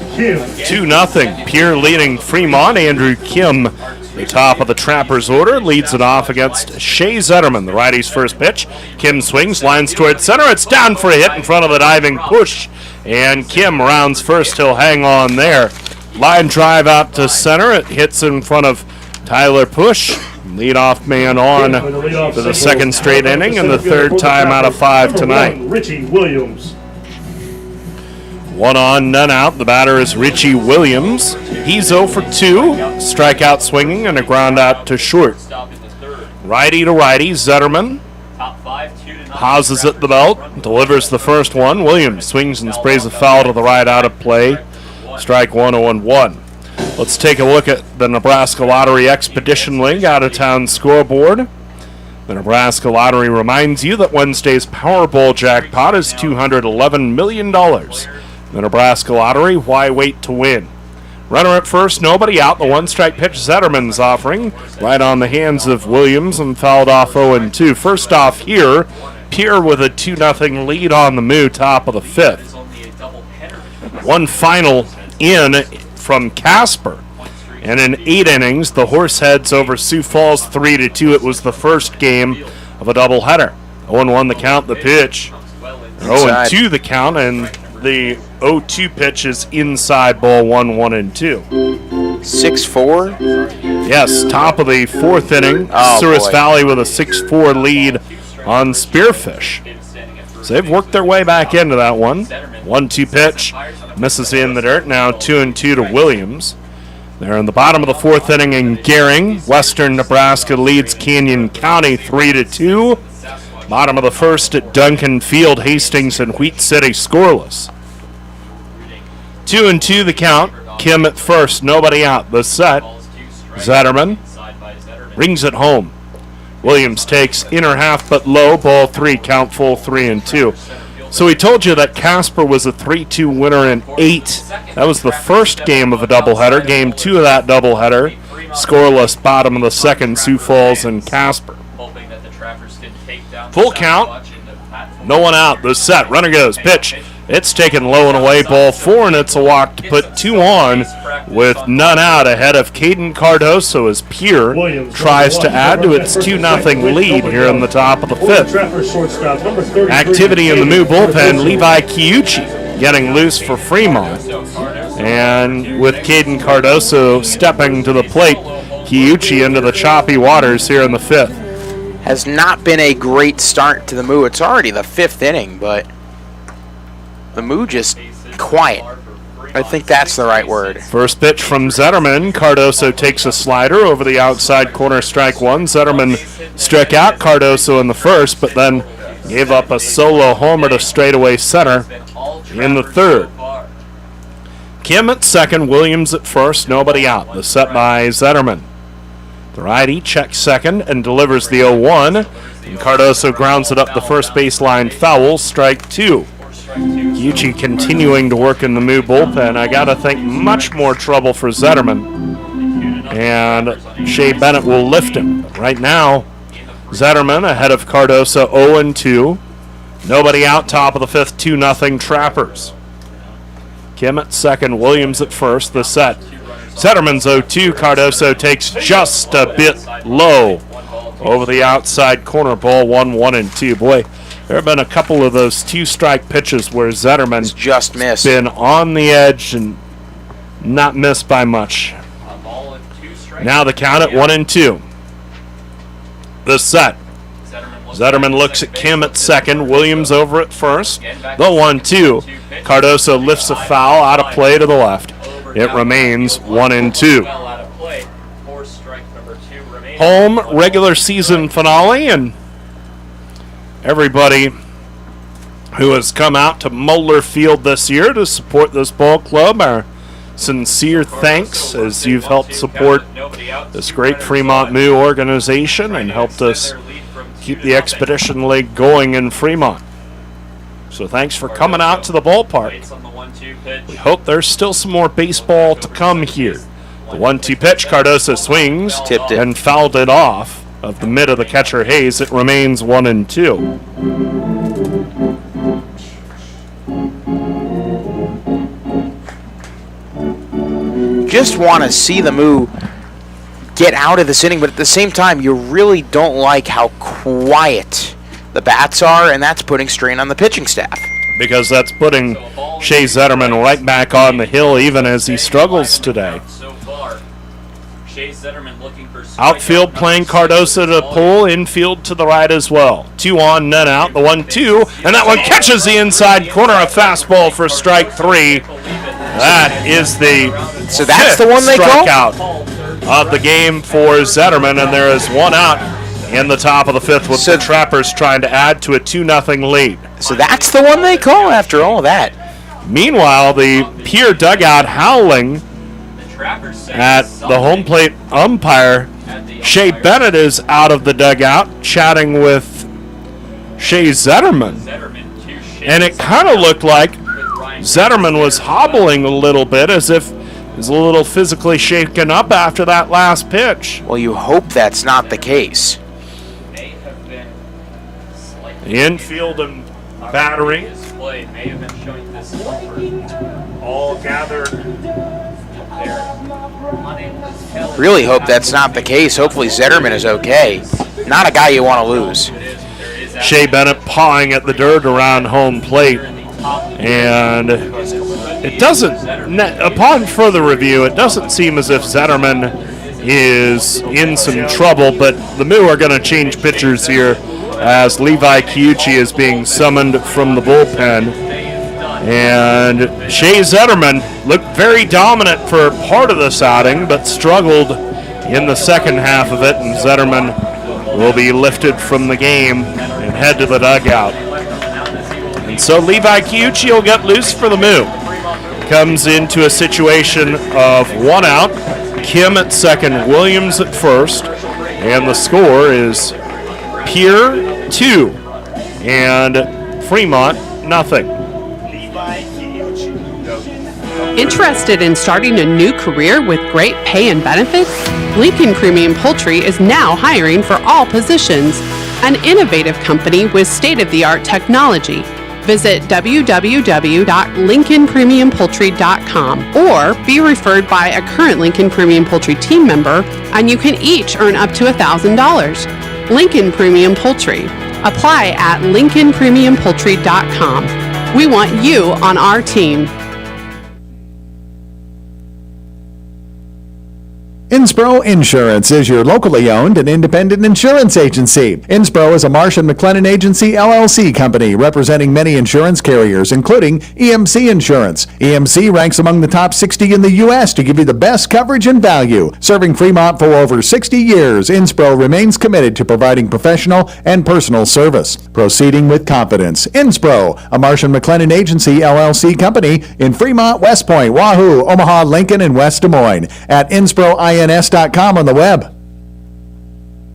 Speaker 2: 2-0. Pierre leading Fremont. Andrew Kim, the top of the Trappers order, leads it off against Shea Zetterman. The righty's first pitch. Kim swings, lines toward center. It's down for a hit in front of the diving push. And Kim rounds first. He'll hang on there. Line drive out to center. It hits in front of Tyler Push. Leadoff man on for the 2nd straight inning and the 3rd time out of 5 tonight.
Speaker 4: Richie Williams.
Speaker 2: 1 on, none out. The batter is Richie Williams. He's 0 for 2. Strikeout swinging and a ground out to short. Righty to righty, Zetterman pauses at the belt, delivers the first one. Williams swings and sprays a foul to the right out of play. Strike 1, 0-1. Let's take a look at the Nebraska Lottery Expedition League out-of-town scoreboard. The Nebraska Lottery reminds you that Wednesday's Powerball jackpot is $211 million. The Nebraska Lottery, why wait to win? Runner at first, nobody out. The one-strike pitch Zetterman's offering right on the hands of Williams and fouled off 0-2. First off here, Pierre with a 2-0 lead on the Moo, top of the fifth. One final in from Casper. And in 8 innings, the Horseheads over Sioux Falls 3-2. It was the first game of a doubleheader. 0-1 the count, the pitch. 0-2 the count, and the 0-2 pitch is inside, ball 1-1-2.
Speaker 3: 6-4?
Speaker 2: Yes, top of the 4th inning. Souris Valley with a 6-4 lead on Spearfish. So they've worked their way back into that one. 1-2 pitch, misses in the dirt. Now 2-2 to Williams. They're in the bottom of the 4th inning in Gehring. Western Nebraska leads Canyon County 3-2. Bottom of the 1st at Duncan Field, Hastings and Wheat City scoreless. 2-2 the count. Kim at first, nobody out. The set. Zetterman rings it home. Williams takes inner half but low, ball 3, count full 3-2. So we told you that Casper was a 3-2 winner in 8. That was the first game of a doubleheader. Game 2 of that doubleheader. Scoreless, bottom of the 2nd, Sioux Falls and Casper. Full count. No one out. The set. Runner goes. Pitch. It's taken low and away. Ball 4, and it's a walk to put 2 on with none out ahead of Caden Cardoso as Pierre tries to add to its 2-0 lead here in the top of the 5th. Activity in the Moo bullpen. Levi Kiuchi getting loose for Fremont. And with Caden Cardoso stepping to the plate, Kiuchi into the choppy waters here in the 5th.
Speaker 3: Has not been a great start to the Moo. It's already the 5th inning, but the Moo just quiet. I think that's the right word.
Speaker 2: First pitch from Zetterman. Cardoso takes a slider over the outside corner, strike 1. Zetterman struck out Cardoso in the first, but then gave up a solo homer to straightaway center in the 3rd. Kim at second, Williams at first, nobody out. The set by Zetterman. The righty checks second and delivers the 0-1. And Cardoso grounds it up the first baseline foul, strike 2. Kiuchi continuing to work in the Moo bullpen. I got to think much more trouble for Zetterman. And Shea Bennett will lift him. But right now, Zetterman ahead of Cardoso 0-2. Nobody out, top of the 5th, 2-0 Trappers. Kim at second, Williams at first, the set. Zetterman's 0-2. Cardoso takes just a bit low over the outside corner, ball 1-1-2. Boy, there have been a couple of those 2-strike pitches where Zetterman
Speaker 3: just missed.
Speaker 2: Been on the edge and not missed by much. Now the count at 1-2. The set. Zetterman looks at Kim at second. Williams over at first. The 1-2. Cardoso lifts a foul out of play to the left. It remains 1-2. Home regular season finale, and everybody who has come out to Moeller Field this year to support this ball club, our sincere thanks as you've helped support this great Fremont Moo organization and helped us keep the Expedition League going in Fremont. So thanks for coming out to the ballpark. We hope there's still some more baseball to come here. The 1-2 pitch, Cardoso swings,
Speaker 3: tipped it,
Speaker 2: and fouled it off of the mid of the catcher Hayes. It remains 1-2.
Speaker 3: Just want to see the Moo get out of this inning, but at the same time, you really don't like how quiet the bats are, and that's putting strain on the pitching staff.
Speaker 2: Because that's putting Shea Zetterman right back on the hill even as he struggles today. Outfield playing Cardoso to pull, infield to the right as well. 2 on, none out, the 1-2, and that one catches the inside corner, a fastball for strike 3. That is the
Speaker 3: that's the one they
Speaker 2: strikeout of the game for Zetterman, and there is 1 out in the top of the 5th with the Trappers trying to add to a 2-0 lead.
Speaker 3: So that's the one they call after all that.
Speaker 2: Meanwhile, the Pierre dugout howling at the home plate umpire Shea Bennett is out of the dugout chatting with Shea Zetterman. And it kind of looked like Zetterman was hobbling a little bit as if he's a little physically shaken up after that last pitch.
Speaker 3: Well, you hope that's not the case.
Speaker 2: The infield and battery all gathered.
Speaker 3: Really hope that's not the case. Hopefully Zetterman is okay. Not a guy you want to lose.
Speaker 2: Shea Bennett pawing at the dirt around home plate. And it doesn't, upon further review, it doesn't seem as if Zetterman is in some trouble, but the Moo are going to change pitchers here as Levi Kiuchi is being summoned from the bullpen. And Shea Zetterman looked very dominant for part of this outing, but struggled in the second half of it, and Zetterman will be lifted from the game and head to the dugout. And so Levi Kiuchi will get loose for the Moo. Comes into a situation of one out, Kim at second, Williams at first, and the score is Pierre 2 and Fremont nothing.
Speaker 6: Interested in starting a new career with great pay and benefits? Lincoln Premium Poultry is now hiring for all positions. An innovative company with state-of-the-art technology. Visit www.lincolnpremiumpoultry.com or be referred by a current Lincoln Premium Poultry team member, and you can each earn up to $1,000. Lincoln Premium Poultry. Apply at lincolnpremiumpoultry.com. We want you on our team.
Speaker 5: Inspro Insurance is your locally owned and independent insurance agency. Inspro is a Marsh & McLennan Agency LLC company representing many insurance carriers, including EMC Insurance. EMC ranks among the top 60 in the U.S. to give you the best coverage and value. Serving Fremont for over 60 years, Inspro remains committed to providing professional and personal service. Proceeding with confidence. Inspro, a Marsh & McLennan Agency LLC company in Fremont, West Point, Wahoo, Omaha, Lincoln, and West Des Moines. At InSproINS.com on the web.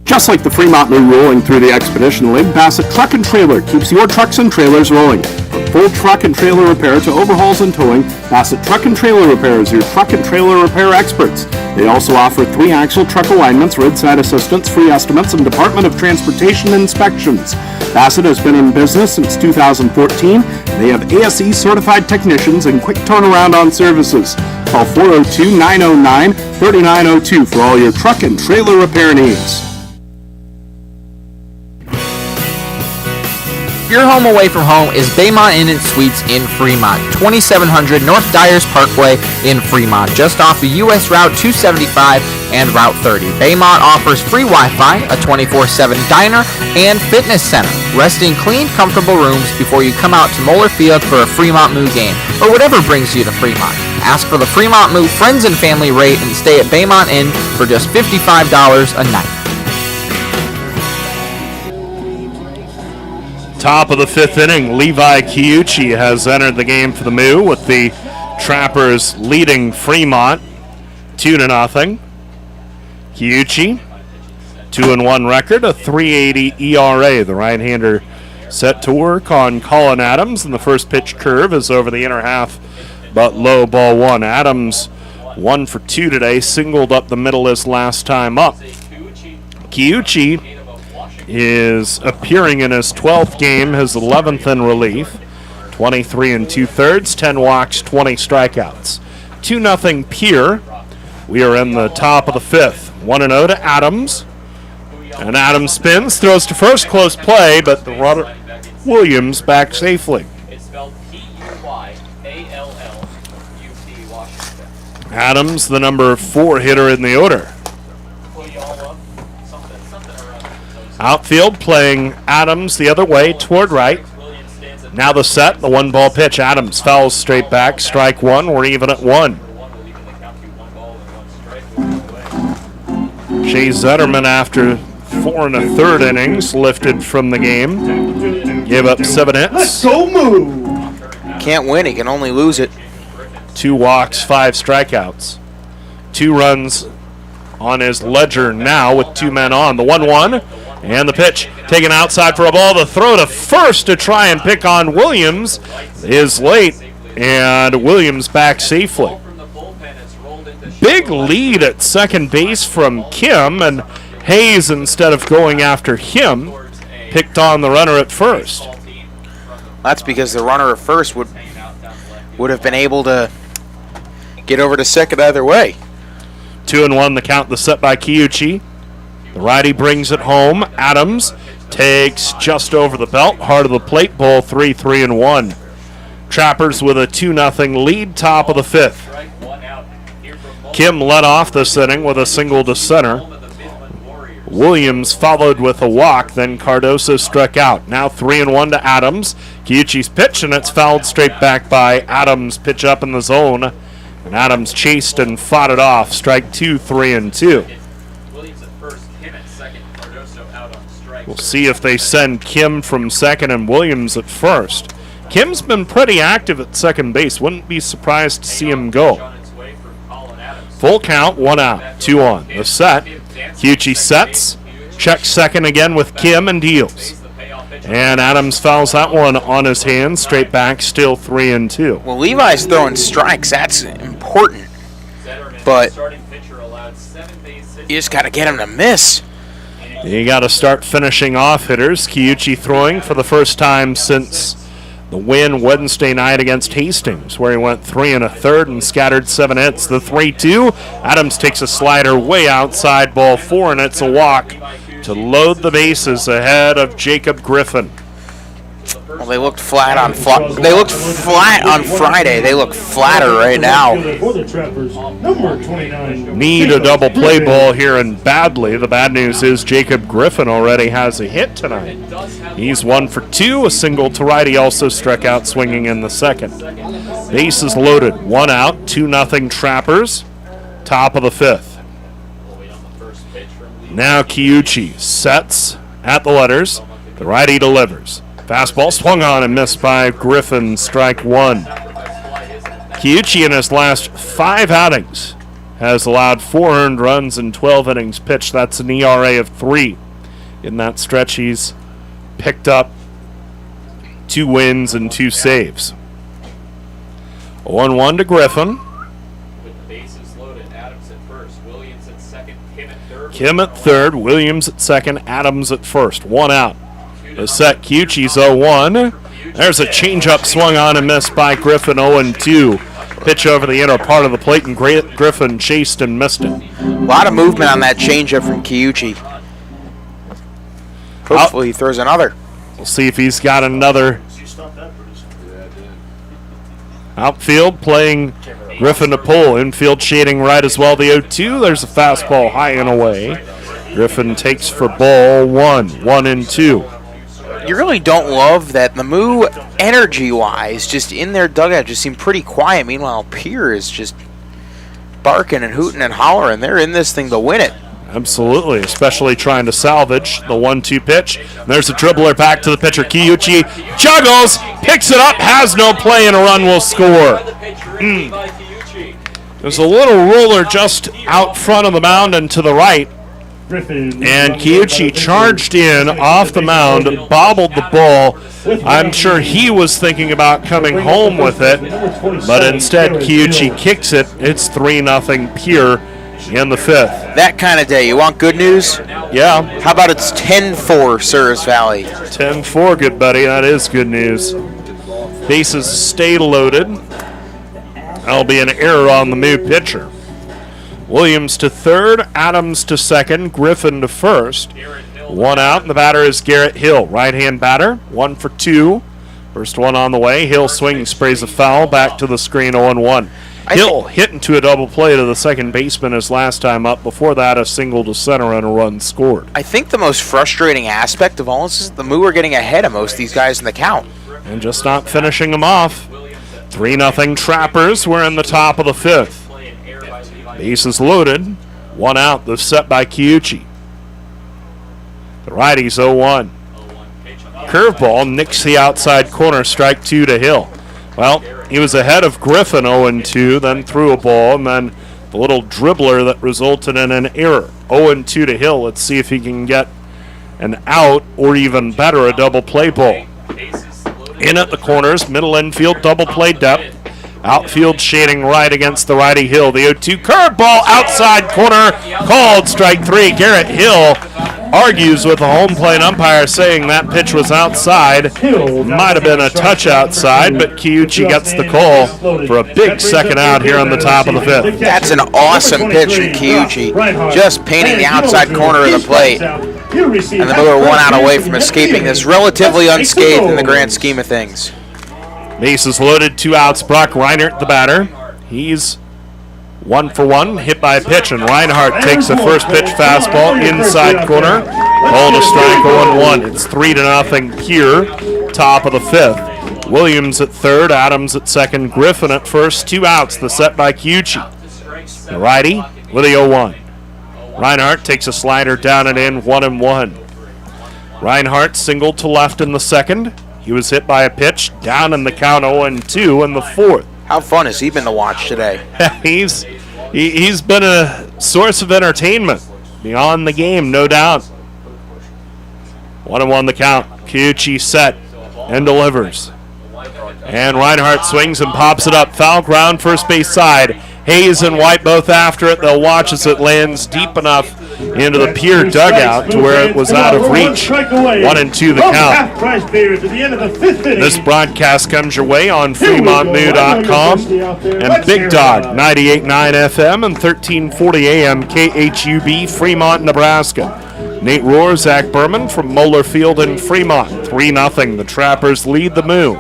Speaker 8: Just like the Fremont Moo rolling through the Expedition League, Bassett Truck and Trailer keeps your trucks and trailers rolling. From full truck and trailer repair to overhauls and towing, Bassett Truck and Trailer Repair is your truck and trailer repair experts. They also offer 3-axle truck alignments, roadside assistance, free estimates, and Department of Transportation inspections. Bassett has been in business since 2014. They have ASE certified technicians and quick turnaround on services. Call 402-909-3902 for all your truck and trailer repair needs.
Speaker 9: Your home away from home is Baymont Inn & Suites in Fremont, 2700 North Dyers Parkway in Fremont, just off of U.S. Route 275 and Route 30. Baymont offers free Wi-Fi, a 24/7 diner, and fitness center. Rest in clean, comfortable rooms before you come out to Moeller Field for a Fremont Moo game, or whatever brings you to Fremont. Ask for the Fremont Moo Friends and Family rate and stay at Baymont Inn for just $55 a night.
Speaker 2: Top of the fifth inning, Levi Kiuchi has entered the game for the Moo, with the Trappers leading Fremont 2-0. Kiuchi, 2-1 record, a 3.80 ERA. The right-hander set to work on Colin Adams, and the first pitch curve is over the inner half, but low, ball one. Adams 1 for 2 today, singled up the middle his last time up. Kiuchi is appearing in his 12th game, his 11th in relief. 23 2/3, 10 walks, 20 strikeouts. 2-0 Pierre. We are in the top of the fifth. 1-0 to Adams. And Adams spins, throws to first, close play, but the runner Williams back safely.
Speaker 1: It's spelled P-U-Y-A-L-L-U-T, Washington.
Speaker 2: Adams, the number 4 hitter in the order. Outfield playing Adams the other way toward right. Now the set, the 1-ball pitch. Adams fouls straight back. Strike one. We're even at 1. Shea Zetterman, after 4 1/3 innings, lifted from the game. Gave up 7 hits.
Speaker 4: Let's go Moo!
Speaker 3: Can't win, he can only lose it.
Speaker 2: 2 walks, 5 strikeouts. 2 runs on his ledger now with 2 men on. The 1-1 and the pitch taken outside for a ball. The throw to first to try and pick on Williams is late, and Williams back safely. Big lead at second base from Kim, and Hayes, instead of going after him, picked on the runner at first.
Speaker 3: That's because the runner at first would have been able to get over to second either way.
Speaker 2: 2-1 the count, the set by Kiyuchi. The righty brings it home. Adams takes just over the belt, heart of the plate, ball 3-3-1. Trappers with a 2-0 lead, top of the 5th. Kim led off this inning with a single to center. Williams followed with a walk, then Cardoso struck out. Now 3-1 to Adams. Kiyuchi's pitch, and it's fouled straight back by Adams. Pitch up in the zone, and Adams chased and fought it off. Strike 2, 3-2. We'll see if they send Kim from second and Williams at first. Kim's been pretty active at second base. Wouldn't be surprised to see him go. Full count, 1 out, 2 on. The set. Kiyuchi sets, checks second again with Kim and deals. And Adams fouls that one on his hands. Straight back, still 3-2.
Speaker 3: Well, Levi's throwing strikes. That's important. But you just got to get him to miss.
Speaker 2: You got to start finishing off hitters. Kiyuchi throwing for the first time since the win Wednesday night against Hastings, where he went 3 1/3 and scattered 7 hits. The 3-2. Adams takes a slider way outside, ball 4, and it's a walk to load the bases ahead of Jacob Griffin.
Speaker 3: Well, they looked flat on They looked flat on Friday. They look flatter right now.
Speaker 2: Need a double play ball here and badly. The bad news is Jacob Griffin already has a hit tonight. He's 1 for 2, a single to right. He also struck out swinging in the second. Bases loaded, 1 out, 2-0 Trappers. Top of the 5th. Now Kiyuchi sets at the letters. The righty delivers. Fastball swung on and missed by Griffin, strike 1. Kiyuchi in his last 5 outings has allowed 4 earned runs in 12 innings pitched. That's an ERA of 3. In that stretch, he's picked up 2 wins and 2 saves. 1-1 to Griffin. Kim at third, Williams at second, Adams at first. 1 out. The set, Kiyuchi's 0-1. There's a changeup swung on and missed by Griffin, 0-2. Pitch over the inner part of the plate, and Griffin chased and missed it.
Speaker 3: A lot of movement on that changeup from Kiyuchi. Hopefully he throws another.
Speaker 2: We'll see if he's got another. Outfield playing Griffin to pull. Infield shading right as well. The 0-2. There's a fastball high and away. Griffin takes for ball 1, 1-2.
Speaker 3: You really don't love that the Moo, energy-wise, just in their dugout, just seem pretty quiet. Meanwhile, Pierre is just barking and hooting and hollering. They're in this thing to win it.
Speaker 2: Absolutely, especially trying to salvage the 1-2 pitch. There's a dribbler back to the pitcher. Kiyuchi juggles, picks it up, has no play, and a run will score. There's a little roller just out front of the mound and to the right. And Kiyuchi charged in off the mound, bobbled the ball. I'm sure he was thinking about coming home with it, but instead Kiyuchi kicks it. It's 3-0 Pierre in the 5th.
Speaker 3: That kind of day. You want good news?
Speaker 2: Yeah.
Speaker 3: How about it's 10-4 Souris Valley?
Speaker 2: 10-4, good buddy. That is good news. Bases stay loaded. That'll be an error on the Moo pitcher. Williams to third, Adams to second, Griffin to first. 1 out, and the batter is Garrett Hill. Right-hand batter, 1 for 2. First one on the way. Hill swings, sprays a foul, back to the screen, 0-1. Hill hit into a double play to the second baseman his last time up. Before that, a single to center and a run scored.
Speaker 3: I think the most frustrating aspect of all this is the Moo are getting ahead of most of these guys in the count.
Speaker 2: And just not finishing them off. 3-0 Trappers. We're in the top of the 5th. Bases loaded. 1 out. The set by Kiyuchi. The righty's 0-1. Curveball nicks the outside corner. Strike 2 to Hill. Well, he was ahead of Griffin 0-2, then threw a ball, and then The little dribbler that resulted in an error. 0-2 to Hill. Let's see if he can get an out or even better, a double play ball. In at the corners, middle infield, double play depth. Outfield shading right against the righty Hill. The 0-2 curveball outside corner, called strike 3. Garrett Hill argues with the home plate umpire saying that pitch was outside. Might have been a touch outside, but Kiyuchi gets the call for a big second out here on the top of the fifth.
Speaker 3: That's an awesome pitch from Kiyuchi, just painting the outside corner of the plate. And the Moo are 1 out away from escaping this relatively unscathed in the grand scheme of things.
Speaker 2: Bases loaded, 2 outs. Brock Reinhardt, the batter. He's 1 for 1, hit by a pitch, and Reinhardt takes the first pitch fastball inside corner. Called a strike, 0-1. It's 3-0 here, top of the fifth. Williams at third, Adams at second, Griffin at first. 2 outs, the set by Kiyuchi. The righty with the 0-1. Reinhardt takes a slider down and in, 1-1. Reinhardt singled to left in the second. He was hit by a pitch, down in the count, 0-2 in the fourth.
Speaker 3: How fun has he been to watch today?
Speaker 2: He's been a source of entertainment beyond the game, no doubt. 1-1 the count. Kiyuchi set and delivers. And Reinhardt swings and pops it up. Foul ground, first base side. Hayes and White both after it. They'll watch as it lands deep enough into the Pierre dugout to where it was out of reach. 1-2 the count. This broadcast comes your way on FremontMoo.com and Big Dog 98.9 FM and 1340 AM KHUB, Fremont, Nebraska. Nate Rohr, Zach Berman from Moeller Field in Fremont. 3-0. The Trappers lead the Moo.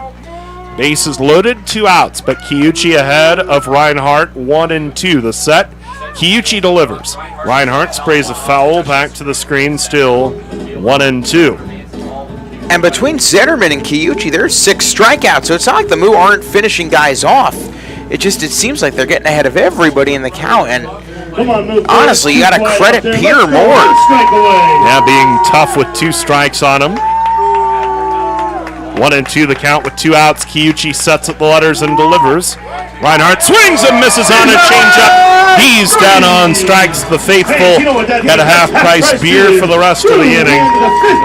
Speaker 2: Bases loaded, 2 outs, but Kiyuchi ahead of Reinhardt, 1-2. The set, Kiyuchi delivers. Reinhardt sprays a foul back to the screen, still 1-2.
Speaker 3: And between Zetterman and Kiyuchi, there's 6 strikeouts, so it's not like the Moo aren't finishing guys off. It seems like they're getting ahead of everybody in the count, and honestly, you got to credit Pierre more.
Speaker 2: Yeah, being tough with 2 strikes on him. 1-2 the count with 2 outs. Kiyuchi sets at the letters and delivers. Reinhardt swings and misses on a changeup. He's down on strikes. The faithful got a half-price beer for the rest of the inning.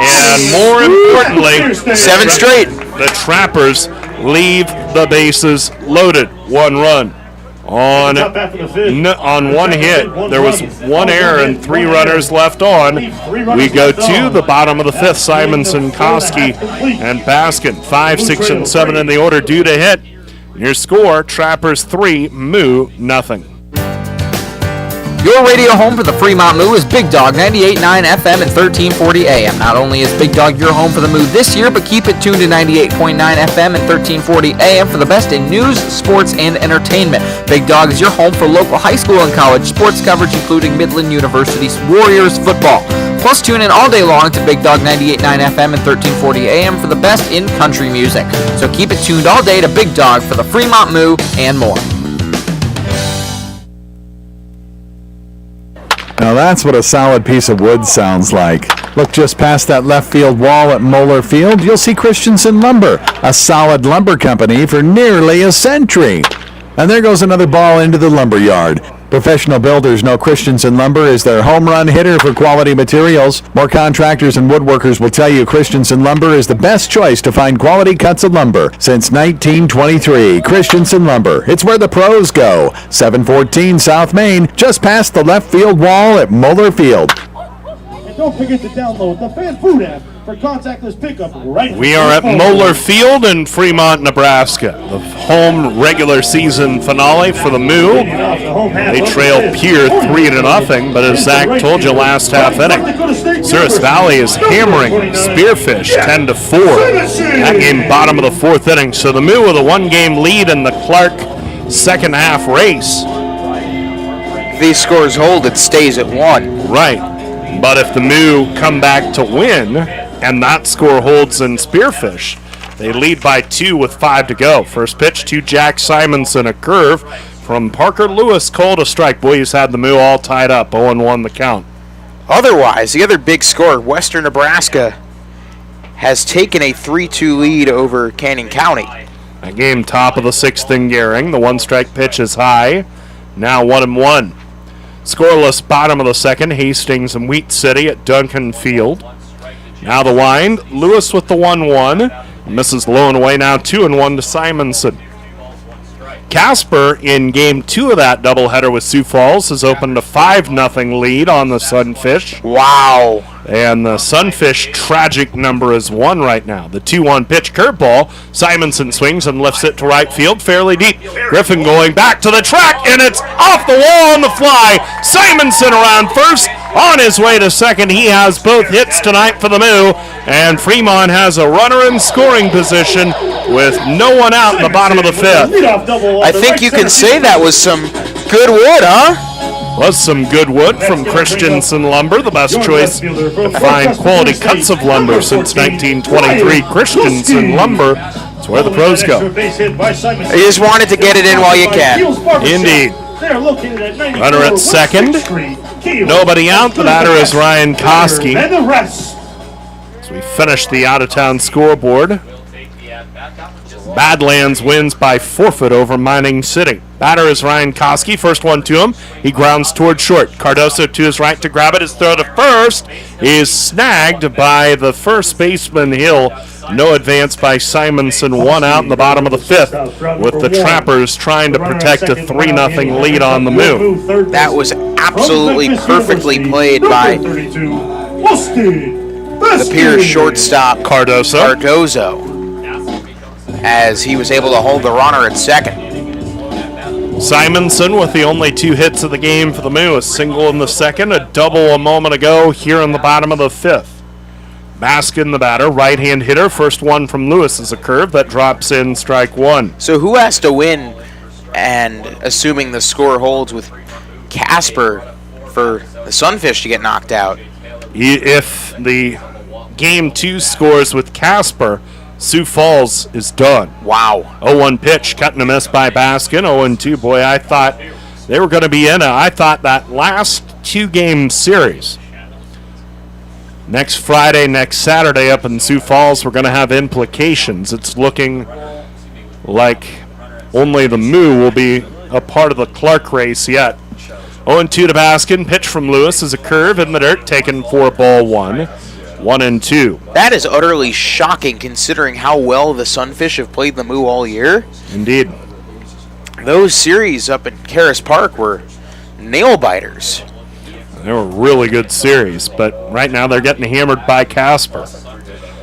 Speaker 2: And more importantly,
Speaker 3: 7 straight.
Speaker 2: The Trappers leave the bases loaded. 1 run. On 1 hit, there was 1 error and 3 runners left on. We go to the bottom of the fifth. Simonson, Koski, and Baskin. 5, 6, and 7 in the order due to hit. Your score, Trappers 3, Moo 0.
Speaker 9: Your radio home for the Fremont Moo is Big Dog 98.9 FM and 1340 AM. Not only is Big Dog your home for the Moo this year, but keep it tuned to 98.9 FM and 1340 AM for the best in news, sports, and entertainment. Big Dog is your home for local high school and college sports coverage, including Midland University's Warriors football. Plus, tune in all day long to Big Dog 98.9 FM and 1340 AM for the best in country music. So keep it tuned all day to Big Dog for the Fremont Moo and more.
Speaker 5: Now that's what a solid piece of wood sounds like. Look just past that left field wall at Moeller Field, you'll see Christensen Lumber, a solid lumber company for nearly a century. And there goes another ball into the lumber yard. Professional builders know Christensen Lumber is their home run hitter for quality materials. More contractors and woodworkers will tell you Christensen Lumber is the best choice to find quality cuts of lumber since 1923. Christensen Lumber, it's where the pros go. 714 South Main, just past the left field wall at Moeller Field.
Speaker 4: And don't forget to download the Fan Food app for contactless pickup right now.
Speaker 2: We are at Moeller Field in Fremont, Nebraska. The home regular season finale for the Moo. They trail Pierre 3-0, but as Zach told you last half inning, Cirrus Valley is hammering Spearfish 10-4. That game bottom of the 4th inning. So the Moo with a 1-game lead in the Clark second half race.
Speaker 3: If these scores hold, it stays at 1.
Speaker 2: Right. But if the Moo come back to win, and that score holds in Spearfish, they lead by 2 with 5 to go. First pitch to Jack Simonson, a curve from Parker Lewis, called a strike. Boy, he's had the Moo all tied up, 0-1 the count.
Speaker 3: Otherwise, the other big score, Western Nebraska has taken a 3-2 lead over Canyon County.
Speaker 2: A game top of the 6th in Gehring. The 1-strike pitch is high. Now 1-1. Scoreless bottom of the second. Hastings and Wheat City at Duncan Field. Now the wind. Lewis with the 1-1. Misses low and away. Now 2-1 to Simonson. Casper in game 2 of that doubleheader with Sioux Falls has opened a 5-0 lead on the Sunfish.
Speaker 3: Wow.
Speaker 2: And the Sunfish tragic number is 1 right now. The 2-1 pitch curveball. Simonson swings and lifts it to right field fairly deep. Griffin going back to the track, and it's off the wall on the fly. Simonson around first. On his way to second. He has both hits tonight for the Moo. And Fremont has a runner in scoring position with no one out in the bottom of the 5th.
Speaker 3: I think you can say that was some good wood, huh?
Speaker 2: Was some good wood from Christensen Lumber, the best choice to find quality cuts of lumber since 1923. Christensen Lumber, that's where the pros go.
Speaker 3: You just wanted to get it in while you can.
Speaker 2: Indeed. Runner at second. Nobody out. The batter is Ryan Koski. As we finish the out-of-town scoreboard, Badlands wins by forfeit over Mining City. Batter is Ryan Koski. First one to him. He grounds toward short. Cardoso to his right to grab it. His throw to first is snagged by the first baseman Hill. No advance by Simonson. 1 out in the bottom of the 5th, with the Trappers trying to protect a 3-0 lead on the Moo.
Speaker 3: That was absolutely perfectly played by the Pierre shortstop Cardozo, as he was able to hold the runner at second.
Speaker 2: Simonson with the only 2 hits of the game for the Moo. A single in the second, a double a moment ago here in the bottom of the 5th. Baskin, the batter, right-hand hitter. First one from Lewis is a curve that drops in, strike 1.
Speaker 3: So who has to win, and assuming the score holds with Casper, for the Sunfish to get knocked out?
Speaker 2: If the game 2 scores with Casper, Sioux Falls is done.
Speaker 3: Wow.
Speaker 2: 0-1 pitch, cut and a miss by Baskin. 0-2. Boy, I thought they were going to be in it. I thought that last 2-game series, next Friday, next Saturday up in Sioux Falls, we're going to have implications. It's looking like only the Moo will be a part of the Clark race yet. 0-2 to Baskin. Pitch from Lewis is a curve in the dirt, taken for ball 1. 1-2.
Speaker 3: That is utterly shocking considering how well the Sunfish have played the Moo all year.
Speaker 2: Indeed.
Speaker 3: Those series up in Caras Park were nail-biters.
Speaker 2: They were really good series, but right now they're getting hammered by Casper.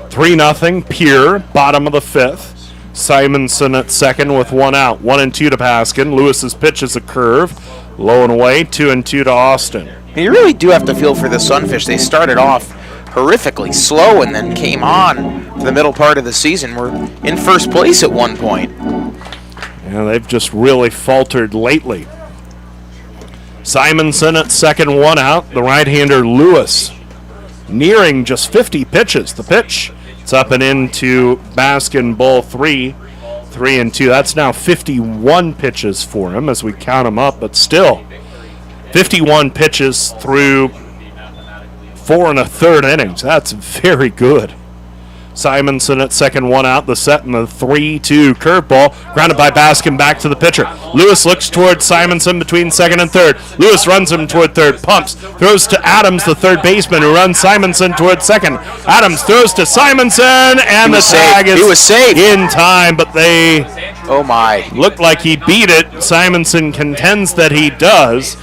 Speaker 2: 3-0, Pierre, bottom of the 5th. Simonson at second with 1 out. 1-2 to Baskin. Lewis's pitch is a curve. Low and away, 2-2 to Austin.
Speaker 3: You really do have to feel for the Sunfish. They started off horrifically slow and then came on for the middle part of the season. We're in first place at one point.
Speaker 2: Yeah, they've just really faltered lately. Simonson at second, 1 out. The right-hander Lewis nearing just 50 pitches. The pitch, it's up and into Baskin, ball 3. 3-2. That's now 51 pitches for him as we count them up, but still 51 pitches through 4 1/3 innings. That's very good. Simonson at second, 1 out. The set and the 3-2 curveball grounded by Baskin back to the pitcher. Lewis looks towards Simonson between second and third. Lewis runs him toward third, pumps, throws to Adams, the third baseman, who runs Simonson toward second. Adams throws to Simonson, and the tag is in time, but they looked like he beat it. Simonson contends that he does,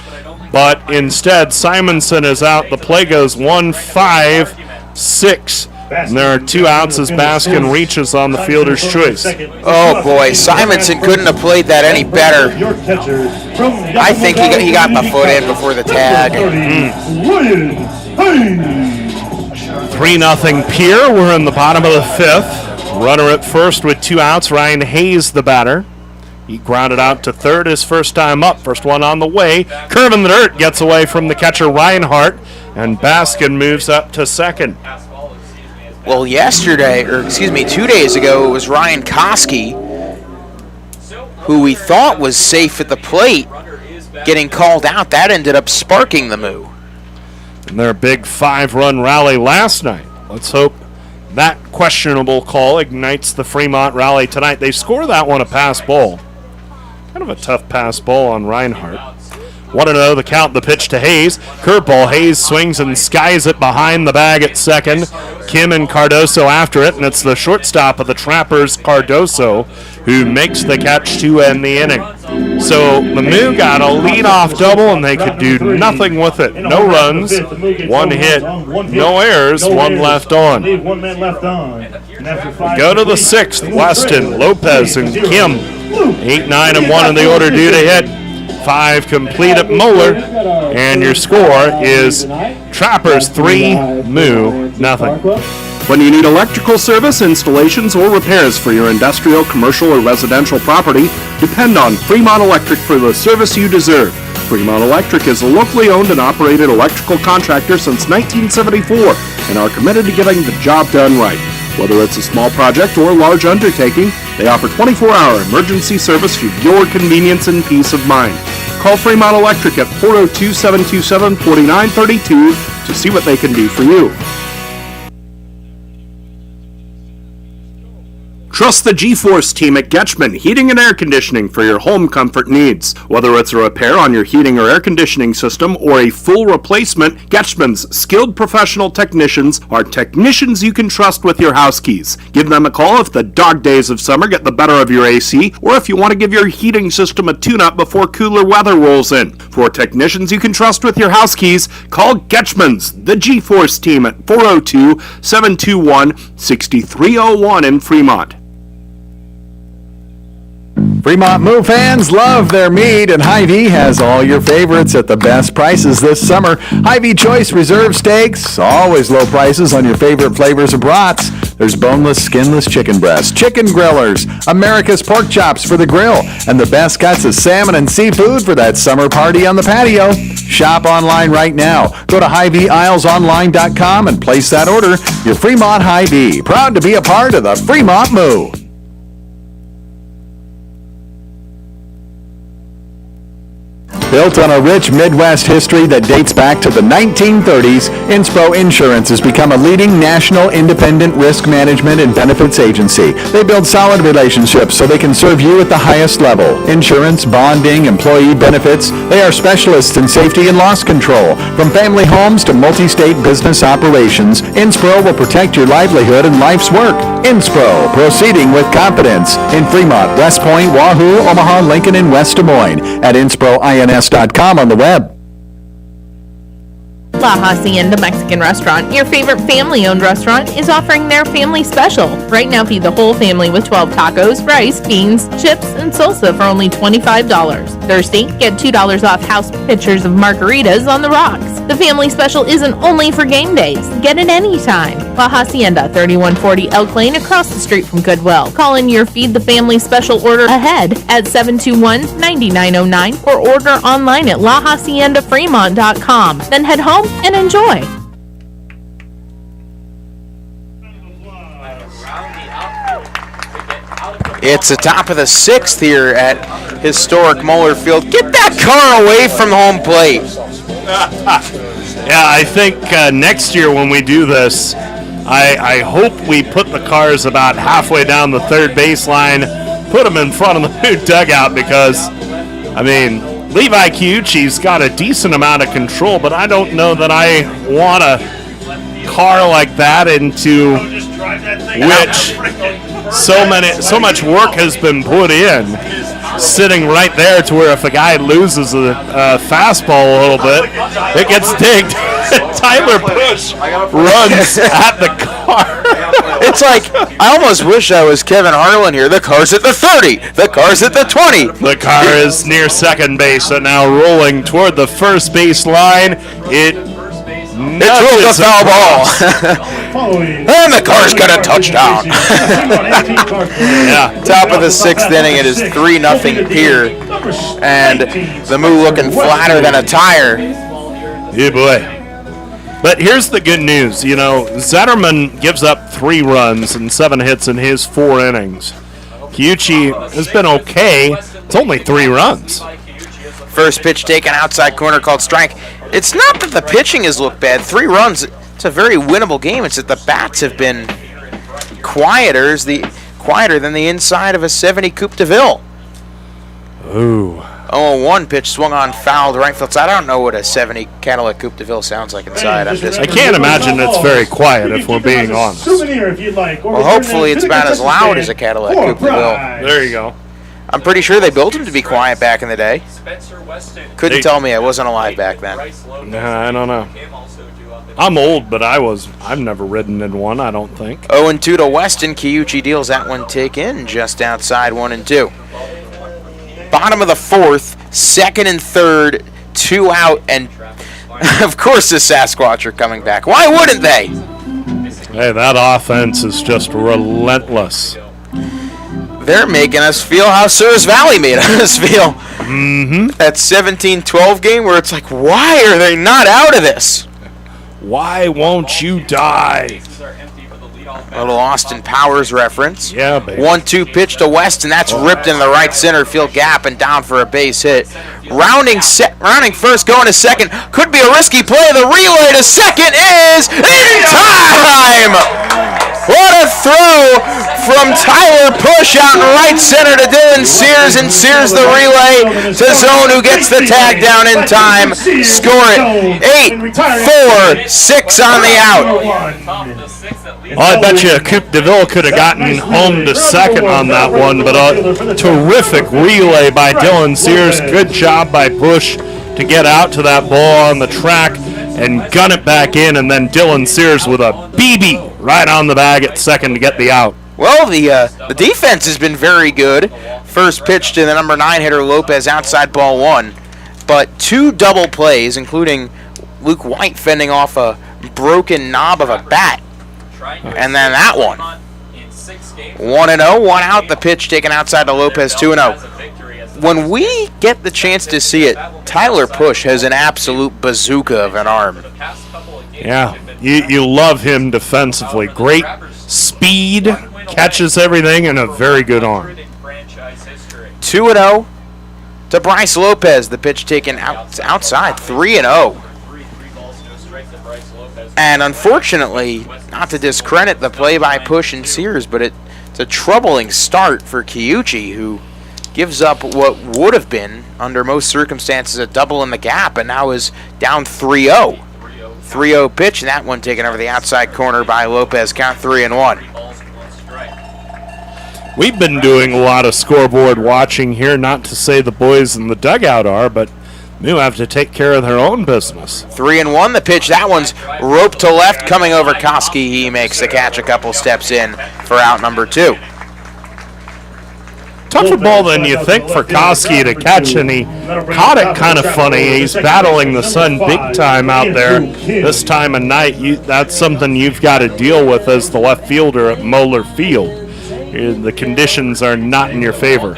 Speaker 2: but instead Simonson is out. The play goes 1-5-6. And there are 2 outs as Baskin reaches on the fielder's choice.
Speaker 3: Oh boy, Simonson couldn't have played that any better. I think he got the foot in before the tag.
Speaker 2: 3-0 Pierre. We're in the bottom of the 5th. Runner at first with 2 outs. Ryan Hayes, the batter. He grounded out to third his first time up. First one on the way. Curve in the dirt gets away from the catcher Reinhardt, and Baskin moves up to second.
Speaker 3: Well, 2 days ago, it was Ryan Koski, who we thought was safe at the plate, getting called out. That ended up sparking the Moo.
Speaker 2: And their big 5-run rally last night. Let's hope that questionable call ignites the Fremont rally tonight. They score that one a pass ball. Kind of a tough pass ball on Reinhardt. 1-0 the count, the pitch to Hayes. Curveball, Hayes swings and skies it behind the bag at second. Kim and Cardoso after it, and it's the shortstop of the Trappers, Cardoso, who makes the catch to end the inning. So the Moo got a leadoff double, and they could do nothing with it. No runs, one hit, no errors, one left on. We go to the sixth. Weston, Lopez, and Kim. 8, 9, and 1 in the order due to hit. 5 complete at Moeller, and your score is Trappers 3, Moo nothing.
Speaker 8: When you need electrical service, installations, or repairs for your industrial, commercial, or residential property, depend on Fremont Electric for the service you deserve. Fremont Electric is a locally owned and operated electrical contractor since 1974 and are committed to getting the job done right. Whether it's a small project or a large undertaking, they offer 24-hour emergency service for your convenience and peace of mind. Call Fremont Electric at 402-727-4932 to see what they can do for you. Trust the G-Force team at Getchman Heating and Air Conditioning for your home comfort needs. Whether it's a repair on your heating or air conditioning system or a full replacement, Getchman's skilled professional technicians are technicians you can trust with your house keys. Give them a call if the dog days of summer get the better of your AC or if you want to give your heating system a tune-up before cooler weather rolls in. For technicians you can trust with your house keys, call Getchman's, the G-Force team at 402-721-6301 in Fremont.
Speaker 5: Fremont Moo fans love their meat, and Hy-Vee has all your favorites at the best prices this summer. Hy-Vee Choice Reserve Steaks, always low prices on your favorite flavors of brats. There's boneless, skinless chicken breasts, chicken grillers, America's pork chops for the grill, and the best cuts of salmon and seafood for that summer party on the patio. Shop online right now. Go to HyVeeIslesOnline.com and place that order. Your Fremont Hy-Vee, proud to be a part of the Fremont Moo. Built on a rich Midwest history that dates back to the 1930s, Inspro Insurance has become a leading national independent risk management and benefits agency. They build solid relationships so they can serve you at the highest level. Insurance, bonding, employee benefits. They are specialists in safety and loss control. From family homes to multi-state business operations, Inspro will protect your livelihood and life's work. Inspro, proceeding with confidence. In Fremont, West Point, Wahoo, Omaha, Lincoln, and West Des Moines. At InsproINS.com on the web.
Speaker 10: La Hacienda Mexican Restaurant, your favorite family-owned restaurant, is offering their family special. Right now, feed the whole family with 12 tacos, rice, beans, chips, and salsa for only $25. Thursday, get $2 off house pitchers of margaritas on the rocks. The family special isn't only for game days. Get it anytime. La Hacienda, 3140 Elk Lane, across the street from Goodwill. Call in your Feed the Family special order ahead at 721-9909 or order online at LaHaciendaFremont.com. Then head home and enjoy.
Speaker 3: It's the top of the sixth here at historic Moeller Field. Get that car away from home plate.
Speaker 2: Yeah, I think next year when we do this, I hope we put the cars about halfway down the third baseline, put them in front of the new dugout because, I mean, Levi Chiuchi's got a decent amount of control, but I don't know that I want a car like that into which so much work has been put in, sitting right there to where if a guy loses a fastball a little bit, it gets digged. Tyler Bush runs at the car.
Speaker 3: It's like, I almost wish I was Kevin Harlan here. The car's at the 30. The car's at the 20.
Speaker 2: The car is near second base and now rolling toward the first base line. It
Speaker 3: throws a foul ball. And the car's got a touchdown.
Speaker 2: Yeah.
Speaker 3: Top of the sixth inning, it is 3-0 Pierre. And the Moo looking flatter than a tire.
Speaker 2: Yeah, boy. But here's the good news. You know, Zetterman gives up 3 runs and 7 hits in his 4 innings. Chiuchi has been okay. It's only 3 runs.
Speaker 3: First pitch taken outside corner called strike. It's not that the pitching has looked bad. 3 runs, it's a very winnable game. It's that the bats have been quieter than the inside of a 70 Coupe de Ville.
Speaker 2: Ooh.
Speaker 3: 0-1 pitch swung on, fouled right field side. I don't know what a 70 Cadillac Coupe de Ville sounds like inside.
Speaker 2: I can't imagine it's very quiet, if we're being honest.
Speaker 3: Well, hopefully it's about as loud as a Cadillac Coupe de Ville.
Speaker 2: There you go.
Speaker 3: I'm pretty sure they built them to be quiet back in the day. Couldn't tell me, I wasn't alive back then.
Speaker 2: Nah, I don't know. I'm old, but I've never ridden in one, I don't think.
Speaker 3: 0-2 to Weston. Kiyuchi deals that one taken just outside 1-2. Bottom of the fourth, second and third, 2 out, and of course the Sasquatch are coming back. Why wouldn't they?
Speaker 2: Hey, that offense is just relentless.
Speaker 3: They're making us feel how Surrey Valley made us feel.
Speaker 2: Mm-hmm.
Speaker 3: That 17-12 game where it's like, why are they not out of this?
Speaker 2: Why won't you die?
Speaker 3: A little Austin Powers reference.
Speaker 2: Yeah, baby.
Speaker 3: 1-2 pitch to West, and that's ripped in the right center field gap and down for a base hit. Rounding first, going to second. Could be a risky play. The relay to second is in time! What a throw from Tyler Push out in right center to Dylan Sears, and Sears the relay to Zone, who gets the tag down in time. Score it 8-4-6 on the out.
Speaker 2: Well, I bet you Coupe de Ville could have gotten home to second on that one, but a terrific relay by Dylan Sears. Good job by Bush to get out to that ball on the track and gun it back in, and then Dylan Sears with a BB right on the bag at second to get the out.
Speaker 3: Well, the defense has been very good. First pitch to the number 9 hitter Lopez, outside ball 1, but 2 double plays, including Luke White fending off a broken knob of a bat. And then that one. 1-0, 1 out. The pitch taken outside to Lopez, 2-0. When we get the chance to see it, Tyler Push has an absolute bazooka of an arm.
Speaker 2: Yeah, you love him defensively. Great speed, catches everything, and a very good arm.
Speaker 3: 2-0 to Bryce Lopez. The pitch taken outside, 3-0. And unfortunately, not to discredit the play by Push and Sears, but it's a troubling start for Kiyuchi, who gives up what would have been, under most circumstances, a double in the gap, and now is down 3-0. 3-0 pitch, and that one taken over the outside corner by Lopez. Count 3-1.
Speaker 2: We've been doing a lot of scoreboard watching here, not to say the boys in the dugout are, but Moo have to take care of their own business.
Speaker 3: 3-1 the pitch. That one's roped to left, coming over Koski. He makes the catch a couple steps in for out number 2.
Speaker 2: Tougher ball than you think for Koski to catch, and he caught it kind of funny. He's battling the sun big time out there this time of night. That's something you've got to deal with as the left fielder at Moeller Field. The conditions are not in your favor.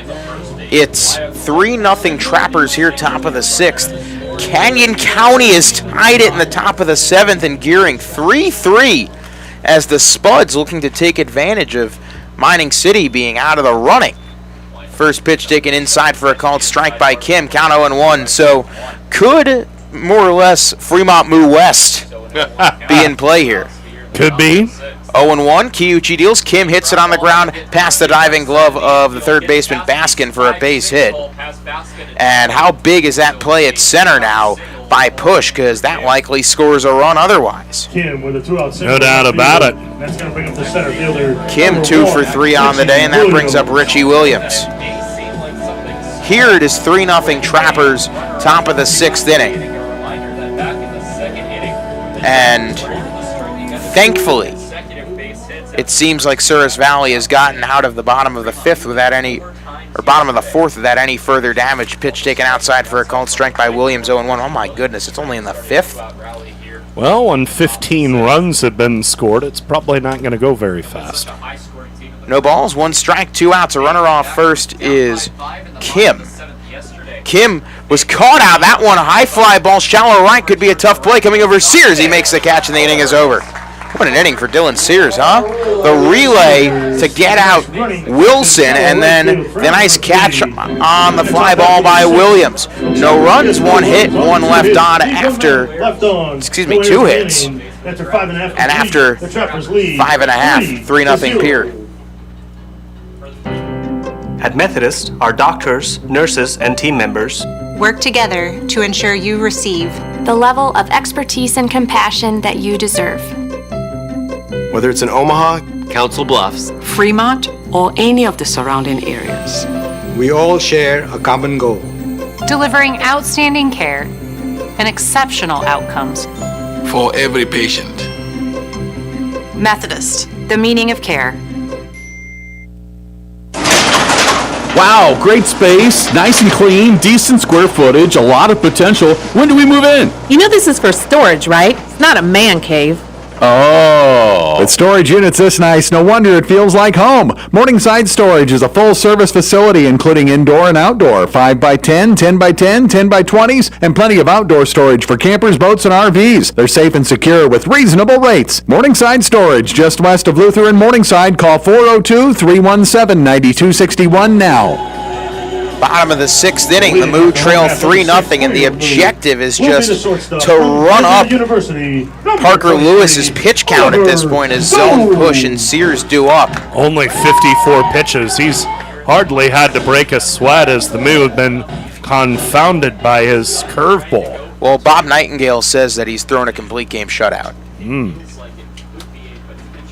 Speaker 3: It's 3-0 Trappers here, top of the 6th. Canyon County has tied it in the top of the 7th and gearing 3-3 as the Spuds looking to take advantage of Mining City being out of the running. First pitch taken inside for a called strike by Kim. Count 0-1. So could more or less Fremont Moo West be in play here?
Speaker 2: Could be.
Speaker 3: 0-1. Kiyuchi deals. Kim hits it on the ground past the diving glove of the third baseman Baskin for a base hit. And how big is that play at center now by Push? Because that likely scores a run otherwise.
Speaker 4: Kim with a 2-out single.
Speaker 2: No doubt about it.
Speaker 4: That's going to bring up the center fielder.
Speaker 3: Kim 2 for 3 on the day, and that brings up Richie Williams. Here it is 3-0 Trappers, top of the 6th inning. And thankfully, it seems like Surrey Valley has gotten out of the bottom of the 5th without any, or bottom of the 4th without any further damage. Pitch taken outside for a called strike by Williams, 0-1. Oh my goodness, it's only in the 5th?
Speaker 2: Well, when 15 runs have been scored, it's probably not going to go very fast.
Speaker 3: No balls, 1 strike, 2 outs. A runner off first is Kim. Kim was caught out. That one, a high fly ball, shallow right, could be a tough play coming over Sears. He makes the catch and the inning is over. What an inning for Dylan Sears, huh? The relay to get out Wilson, and then the nice catch on the fly ball by Williams. No runs, 1 hit, 1 left on after, 2 hits. And after 5.5, 3-0 Pierre.
Speaker 11: At Methodist, our doctors, nurses, and team members
Speaker 12: work together to ensure you receive the level of expertise and compassion that you deserve.
Speaker 14: Whether it's in Omaha, Council Bluffs,
Speaker 16: Fremont, or any of the surrounding areas,
Speaker 15: we all share a common goal.
Speaker 12: Delivering outstanding care and exceptional outcomes
Speaker 16: for every patient.
Speaker 12: Methodist, the meaning of care.
Speaker 2: Wow, great space, nice and clean, decent square footage, a lot of potential. When do we move in?
Speaker 22: You know this is for storage, right? It's not a man cave.
Speaker 2: Oh.
Speaker 5: With storage units this nice, no wonder it feels like home. Morningside Storage is a full-service facility including indoor and outdoor, 5x10, 10x10, 10x20s, and plenty of outdoor storage for campers, boats, and RVs. They're safe and secure with reasonable rates. Morningside Storage, just west of Luther and Morningside. Call 402-317-9261 now.
Speaker 3: Bottom of the sixth inning, the Moo trail 3-0, and the objective is just to run up Parker Lewis's pitch count at this point as zone push and Sears due up.
Speaker 2: Only 54 pitches. He's hardly had to break a sweat as the Moo have been confounded by his curveball.
Speaker 3: Well, Bob Nightingale says that he's thrown a complete game shutout.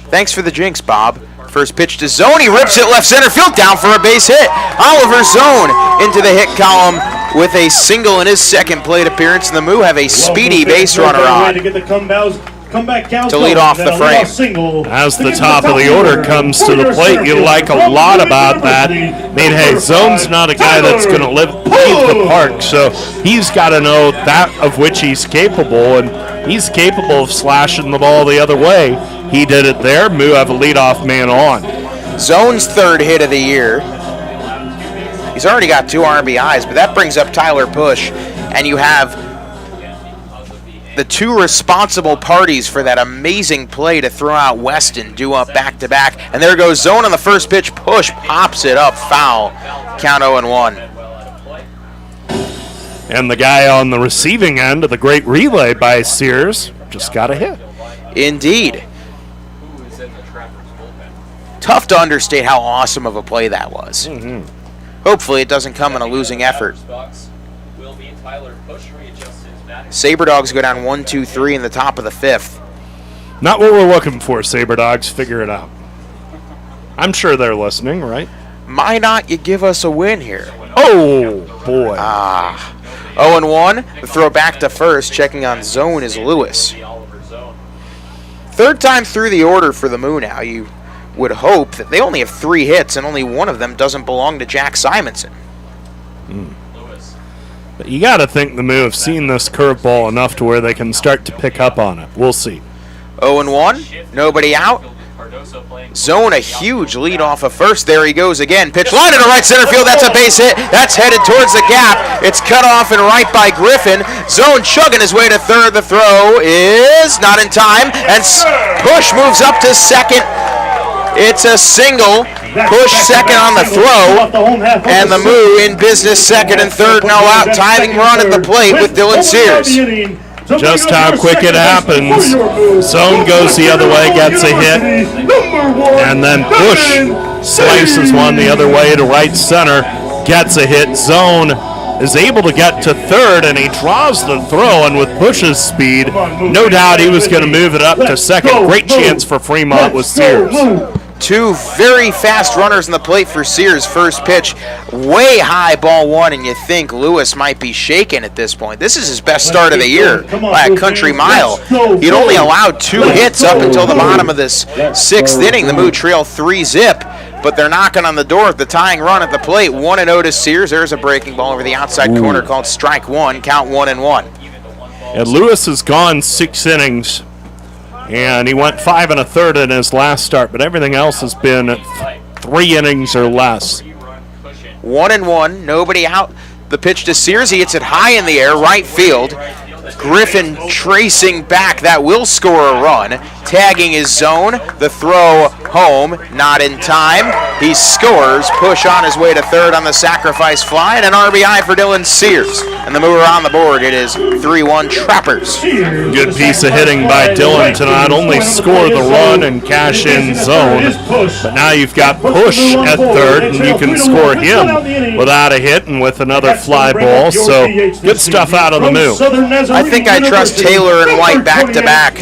Speaker 3: Thanks for the jinx, Bob. First pitch to Zone, he rips it left center field, down for a base hit. Oliver Zone into the hit column with a single in his second plate appearance, and the Moo have a speedy base runner on to lead off the frame.
Speaker 2: As the top of the order comes to the plate, you like a lot about that. I mean, hey, Zone's not a guy that's going to leave the park, so he's got to know that of which he's capable, and he's capable of slashing the ball the other way. He did it there. Moo have a leadoff man on.
Speaker 3: Zone's third hit of the year. He's already got 2 RBIs, but that brings up Tyler Push, and you have the 2 responsible parties for that amazing play to throw out Weston due up back-to-back. And there goes Zone on the first pitch. Push pops it up, foul. Count 0-1.
Speaker 2: And the guy on the receiving end of the great relay by Sears just got a hit.
Speaker 3: Indeed. Tough to understate how awesome of a play that was. Hopefully it doesn't come in a losing effort. Sabre Dogs go down 1-2-3 in the top of the 5th.
Speaker 2: Not what we're looking for, Sabre Dogs. Figure it out. I'm sure they're listening, right?
Speaker 3: Why not you give us a win here?
Speaker 2: Oh, boy.
Speaker 3: 0-1. The throw back to first. Checking on Zone is Lewis. Third time through the order for the Moo now. You would hope that they only have 3 hits and only one of them doesn't belong to Jack Simonson.
Speaker 2: But you got to think the Moo have seen this curveball enough to where they can start to pick up on it. We'll see.
Speaker 3: 0-1, nobody out. Zone a huge lead off of first. There he goes again. Pitch line into right center field. That's a base hit. That's headed towards the gap. It's cut off and right by Griffin. Zone chugging his way to third. The throw is not in time. And Push moves up to second. It's a single. Push second on the throw. And the Moo in business second and third. No out. Timing run at the plate with Dylan Sears.
Speaker 2: Just how quick it happens. Zone goes the other way, gets a hit, and then Push slices one the other way to right center, gets a hit. Zone is able to get to third, and he draws the throw, and with Push's speed, no doubt he was going to move it up to second. Great chance for Fremont with Sears.
Speaker 3: 2 very fast runners on the plate for Sears. First pitch, way high, ball 1, and you think Lewis might be shaken at this point. This is his best start of the year by a country mile. He'd only allowed 2 hits up until the bottom of this 6th inning. The Moo trail 3-zip, but they're knocking on the door with the tying run at the plate. 1-0 to Sears. There's a breaking ball over the outside corner called strike 1. Count 1-1.
Speaker 2: And Lewis has gone 6 innings. And he went 5 1/3 in his last start, but everything else has been 3 innings or less.
Speaker 3: 1-1, nobody out. The pitch to Sears, he hits it high in the air, right field. Griffin tracing back, that will score a run. tagging his zone. The throw home, not in time. He scores. Push on his way to third on the sacrifice fly, and an RBI for Dylan Sears. And the mover on the board, it is 3-1 Trappers.
Speaker 2: Good piece of hitting by Dylan to not only score the run and cash in zone, but now you've got Push at third, and you can score him without a hit and with another fly ball. So good stuff out of the Moo.
Speaker 3: I think I trust Taylor and White back-to-back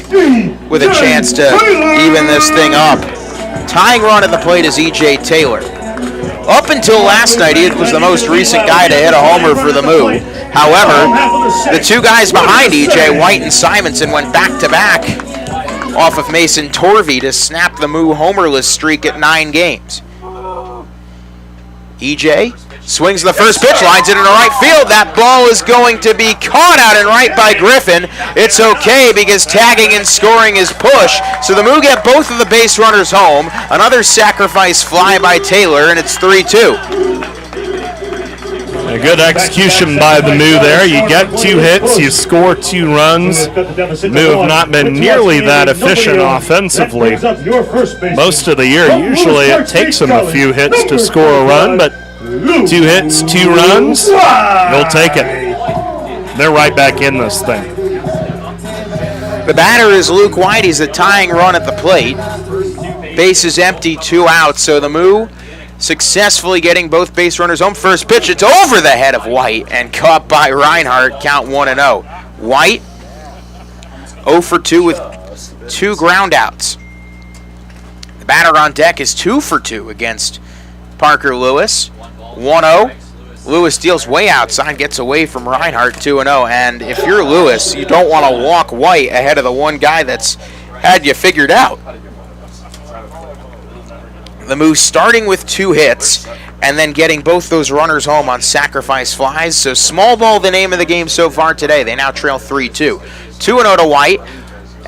Speaker 3: with a chance to even this thing up. Tying run at the plate is E.J. Taylor. Up until last night, he was the most recent guy to hit a homer for the Moo. However, the two guys behind E.J., White and Simonson, went back-to-back off of Mason Torvey to snap the Moo homerless streak at 9 games. E.J. swings the first pitch, lines it into right field. That ball is going to be caught out and right by Griffin. It's okay because tagging and scoring is Push. So the Moo get both of the base runners home. Another sacrifice fly by Taylor, and it's 3-2.
Speaker 2: A good execution by the Moo there. You get 2 hits, you score 2 runs. Moo have not been nearly that efficient offensively most of the year. Usually it takes them a few hits to score a run, but 2 hits, 2 runs, they'll take it. They're right back in this thing.
Speaker 3: The batter is Luke White. He's a tying run at the plate. Base is empty, 2 outs, so the Moo successfully getting both base runners home. First pitch, it's over the head of White and caught by Reinhardt, count 1-0. White 0 for 2 with 2 ground outs. The batter on deck is 2 for 2 against Parker Lewis. 1-0. Lewis deals way outside, gets away from Reinhardt, 2-0. And if you're Lewis, you don't want to walk White ahead of the one guy that's had you figured out. The Moo starting with 2 hits and then getting both those runners home on sacrifice flies. So small ball the name of the game so far today. They now trail 3-2. 2-0 to White,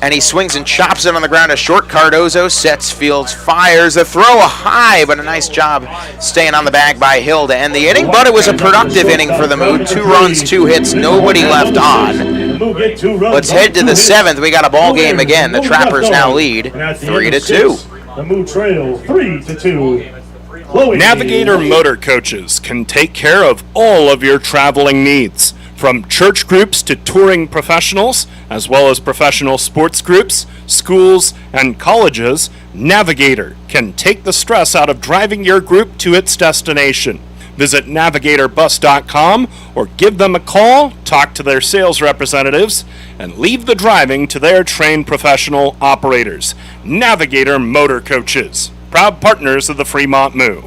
Speaker 3: and he swings and chops it on the ground. A short Cardozo sets, fields, fires. The throw high, but a nice job staying on the bag by Hill to end the inning. But it was a productive inning for the Moo. 2 runs, 2 hits, nobody left on. Let's head to the 7th. We got a ball game again. The Trappers now lead 3-2.
Speaker 4: The Moo trail 3-2.
Speaker 2: Navigator Motor Coaches can take care of all of your traveling needs. From church groups to touring professionals, as well as professional sports groups, schools, and colleges, Navigator can take the stress out of driving your group to its destination. Visit navigatorbus.com or give them a call, talk to their sales representatives, and leave the driving to their trained professional operators. Navigator Motor Coaches, proud partners of the Fremont Moo.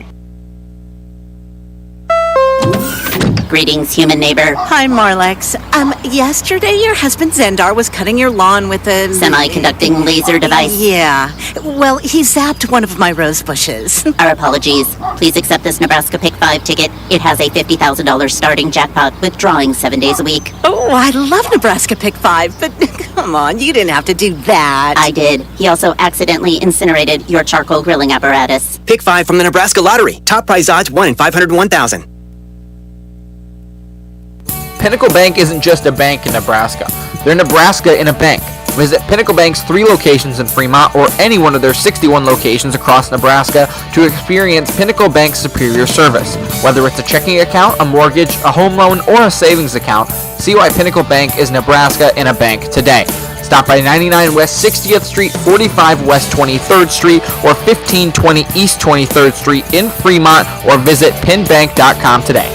Speaker 17: Greetings, human neighbor.
Speaker 7: Hi, Marlex. Yesterday your husband Zendar was cutting your lawn with a...
Speaker 17: semi-conducting laser device.
Speaker 7: Yeah. Well, he zapped one of my rose bushes.
Speaker 17: Our apologies. Please accept this Nebraska Pick 5 ticket. It has a $50,000 starting jackpot with drawings 7 days a week.
Speaker 7: Oh, I love Nebraska Pick 5, but come on, you didn't have to do that.
Speaker 17: I did. He also accidentally incinerated your charcoal grilling apparatus.
Speaker 19: Pick 5 from the Nebraska Lottery. Top prize odds 1 in 501,000.
Speaker 9: Pinnacle Bank isn't just a bank in Nebraska. They're Nebraska in a bank. Visit Pinnacle Bank's 3 locations in Fremont or any one of their 61 locations across Nebraska to experience Pinnacle Bank's superior service. Whether it's a checking account, a mortgage, a home loan, or a savings account, see why Pinnacle Bank is Nebraska in a bank today. Stop by 99 West 60th Street, 45 West 23rd Street, or 1520 East 23rd Street in Fremont, or visit pinbank.com today.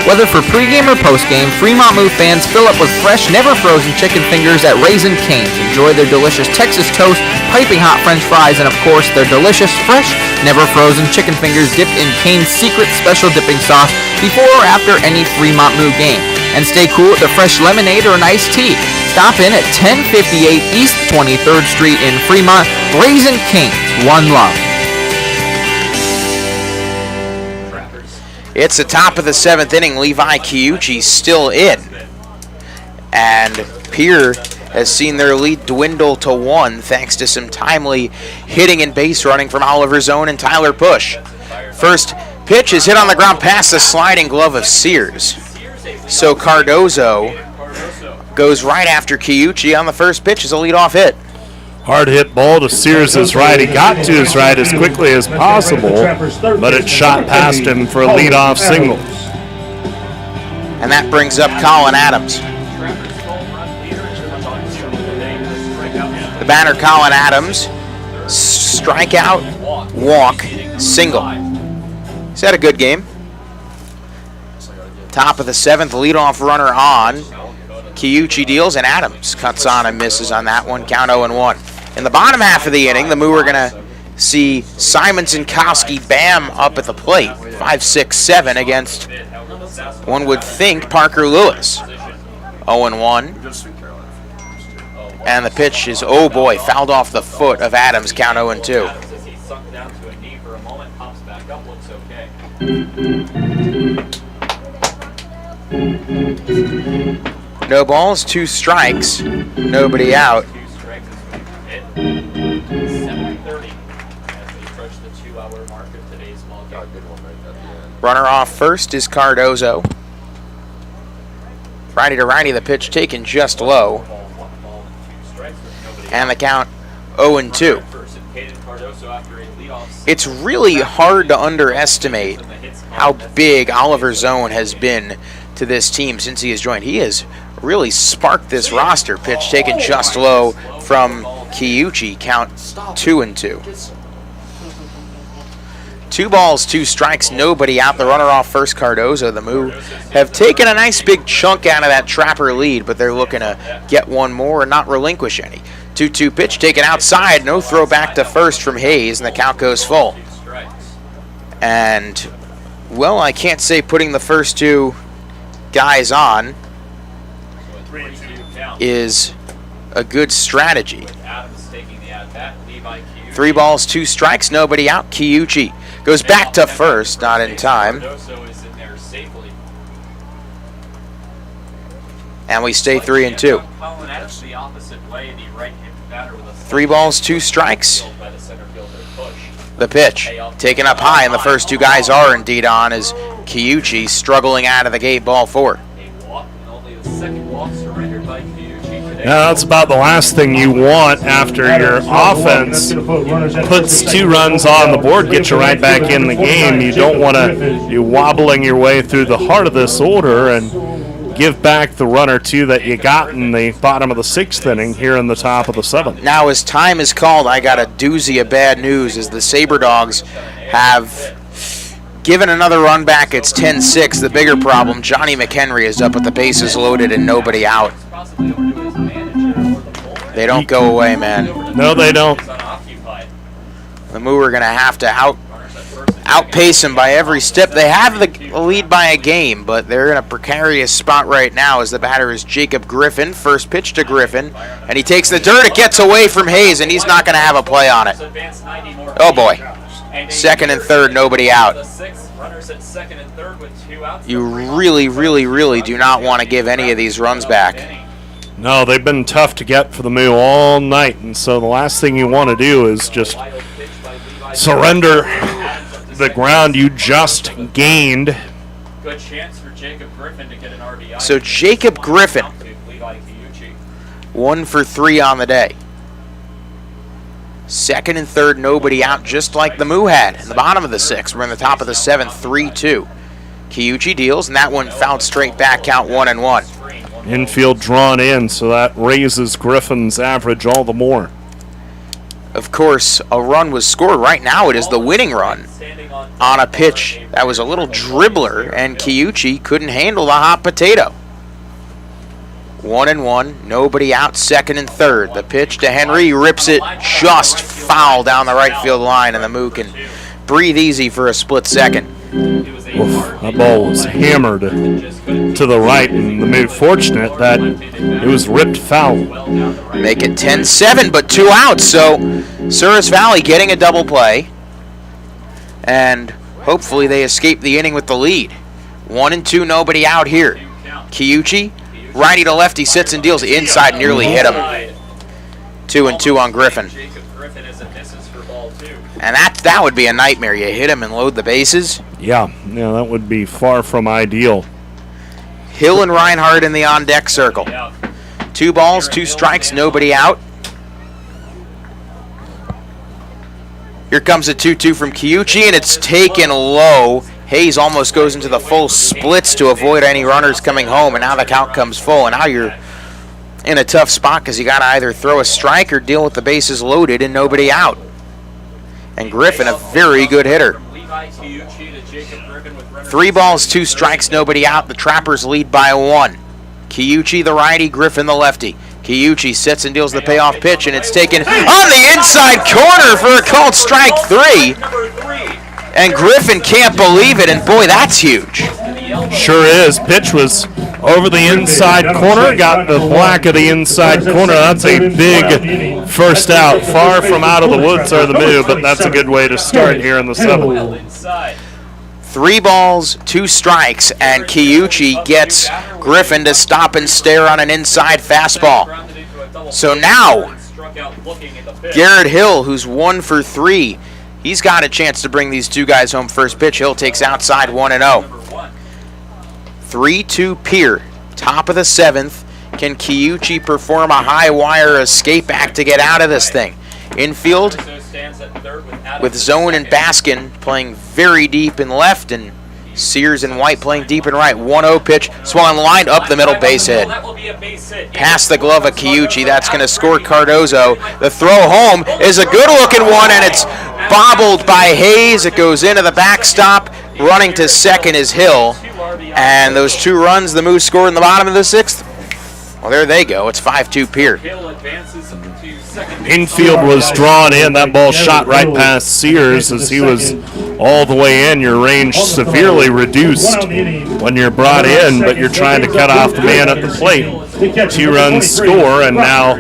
Speaker 9: Whether for pregame or postgame, Fremont Moo fans fill up with fresh, never frozen chicken fingers at Raisin Cane's. Enjoy their delicious Texas toast, piping hot French fries, and of course their delicious, fresh, never frozen chicken fingers dipped in Cane's secret special dipping sauce before or after any Fremont Moo game. And stay cool with a fresh lemonade or an iced tea. Stop in at 1058 East 23rd Street in Fremont. Raisin Cane's, one love.
Speaker 3: It's the top of the 7th inning. Levi Kiuchi's still in. And Pierre has seen their lead dwindle to 1 thanks to some timely hitting and base running from Oliver Zone and Tyler Push. First pitch is hit on the ground past the sliding glove of Sears. So Cardozo goes right after Kiyuchi on the first pitch as a leadoff hit.
Speaker 2: Hard hit ball to Sears' right. He got to his right as quickly as possible, but it shot past him for a leadoff single.
Speaker 3: And that brings up Colin Adams. The batter, Colin Adams, strikeout, walk, single. He's had a good game. Top of the 7th, leadoff runner on. Kiyuchi deals, and Adams cuts on and misses on that one. Count 0-1. In the bottom half of the inning, the Moo are going to see Simonson, Koski, Bam up at the plate. 5-6-7 against, one would think, Parker Lewis. 0-1. And the pitch is, oh boy, fouled off the foot of Adams. Count 0-2. No balls, 2 strikes, nobody out. Runner off first is Cardozo. Righty to righty, the pitch taken just low. And the count 0-2. It's really hard to underestimate how big Oliver Zone has been to this team since he has joined. He has really sparked this roster. Pitch taken just low from Kiyuchi. Count 2-2. 2 balls, 2 strikes, nobody out. The runner off first, Cardozo. The Moo have taken a nice big chunk out of that Trapper lead, but they're looking to get one more and not relinquish any. 2-2 pitch taken outside. No throw back to first from Hayes, and the count goes full. And, well, I can't say putting the first 2 guys on is a good strategy. 3 balls, 2 strikes, nobody out. Kiyuchi goes back to first, not in time. And we stay 3-2. 3 balls, 2 strikes. The pitch taken up high, and the first 2 guys are indeed on as Kiyuchi struggling out of the gate, ball 4.
Speaker 2: Now, that's about the last thing you want after your offense puts 2 runs on the board, get you right back in the game. You don't want to be wobbling your way through the heart of this order and give back the run or 2 that you got in the bottom of the 6th inning here in the top of the 7th.
Speaker 3: Now, as time is called, I got a doozy of bad news as the Sabre Dogs have given another run back. It's 10-6. The bigger problem, Johnny McHenry is up with the bases loaded and nobody out. They don't go away, man.
Speaker 2: No, they don't.
Speaker 3: The Moo are going to have to outpace him by every step. They have the lead by a game, but they're in a precarious spot right now as the batter is Jacob Griffin. First pitch to Griffin, and he takes the dirt. It gets away from Hayes, and he's not going to have a play on it. Oh, boy. 2nd and 3rd, nobody out. You really, really, really do not want to give any of these runs back.
Speaker 2: No, they've been tough to get for the Moo all night, and so the last thing you want to do is just surrender the ground you just gained.
Speaker 1: Good chance for Jacob Griffin to get an RBI.
Speaker 3: So Jacob Griffin, 1 for 3 on the day. 2nd and 3rd, nobody out, just like the Moo had in the bottom of the 6th. We're in the top of the 7th, 3-2. Kiyuchi deals, and that one fouled straight back, count 1-1.
Speaker 2: Infield drawn in, so that raises Griffin's average all the more.
Speaker 3: Of course, a run was scored. Right now it is the winning run on a pitch that was a little dribbler, and Kiyuchi couldn't handle the hot potato. 1-1, nobody out, 2nd and 3rd. The pitch to Henry, rips it just foul down the right field line, and the Moo can breathe easy for a split second.
Speaker 2: Oof, that ball was hammered to the right, and the Moo fortunate that it was ripped foul.
Speaker 3: Make it 10-7, but 2 outs, so Souris Valley getting a double play, and hopefully they escape the inning with the lead. 1-2, nobody out here. Kiyuchi, righty to lefty, sits and deals inside, nearly hit him. 2-2 on Griffin. And that would be a nightmare. You hit him and load the bases.
Speaker 2: Yeah, that would be far from ideal.
Speaker 3: Hill and Reinhardt in the on-deck circle. 2 balls, 2 strikes, nobody out. Here comes a 2-2 from Kiyuchi, and it's taken low. Hayes almost goes into the full splits to avoid any runners coming home, and now the count comes full, and now you're in a tough spot because you got to either throw a strike or deal with the bases loaded and nobody out. And Griffin, a very good hitter. 3 balls, 2 strikes, nobody out. The Trappers lead by 1. Kiyuchi the righty, Griffin the lefty. Kiyuchi sits and deals the payoff pitch, and it's taken on the inside corner for a called strike 3. And Griffin can't believe it, and boy, that's huge.
Speaker 2: Sure is. Pitch was over the inside corner, got the black of the inside corner. That's a big first out. Far from out of the woods are the Moo, but that's a good way to start here in the 7th.
Speaker 3: 3 balls, 2 strikes, and Kiyuchi gets Griffin to stop and stare on an inside fastball. So now, Garrett Hill, who's 1 for 3, he's got a chance to bring these 2 guys home. First pitch, Hill takes outside 1-0. 3-2 Pierre, top of the 7th. Can Kiyuchi perform a high wire escape act to get out of this thing? Infield with Zone and Baskin playing very deep in left, and Sears and White playing deep in right. 1-0 pitch, swung line up the middle, base hit. Past the glove of Kiyuchi, that's going to score Cardozo. The throw home is a good-looking one, and it's bobbled by Hayes. It goes into the backstop. Running to second is Hill. And those 2 runs the Moose scored in the bottom of the 6th, well, there they go. It's 5-2 Pierre.
Speaker 2: Infield was drawn in. That ball shot right past Sears as he was all the way in. Your range severely reduced when you're brought in, but you're trying to cut off the man at the plate. 2 runs score, and now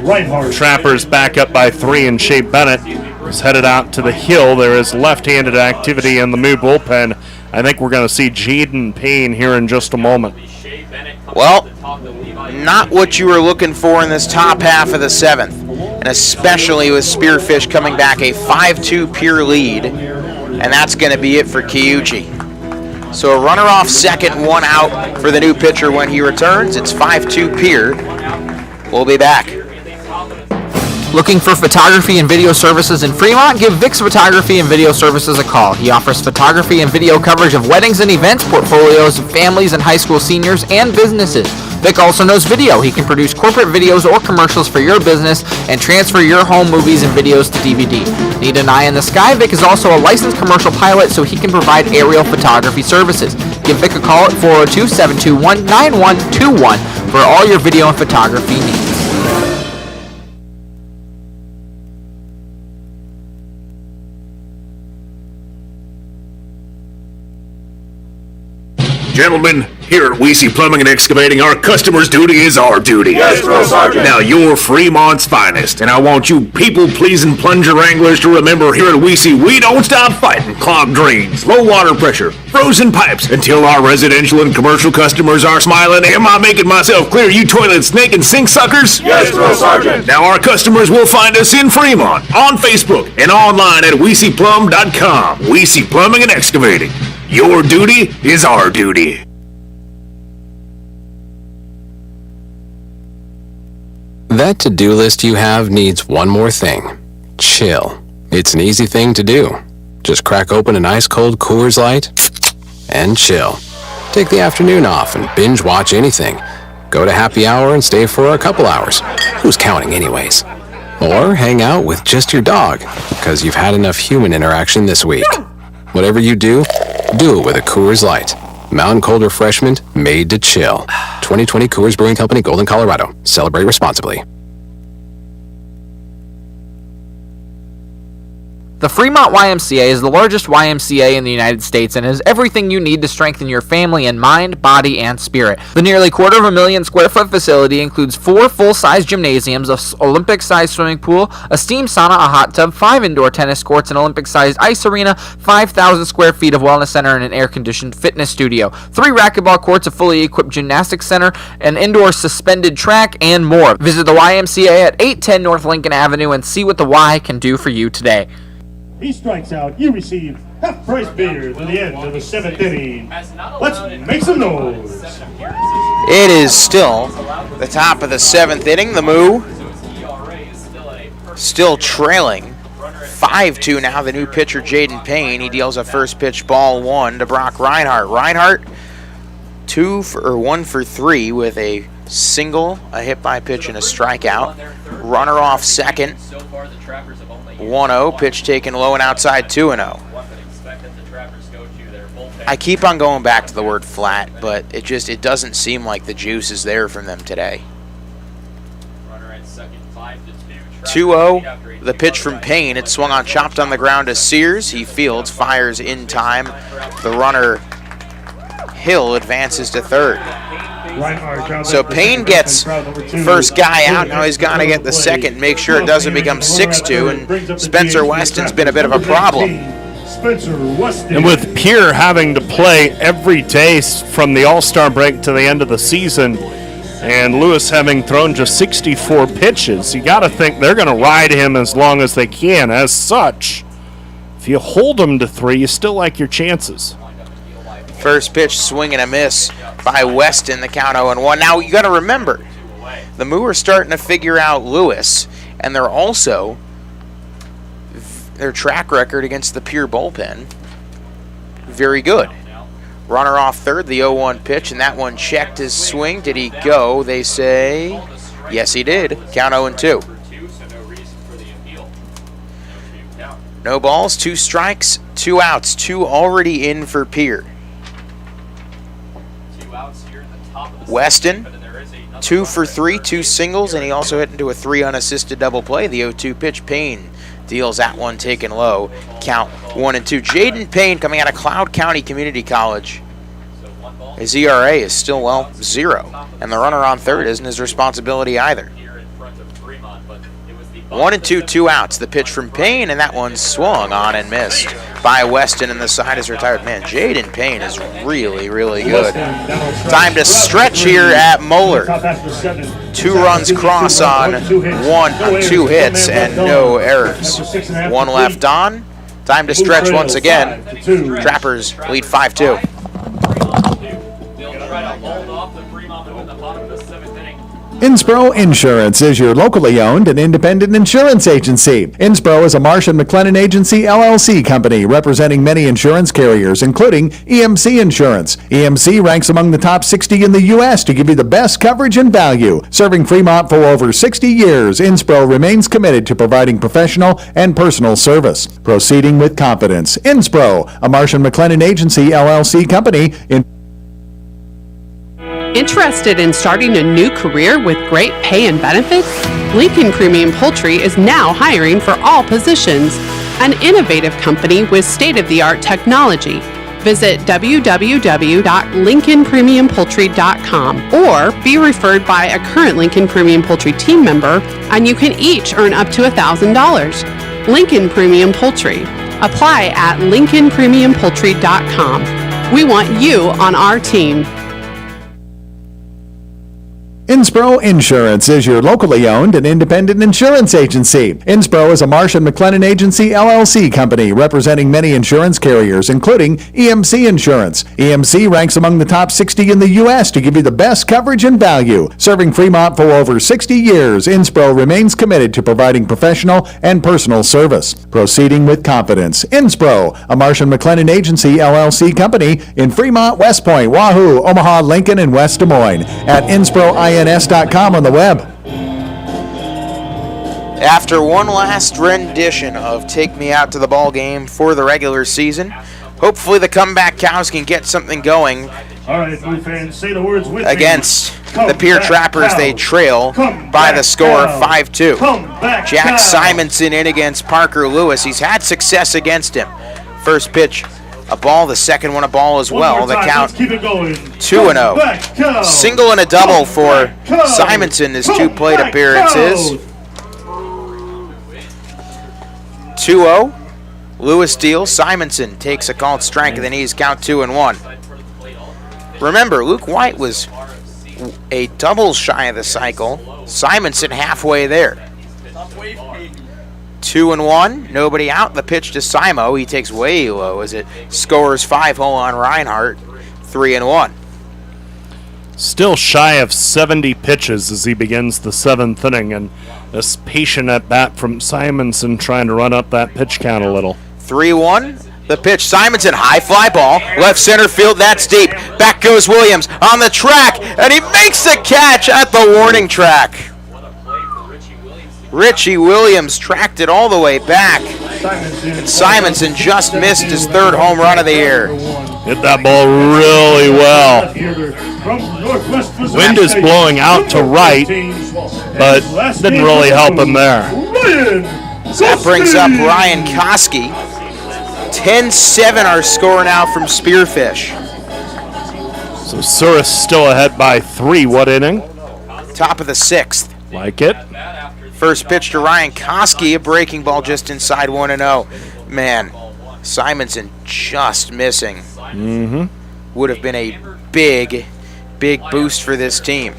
Speaker 2: Trappers back up by 3, and Shea Bennett is headed out to the hill. There is left-handed activity in the Moo bullpen. I think we're going to see Jaden Payne here in just a moment.
Speaker 3: Well, not what you were looking for in this top half of the 7th, and especially with Spearfish coming back, a 5-2 Pierre lead, and that's going to be it for Kiyuchi. So a runner off second, 1 out for the new pitcher when he returns. It's 5-2 Pierre. We'll be back.
Speaker 9: Looking for photography and video services in Fremont? Give Vic's Photography and Video Services a call. He offers photography and video coverage of weddings and events, portfolios of families and high school seniors, and businesses. Vic also knows video. He can produce corporate videos or commercials for your business and transfer your home movies and videos to DVD. Need an eye in the sky? Vic is also a licensed commercial pilot, so he can provide aerial photography services. Give Vic a call at 402-721-9121 for all your video and photography needs.
Speaker 20: Gentlemen, here at Weesey Plumbing and Excavating, our customer's duty is our duty.
Speaker 13: Yes, Drill Sergeant.
Speaker 20: Now, you're Fremont's finest, and I want you people-pleasing plunger wranglers to remember here at Weesey, we don't stop fighting clogged drains, low water pressure, frozen pipes, until our residential and commercial customers are smiling. Am I making myself clear, you toilet snake and sink suckers?
Speaker 13: Yes, Drill Sergeant.
Speaker 20: Now, our customers will find us in Fremont, on Facebook, and online at WeeseyPlumb.com. Weesey Plumbing and Excavating. Your duty is our duty.
Speaker 21: That to-do list you have needs one more thing. Chill. It's an easy thing to do. Just crack open an ice-cold Coors Light and chill. Take the afternoon off and binge watch anything. Go to happy hour and stay for a couple hours. Who's counting anyways? Or hang out with just your dog, because you've had enough human interaction this week. Whatever you do it with a Coors Light. Mountain cold refreshment made to chill. 2020 Coors Brewing Company, Golden, Colorado. Celebrate responsibly.
Speaker 9: The Fremont Ymca is the largest YMCA in the United States and has everything you need to strengthen your family in mind, body, and spirit. The nearly 250,000 square foot facility includes 4 full-size gymnasiums, an Olympic-sized swimming pool, a steam sauna, a hot tub, 5 indoor tennis courts, an Olympic-sized ice arena, 5,000 square feet of wellness center, and an air-conditioned fitness studio, 3 racquetball courts, a fully equipped gymnastics center, an indoor suspended track, and more. Visit the YMCA at 810 North Lincoln Avenue and see what the Y can do for you today.
Speaker 4: He strikes out. You receive half-price beer to the end of the 7th inning. Let's make some noise.
Speaker 3: It is still the top of the 7th inning. The Moo still trailing 5-2 now. The new pitcher, Jaden Payne, he deals a first pitch ball 1 to Brock Reinhardt. Reinhardt 1 for 3 with a single, a hit by pitch, and a strikeout. Runner off second. 1-0, pitch taken low and outside, 2-0. I keep on going back to the word flat, but it doesn't seem like the juice is there from them today. 2-0, the pitch from Payne. It swung on, chopped on the ground to Sears. He fields, fires in time. The runner, Hill, advances to third. So Payne gets first guy out. Now he's got to get the second, make sure it doesn't become 6-2, and Spencer Weston's been a bit of a problem.
Speaker 2: And with Pierre having to play every day from the All-Star break to the end of the season, and Lewis having thrown just 64 pitches, you got to think they're going to ride him as long as they can. As such, if you hold him to 3, you still like your chances.
Speaker 3: First pitch, swing and a miss by Weston, the count 0-1. Now, you got to remember, the Moo are starting to figure out Lewis, and they're also, their track record against the Pierre bullpen, very good. Runner off third, the 0-1 pitch, and that one checked his swing. Did he go? They say, yes, he did. Count 0-2. No balls, 2 strikes, 2 outs, 2 already in for Pierre. Weston, 2 for 3, 2 singles, and he also hit into a 3 unassisted double play. The 0-2 pitch, Payne deals that one taken low. Count 1-2. Jaden Payne coming out of Cloud County Community College. His ERA is still, 0. And the runner on third isn't his responsibility either. 1-2, 2 outs. The pitch from Payne, and that one swung on and missed by Weston, and the side is retired. Man, Jaden Payne is really, really good. Time to stretch here at Moeller. 2 runs cross on 2 hits and no errors. 1 left on. Time to stretch once again. Trappers lead 5-2.
Speaker 5: Inspro Insurance is your locally owned and independent insurance agency. Inspro is a Marsh & McLennan Agency LLC company representing many insurance carriers, including EMC Insurance. EMC ranks among the top 60 in the U.S. to give you the best coverage and value. Serving Fremont for over 60 years, Inspro remains committed to providing professional and personal service. Proceeding with confidence. Inspro, a Marsh & McLennan Agency LLC company in
Speaker 6: Interested in starting a new career with great pay and benefits? Lincoln Premium Poultry is now hiring for all positions. An innovative company with state-of-the-art technology. Visit www.lincolnpremiumpoultry.com or be referred by a current Lincoln Premium Poultry team member, and you can each earn up to $1,000. Lincoln Premium Poultry. Apply at lincolnpremiumpoultry.com. We want you on our team.
Speaker 5: Inspro Insurance is your locally owned and independent insurance agency. Inspro is a Marsh & McLennan Agency LLC company representing many insurance carriers, including EMC Insurance. EMC ranks among the top 60 in the U.S. to give you the best coverage and value. Serving Fremont for over 60 years, Inspro remains committed to providing professional and personal service. Proceeding with confidence. Inspro, a Marsh & McLennan Agency LLC company in Fremont, West Point, Wahoo, Omaha, Lincoln, and West Des Moines. At InSproINS.com on the web.
Speaker 3: After one last rendition of Take Me Out to the Ball Game for the regular season, hopefully the comeback Cows can get something going.
Speaker 4: All right, Blue fans, say the words with
Speaker 3: against the Pierre Trappers. They trail by the score 5-2. Jack Simonson in against Parker Lewis. He's had success against him. First pitch, a ball. The second one, a ball as well. The count 2-0. Single and a double for Simonson, his 2 plate appearances. 2-0. Lewis deals. Simonson takes a called strike to the knees. Count 2-1. Remember, Luke White was a double shy of the cycle. Simonson halfway there. 2-1, nobody out. The pitch to Simo. He takes way low as it scores 5-hole on Reinhardt. 3-1.
Speaker 2: Still shy of 70 pitches as he begins the 7th inning, and this patient at bat from Simonson trying to run up that pitch count a little.
Speaker 3: 3-1. The pitch, Simonson, high fly ball, left center field, that's deep. Back goes Williams on the track, and he makes the catch at the warning track. Richie Williams tracked it all the way back. And Simonson just missed his 3rd home run of the year.
Speaker 2: Hit that ball really well. Wind is blowing out to right, but didn't really help him there.
Speaker 3: That brings up Ryan Koski. 10-7 our score now from Spearfish.
Speaker 2: So Suris still ahead by 3. What inning?
Speaker 3: Top of the 6th.
Speaker 2: Like it.
Speaker 3: First pitch to Ryan Koski, a breaking ball just inside 1-0. Man, Simonson just missing. Would have been a big boost for this team.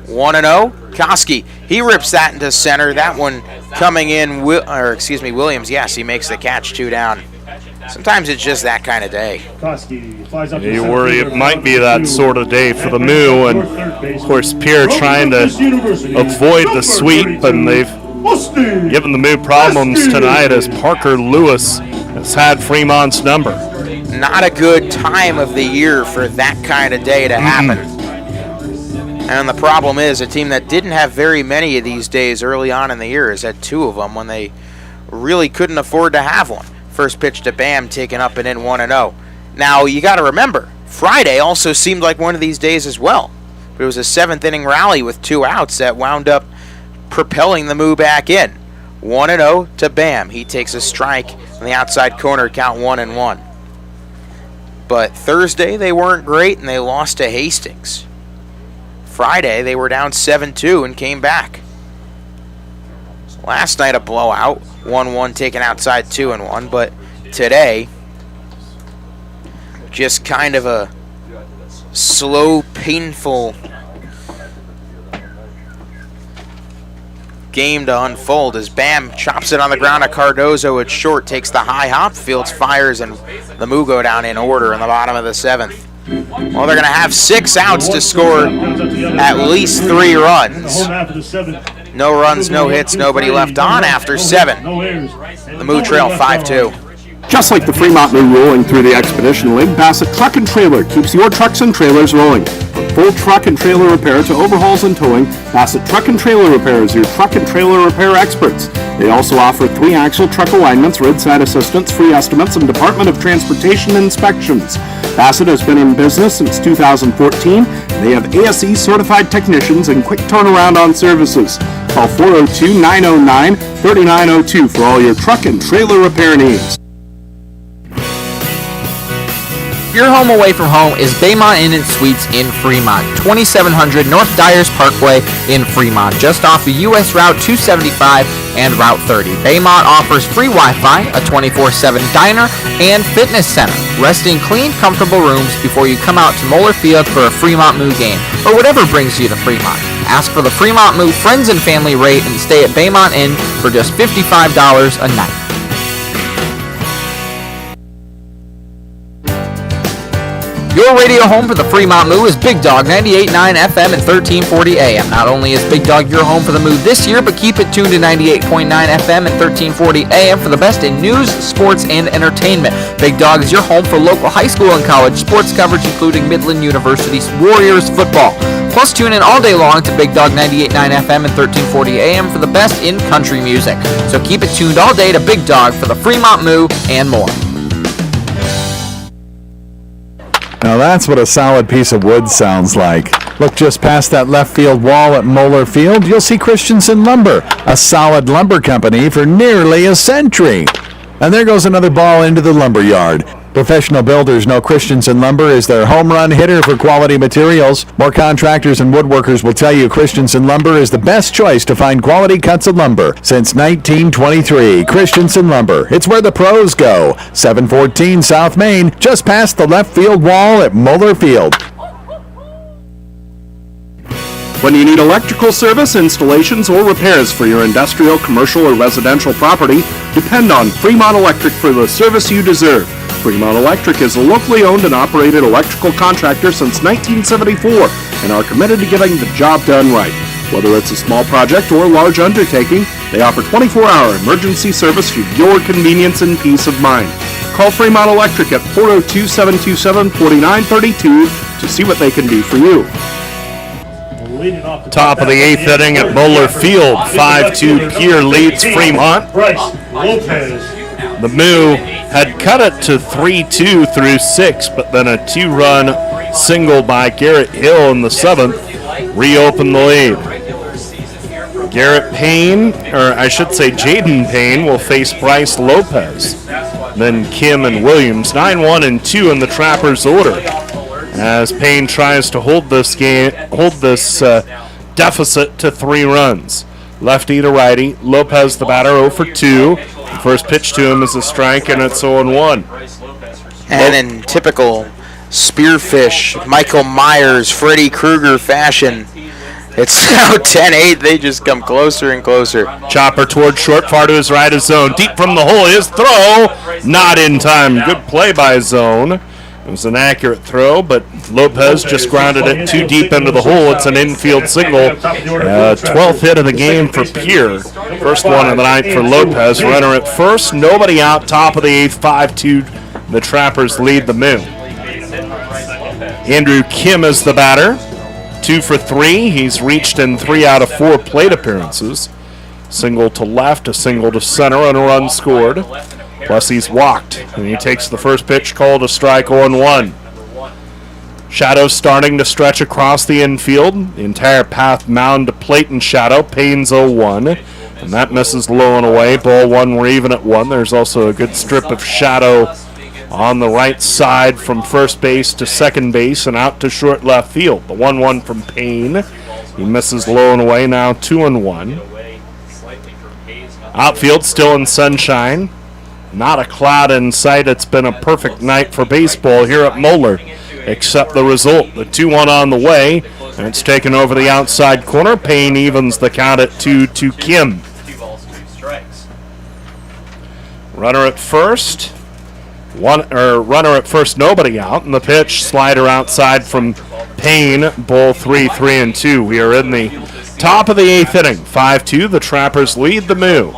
Speaker 3: 1-0, Koski. He rips that into center. That one coming in, Williams. Yes, he makes the catch, 2 down. Sometimes it's just that kind of day.
Speaker 2: You worry it might be that sort of day for the Moo, and of course Pierre trying to avoid the sweep, and they've given the Moo problems tonight as Parker Lewis has had Fremont's number.
Speaker 3: Not a good time of the year for that kind of day to happen. And the problem is a team that didn't have very many of these days early on in the year has had 2 of them when they really couldn't afford to have one. First pitch to Bam, taken up and in 1-0. Now, you got to remember, Friday also seemed like one of these days as well. But it was a 7th inning rally with 2 outs that wound up propelling the Moo back in. 1-0 to Bam. He takes a strike on the outside corner, count 1-1. But Thursday, they weren't great, and they lost to Hastings. Friday, they were down 7-2 and came back. Last night, a blowout, 1-1 taken outside 2-1, but today, just kind of a slow, painful game to unfold as Bam chops it on the ground to Cardozo at short, takes the high hop, Fields fires, and the Moo go down in order in the bottom of the 7th. Well, they're going to have 6 outs to score at least 3 runs. No runs, no hits, nobody left on after 7. The Moo trail 5-2.
Speaker 8: Just like the Fremont Moo rolling through the Expedition League, Bassett Truck and Trailer keeps your trucks and trailers rolling. From full truck and trailer repair to overhauls and towing, Bassett Truck and Trailer Repair is your truck and trailer repair experts. They also offer 3-axle truck alignments, roadside assistance, free estimates, and Department of Transportation inspections. Bassett has been in business since 2014. They have ASE certified technicians and quick turnaround on services. Call 402-909-3902 for all your truck and trailer repair needs.
Speaker 9: Your home away from home is Baymont Inn & Suites in Fremont, 2700 North Dyers Parkway in Fremont, just off of US Route 275 and Route 30. Baymont offers free Wi-Fi, a 24/7 diner, and fitness center. Rest in clean, comfortable rooms before you come out to Moeller Field for a Fremont Moo game, or whatever brings you to Fremont. Ask for the Fremont Moo Friends and Family rate and stay at Baymont Inn for just $55 a night. Your radio home for the Fremont Moo is Big Dog 98.9 FM and 1340 AM. Not only is Big Dog your home for the Moo this year, but keep it tuned to 98.9 FM and 1340 AM for the best in news, sports, and entertainment. Big Dog is your home for local high school and college sports coverage, including Midland University's Warriors football. Plus, tune in all day long to Big Dog 98.9 FM and 1340 AM for the best in country music. So keep it tuned all day to Big Dog for the Fremont Moo and more.
Speaker 5: Now that's what a solid piece of wood sounds like. Look just past that left field wall at Moeller Field, you'll see Christensen Lumber, a solid lumber company for nearly a century. And there goes another ball into the lumber yard. Professional builders know Christensen Lumber is their home run hitter for quality materials. More contractors and woodworkers will tell you Christensen Lumber is the best choice to find quality cuts of lumber since 1923. Christensen Lumber, it's where the pros go. 714 South Main, just past the left field wall at Moeller Field.
Speaker 8: When you need electrical service, installations, or repairs for your industrial, commercial, or residential property, depend on Fremont Electric for the service you deserve. Fremont Electric is a locally owned and operated electrical contractor since 1974 and are committed to getting the job done right. Whether it's a small project or a large undertaking, they offer 24-hour emergency service for your convenience and peace of mind. Call Fremont Electric at 402-727-4932 to see what they can do for you.
Speaker 2: Top of the 8th inning at Moeller Field, 5-2 Pierre leads Fremont.
Speaker 4: Bryce Lopez.
Speaker 2: The Moo had cut it to 3-2 through 6, but then a 2-run single by Garrett Hill in the 7th reopened the lead. Garrett Payne, or I should say Jaden Payne, will face Bryce Lopez. Then Kim and Williams, 9-1 and 2 in the Trappers' order. As Payne tries to hold this deficit to 3 runs. Lefty to righty, Lopez the batter 0 for 2. The first pitch to him is a strike, and it's 0-1.
Speaker 3: And in typical Spearfish, Michael Myers, Freddy Krueger fashion, it's now 10-8. They just come closer and closer.
Speaker 2: Chopper toward short, far to his right of Zone. Deep from the hole, his throw, not in time. Good play by Zone. It was an accurate throw, but Lopez just grounded it too deep into the hole. It's an infield single. 12th hit of the game for Pierre. First one of the night for Lopez. Runner at first, nobody out. Top of the 8th, 5-2. The Trappers lead the Moo. Andrew Kim is the batter. 2 for 3. He's reached in 3 out of 4 plate appearances. Single to left, a single to center, and a run scored. Plus he's walked, and he takes the first pitch, called a strike, 0-1. Shadow starting to stretch across the infield. The entire path mound to plate and shadow. Payne's 0-1, and that misses low and away. Ball 1, we're even at 1. There's also a good strip of shadow on the right side from first base to second base and out to short left field. The 1-1 from Payne. He misses low and away, now 2-1. Outfield still in sunshine. Not a cloud in sight. It's been a perfect night for baseball here at Moeller, except the result. The 2-1 on the way, and it's taken over the outside corner. Payne evens the count at 2 to Kim. Runner at first. Runner at first, nobody out, and the pitch, slider outside from Payne. Ball 3-2. We are in the top of the 8th inning. 5-2. The Trappers lead the Moo.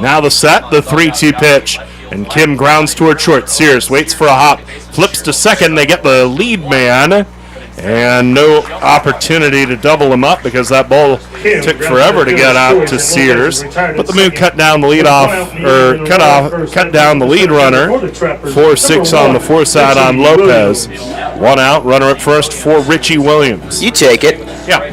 Speaker 2: Now the set, the 3-2 pitch, and Kim grounds toward short. Sears waits for a hop, flips to second. They get the lead man, and no opportunity to double him up because that ball took forever to get out to Sears. But the Moo cut down the lead cut down the lead runner. 4-6 on the 4 side on Lopez. 1 out, runner at first for Richie Williams.
Speaker 3: You take it.
Speaker 2: Yeah.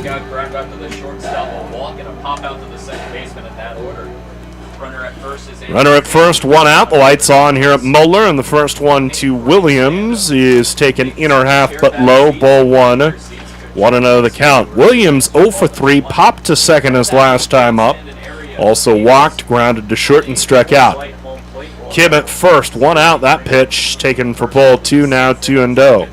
Speaker 2: Runner at first, 1 out. The lights on here at Moeller, and the first one to Williams is taken inner half but low. Ball 1. 1-0 the count. Williams 0 for 3, popped to second his last time up. Also walked, grounded to short, and struck out. Kim at first, 1 out. That pitch taken for ball 2, now 2-0.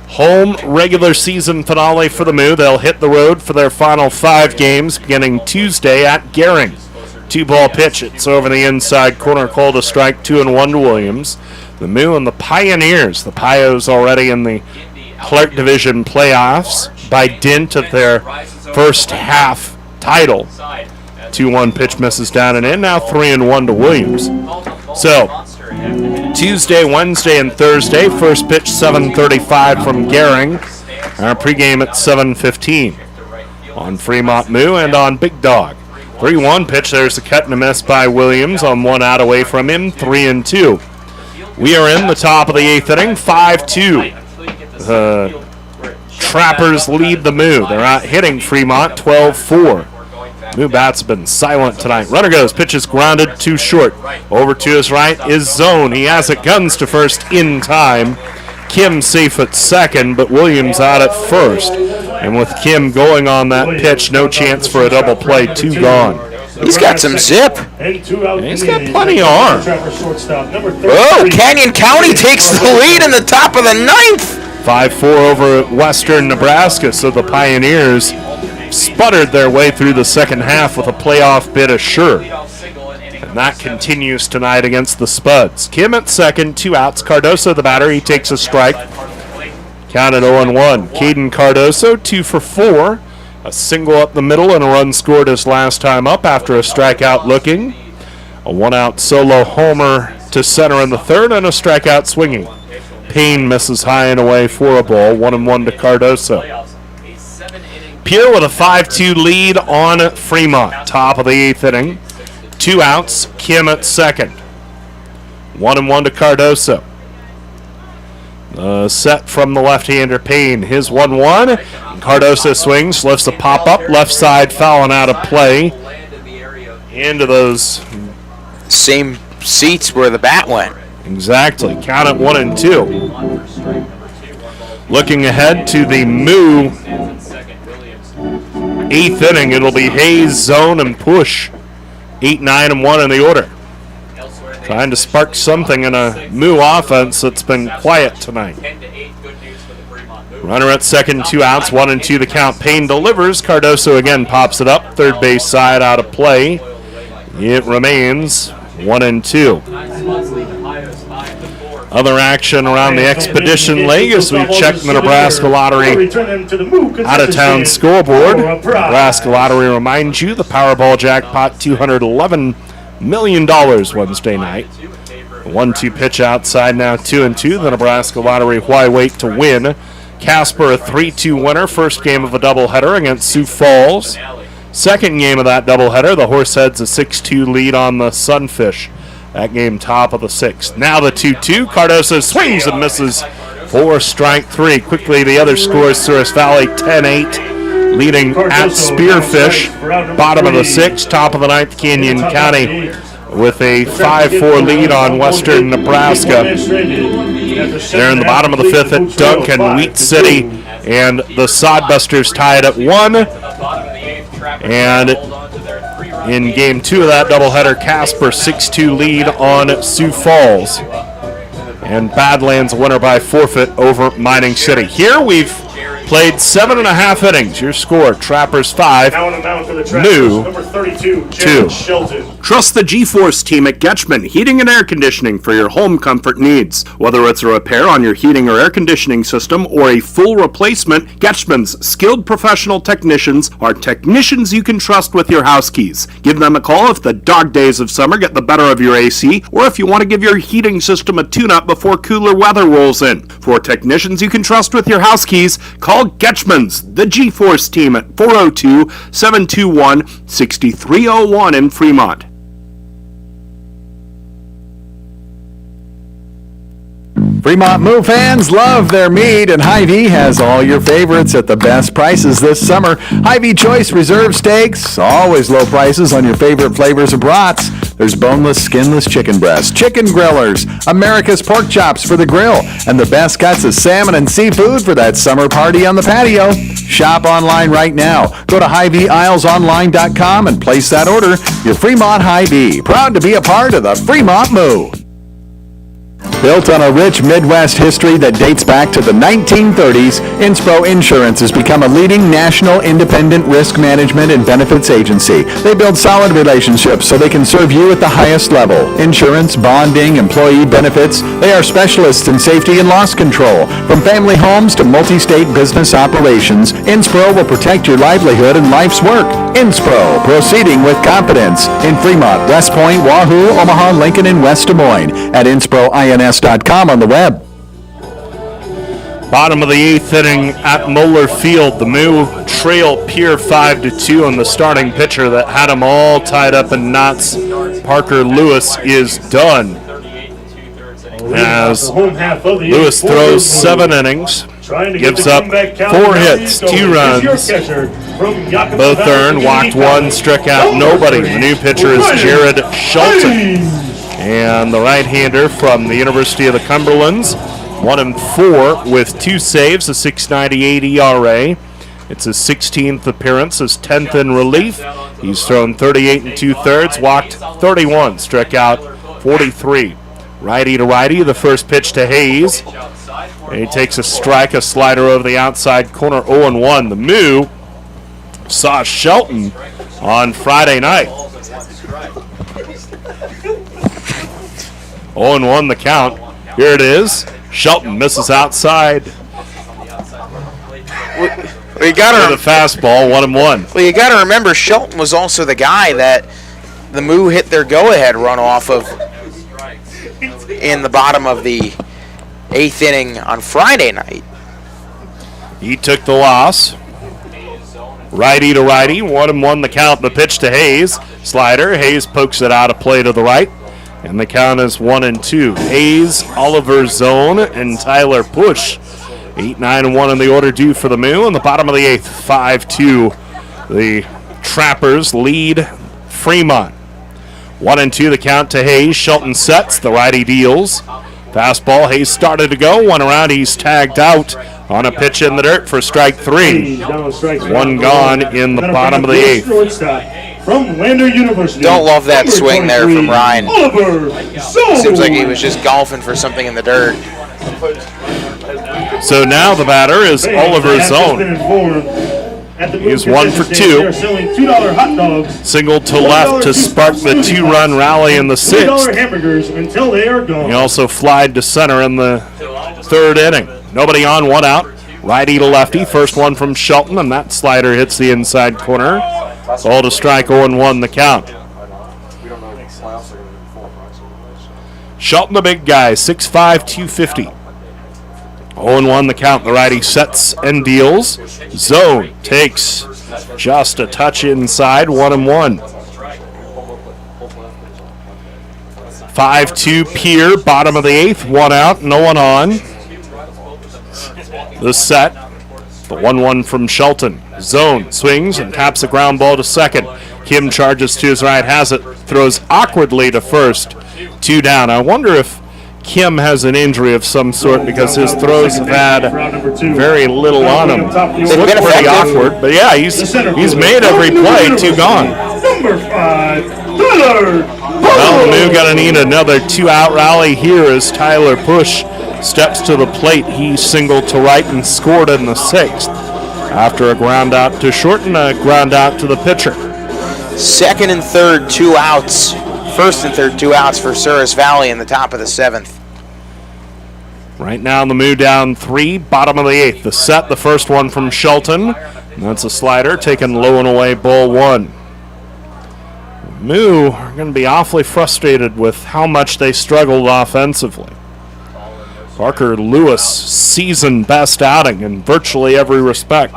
Speaker 2: Home regular season finale for the Moo. They'll hit the road for their final 5 games beginning Tuesday at Gehring. 2-ball pitch. It's over the inside corner, called a strike. 2-1 to Williams. The Moo and the Pioneers. The Pios already in the Clark Division playoffs by dint of their first half title. 2-1 pitch misses down and in. Now 3-1 to Williams. So Tuesday, Wednesday, and Thursday. First pitch 7:35 from Gehring. Our pregame at 7:15 on Fremont Moo and on Big Dog. 3-1 pitch. There's a cut and a miss by Williams on 1 out away from him. 3-2. We are in the top of the 8th inning. 5-2. The Trappers lead the Moo. They're out hitting Fremont 12-4. Moo bats have been silent tonight. Runner goes. Pitch is grounded too short. Over to his right is Zone. He has it. Guns to first in time. Kim safe at second, but Williams out at first. And with Kim going on that pitch, no chance for a double play. 2 gone.
Speaker 3: He's got some zip.
Speaker 2: He's got plenty of arm.
Speaker 3: Oh, Canyon County takes the lead in the top of the 9th.
Speaker 2: 5-4 over Western Nebraska, so the Pioneers sputtered their way through the second half with a playoff bid assured. And that continues tonight against the Spuds. Kim at second, 2 outs. Cardoso, the batter, he takes a strike. Counted 0-1. Caden Cardoso, 2 for 4. A single up the middle and a run scored his last time up after a strikeout looking. A 1-out solo homer to center in the third and a strikeout swinging. Payne misses high and away for a ball. 1-1 to Cardoso. Pierre with a 5-2 lead on Fremont. Top of the 8th inning. 2 outs. Kim at second. 1-1 to Cardoso. Set from the left-hander Payne. His 1-1. Cardoso swings, lifts a pop-up. Left side fouling out of play. Into those
Speaker 3: same seats where the bat went.
Speaker 2: Exactly. Count it 1-2. Looking ahead to the Moo 8th inning. It'll be Hayes, zone, and push. 8, 9, and 1 in the order. Trying to spark something in a Moo offense that's been quiet tonight. Runner at second, 2 outs, 1-2 the count. Payne delivers. Cardoso again pops it up. Third base side out of play. It remains 1-2. Other action around the Expedition League as we check the Nebraska Lottery out-of-town scoreboard. Nebraska Lottery reminds you the Powerball jackpot $211 million Wednesday night. 1-2 pitch outside now, 2-2. The Nebraska Lottery why wait to win. Casper a 3-2 winner. First game of a doubleheader against Sioux Falls. Second game of that doubleheader, the Horseheads a 6-2 lead on the Sunfish. That game top of the 6th. Now the 2-2. Cardoso swings and misses for strike 3. Quickly the other scores. Souris Valley 10-8. Leading at Spearfish. Bottom of the 6th. Top of the 9th, Canyon County with a 5-4 lead on Western Nebraska. They're in the bottom of the 5th at Duncan, Wheat City, and the Sodbusters tied at 1. And in game 2 of that doubleheader, Casper 6-2 lead on Sioux Falls. And Badlands winner by forfeit over Mining City. Here we've played 7.5 innings. Your score, Trappers 5, Moo 2.
Speaker 8: Trust the G-Force team at Getchman Heating and Air Conditioning for your home comfort needs. Whether it's a repair on your heating or air conditioning system or a full replacement, Getchman's skilled professional technicians are technicians you can trust with your house keys. Give them a call if the dog days of summer get the better of your AC or if you want to give your heating system a tune-up before cooler weather rolls in. For technicians you can trust with your house keys, call Getchman's, the G-Force team at 402-721-6301 in Fremont.
Speaker 5: Fremont Moo fans love their meat, and Hy-Vee has all your favorites at the best prices this summer. Hy-Vee Choice Reserve Steaks, always low prices on your favorite flavors of brats. There's boneless, skinless chicken breasts, chicken grillers, America's pork chops for the grill, and the best cuts of salmon and seafood for that summer party on the patio. Shop online right now. Go to HyVeeIslesOnline.com and place that order. Your Fremont Hy-Vee, proud to be a part of the Fremont Moo. Built on a rich Midwest history that dates back to the 1930s, Inspro Insurance has become a leading national independent risk management and benefits agency. They build solid relationships so they can serve you at the highest level. Insurance, bonding, employee benefits. They are specialists in safety and loss control. From family homes to multi-state business operations, Inspro will protect your livelihood and life's work. Inspro, proceeding with confidence. In Fremont, West Point, Wahoo, Omaha, Lincoln, and West Des Moines. At InsproINS.com on the web.
Speaker 2: Bottom of the 8th inning at Moeller Field. The Moo trail Pierre 5-2, and the starting pitcher that had them all tied up in knots, Parker Lewis, is done. As Lewis throws 7 innings, gives up 4 hits, 2 runs, both earned, walked 1, struck out nobody. The new pitcher is Jared Shelton. And the right-hander from the University of the Cumberlands, 1-4 with 2 saves, a 6.98 ERA. It's his 16th appearance, his 10th in relief. He's thrown 38 2/3, walked 31, struck out 43. Righty to righty, the first pitch to Hayes. And he takes a strike, a slider over the outside corner, 0-1. The Moo saw Shelton on Friday night. 0-1 the count. Here it is. Shelton misses outside.
Speaker 3: We got
Speaker 2: with a fastball, 1-1.
Speaker 3: Well, you got to remember, Shelton was also the guy that the Moo hit their go-ahead run off of in the bottom of the 8th inning on Friday night.
Speaker 2: He took the loss. Righty to righty, 1-1 the count. The pitch to Hayes. Slider. Hayes pokes it out of play to the right. And the count is 1-2. Hayes, Oliver Zone, and Tyler Push. 8-9-1 in the order due for the Moo. In the bottom of the 8th, 5-2. The Trappers lead Fremont. 1-2 the count to Hayes. Shelton sets. The righty deals. Fastball. Hayes started to go. One around. He's tagged out on a pitch in the dirt for strike 3. One gone in the bottom of the 8th.
Speaker 4: From Lander University.
Speaker 3: Don't love that swing there from Ryan. Seems like he was just golfing for something in the dirt.
Speaker 2: So now the batter is Oliver Zone. He's 1 for 2.
Speaker 4: They're selling $2 hot dogs.
Speaker 2: Single to left to spark the 2-run rally in the 6th.
Speaker 4: $2 hamburgers until they are gone.
Speaker 2: He also flied to center in the 3rd inning. Nobody on, 1 out. Righty to lefty. First one from Shelton, and that slider hits the inside corner. All to strike, 0-1 the count. Shelton, the big guy, 6'5", 250. 0-1 the count. The righty sets and deals. Zone takes just a touch inside. 1-1. 5-2 Pierre. Bottom of the 8th. 1 out. No one on. The set. The 1-1 from Shelton. Zone swings and taps a ground ball to second. Kim charges to his right. Has it. Throws awkwardly to first. 2 down. I wonder if Kim has an injury of some sort because his throws have had very little on him. It's looked pretty awkward, but yeah, he's made every play. 2 gone.
Speaker 4: Number 5, Tyler.
Speaker 2: Well, the Moo going to need another 2-out rally here as Tyler Push steps to the plate. He singled to right and scored in the 6th after a ground out to short and a ground out to the pitcher.
Speaker 3: 2nd and 3rd, 2 outs. 1st and 3rd, 2 outs for Souris Valley in the top of the 7th.
Speaker 2: Right now, the Moo down 3, bottom of the 8th. The set, the first one from Shelton. And that's a slider, taken low and away, ball 1. Moo are going to be awfully frustrated with how much they struggled offensively. Parker Lewis, season best outing in virtually every respect.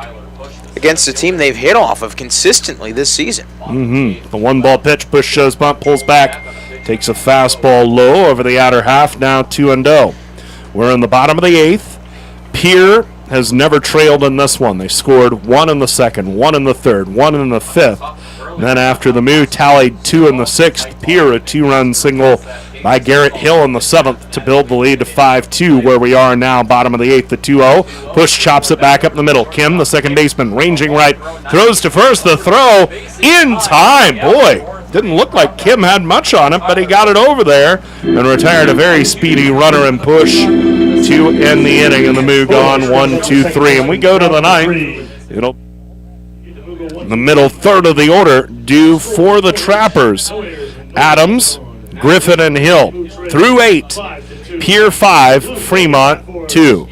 Speaker 3: Against a team they've hit off of consistently this season.
Speaker 2: The 1-ball pitch, Push shows bunt, pulls back, takes a fastball low over the outer half, now 2-0. We're in the bottom of the 8th. Pierre has never trailed in this one. They scored 1 in the 2nd, 1 in the 3rd, 1 in the 5th. And then after the Moo tallied 2 in the 6th, Pierre a 2-run single by Garrett Hill in the 7th to build the lead to 5-2, where we are now, bottom of the 8th, the 2-0. Push chops it back up the middle. Kim, the second baseman, ranging right, throws to first. The throw in time. Boy, didn't look like Kim had much on it, but he got it over there and retired a very speedy runner and Push to end the inning. And the Moo gone 1, 2, 3. And we go to the 9th. It'll the middle third of the order due for the Trappers. Adams, Griffin, and Hill through 8. Pierre 5, Fremont 2.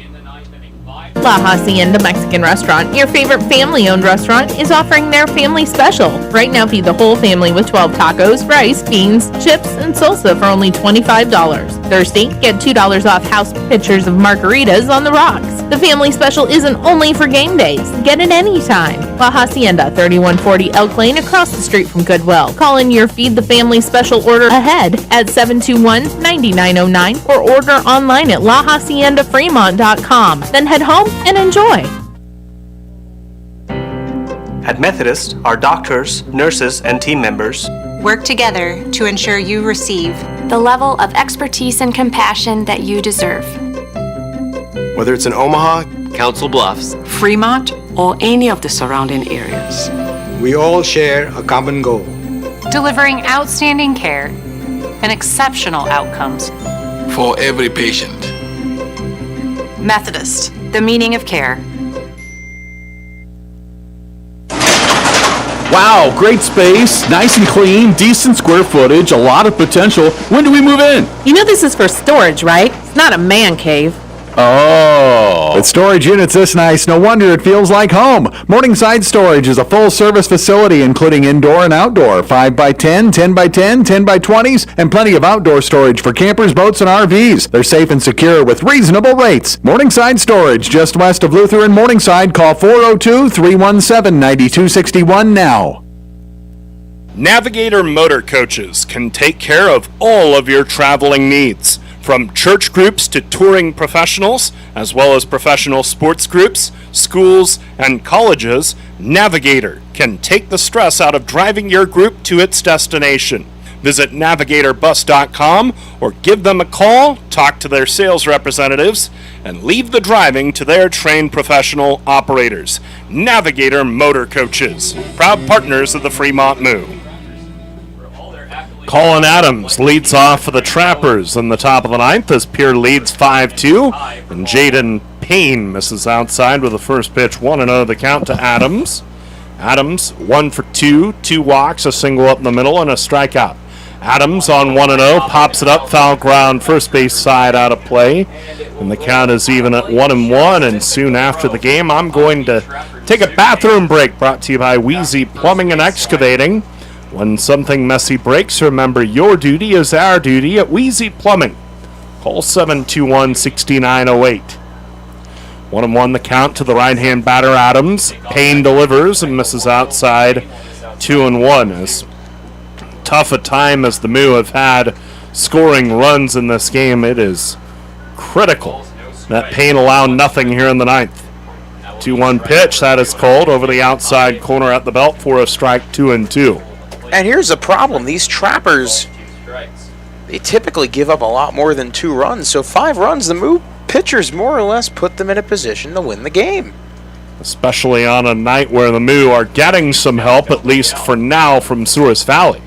Speaker 22: La Hacienda Mexican Restaurant, your favorite family-owned restaurant, is offering their family special. Right now, feed the whole family with 12 tacos, rice, beans, chips, and salsa for only $25. Thursday, get $2 off house pitchers of margaritas on the rocks. The family special isn't only for game days. Get it anytime. La Hacienda, 3140 Elk Lane, across the street from Goodwill. Call in your Feed the Family special order ahead at 721-9909 or order online at lahaciendafremont.com. Then head home and enjoy.
Speaker 11: At Methodist, our doctors, nurses, and team members
Speaker 12: work together to ensure you receive the level of expertise and compassion that you deserve.
Speaker 14: Whether it's in Omaha, Council Bluffs,
Speaker 16: Fremont, or any of the surrounding areas,
Speaker 15: we all share a common goal.
Speaker 12: Delivering outstanding care and exceptional outcomes
Speaker 13: for every patient.
Speaker 12: Methodist, the meaning of care.
Speaker 2: Wow, great space, nice and clean, decent square footage, a lot of potential. When do we move in?
Speaker 22: You know this is for storage, right? It's not a man cave.
Speaker 2: Oh.
Speaker 5: With storage units this nice, no wonder it feels like home. Morningside Storage is a full-service facility including indoor and outdoor, 5x10, 10x10, 10x20s, and plenty of outdoor storage for campers, boats, and RVs. They're safe and secure with reasonable rates. Morningside Storage, just west of Luther and Morningside. Call 402-317-9261 now.
Speaker 2: Navigator Motor Coaches can take care of all of your traveling needs. From church groups to touring professionals, as well as professional sports groups, schools, and colleges, Navigator can take the stress out of driving your group to its destination. Visit navigatorbus.com or give them a call, talk to their sales representatives, and leave the driving to their trained professional operators. Navigator Motor Coaches, proud partners of the Fremont Moo. Colin Adams leads off for the Trappers in the top of the ninth as Pierre leads 5-2, and Jaden Payne misses outside with the first pitch. 1-0 the count to Adams. Adams 1 for 2, 2 walks, a single up the middle, and a strikeout. Adams on 1-0, pops it up, foul ground, first base side out of play, and the count is even at 1-1. And soon after the game, I'm going to take a bathroom break. Brought to you by Wheezy Plumbing and Excavating. When something messy breaks, remember your duty is our duty at Wheezy Plumbing. Call 721-6908. 1-1 the count to the right-hand batter Adams. Payne delivers and misses outside. 2-1. As tough a time as the Moo have had scoring runs in this game, it is critical that Payne allow nothing here in the ninth. 2-1 pitch, that is called over the outside corner at the belt for a strike. 2-2.
Speaker 3: And here's the problem. These Trappers, they typically give up a lot more than 2 runs. So 5 runs, the Moo pitchers more or less put them in a position to win the game.
Speaker 2: Especially on a night where the Moo are getting some help, at least for now, from Souris Valley.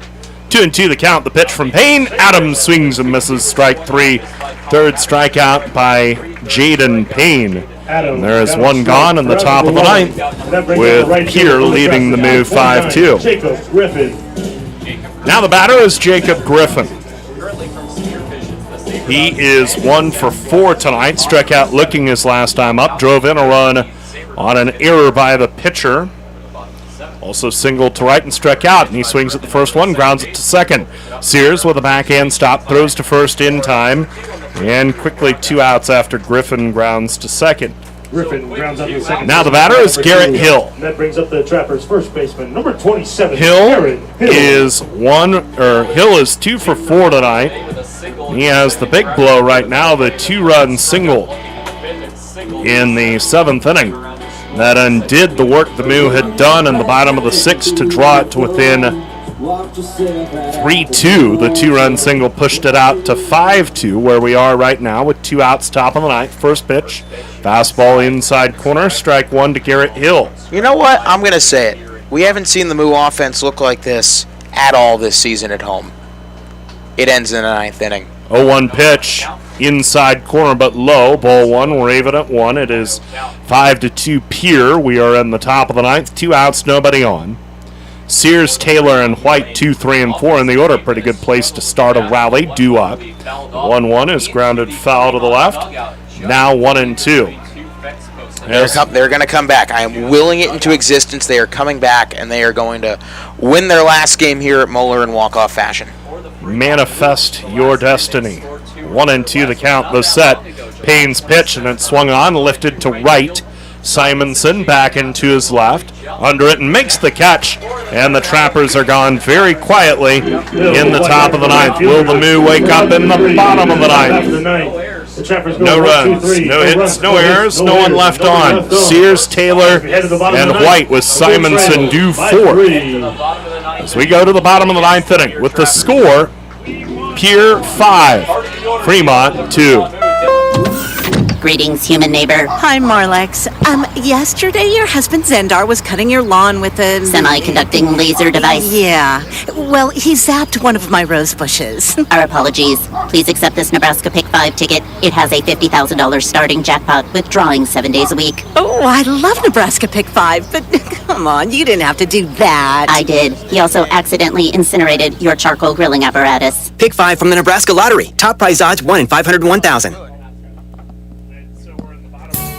Speaker 2: 2-2 the count. The pitch from Payne. Adams swings and misses. Strike 3. Third strikeout by Jaden Payne. And there is one gone in the top of the ninth, with Pierre leading the Moo 5-2. Now the batter is Jacob Griffin. He is 1 for 4 tonight. Struck out looking his last time up. Drove in a run on an error by the pitcher. Also singled to right and struck out, and he swings at the first one, grounds it to second. Sears with a backhand stop, throws to first in time, and quickly 2 outs after Griffin grounds to second.
Speaker 4: Griffin grounds out to second.
Speaker 2: Now the batter is Garrett Hill.
Speaker 4: And that brings up the Trappers' first baseman, number 27.
Speaker 2: Hill is 2 for 4 tonight. He has the big blow right now, the 2-run single in the 7th inning. That undid the work the Moo had done in the bottom of the 6th to draw it to within 3-2. The 2-run single pushed it out to 5-2, where we are right now with 2 outs, top of the ninth. First pitch, fastball inside corner, strike 1 to Garrett Hill.
Speaker 3: You know what? I'm going to say it. We haven't seen the Moo offense look like this at all this season at home. It ends in the 9th inning.
Speaker 2: 0-1 pitch, inside corner but low. Ball 1, we're even at 1. It is 5-2 Pierre. We are in the top of the ninth. 2 outs, nobody on. Sears, Taylor, and White 2, 3, and 4 in the order. Pretty good place to start a rally. Due up. 1-1 is grounded foul to the left. Now 1-2.
Speaker 3: They're going to come back. I am willing it into existence. They are coming back, and they are going to win their last game here at Moeller in walk-off fashion.
Speaker 2: Manifest your destiny. 1-2 the count, the set. Payne's pitch, and it swung on, lifted to right. Simonson back into his left, under it, and makes the catch. And the Trappers are gone very quietly in the top of the ninth. Will the Moo wake up in the bottom of the ninth? No runs, no hits, no errors, no one left on. Sears, Taylor, and White with Simonson due 4. As we go to the bottom of the ninth inning with the score, Pierre 5, Fremont 2.
Speaker 17: Greetings, human neighbor.
Speaker 7: Hi, Marlex. Yesterday your husband Zendar was cutting your lawn with a...
Speaker 17: Semi-conducting laser device.
Speaker 7: Yeah. Well, he zapped one of my rose bushes.
Speaker 17: Our apologies. Please accept this Nebraska Pick 5 ticket. It has a $50,000 starting jackpot with drawings 7 days a week.
Speaker 7: Oh, I love Nebraska Pick 5, but come on, you didn't have to do that.
Speaker 17: I did. He also accidentally incinerated your charcoal grilling apparatus.
Speaker 19: Pick 5 from the Nebraska Lottery. Top prize odds 1 in 501,000.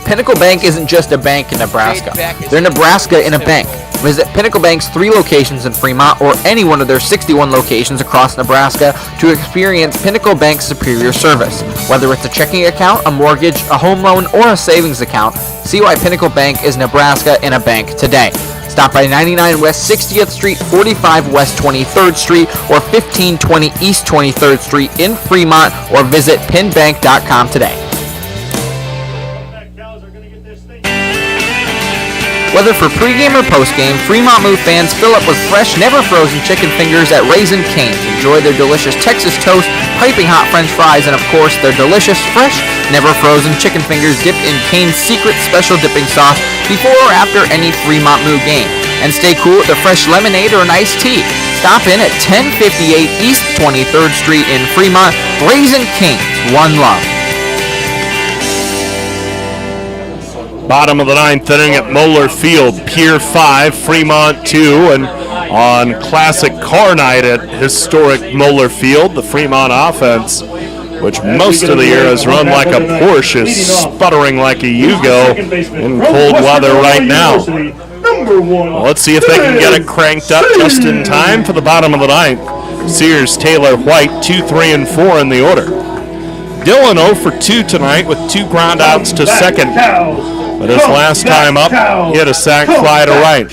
Speaker 9: Pinnacle Bank isn't just a bank in Nebraska. They're Nebraska in a bank. Visit Pinnacle Bank's 3 locations in Fremont or any one of their 61 locations across Nebraska to experience Pinnacle Bank's superior service. Whether it's a checking account, a mortgage, a home loan, or a savings account, see why Pinnacle Bank is Nebraska in a bank today. Stop by 99 West 60th Street, 45 West 23rd Street, or 1520 East 23rd Street in Fremont, or visit pinbank.com today. Whether for pregame or postgame, Fremont Moo fans fill up with fresh, never frozen chicken fingers at Raisin Cane's. Enjoy their delicious Texas toast, piping hot French fries, and of course their delicious, fresh, never frozen chicken fingers dipped in Cane's secret special dipping sauce before or after any Fremont Moo game. And stay cool with a fresh lemonade or an iced tea. Stop in at 1058 East 23rd Street in Fremont. Raisin Cane's, one love.
Speaker 2: Bottom of the 9th inning at Moeller Field, Pierre 5, Fremont 2, and on classic car night at historic Moeller Field, the Fremont offense, which most of the year has run like a Porsche, is sputtering like a Yugo in cold weather right now. Well, let's see if they can get it cranked up just in time for the bottom of the 9th. Sears, Taylor, White, 2, 3, and 4 in the order. Dillon 0 for 2 tonight with 2 ground outs to second. But his last time up, he had a sac fly to right.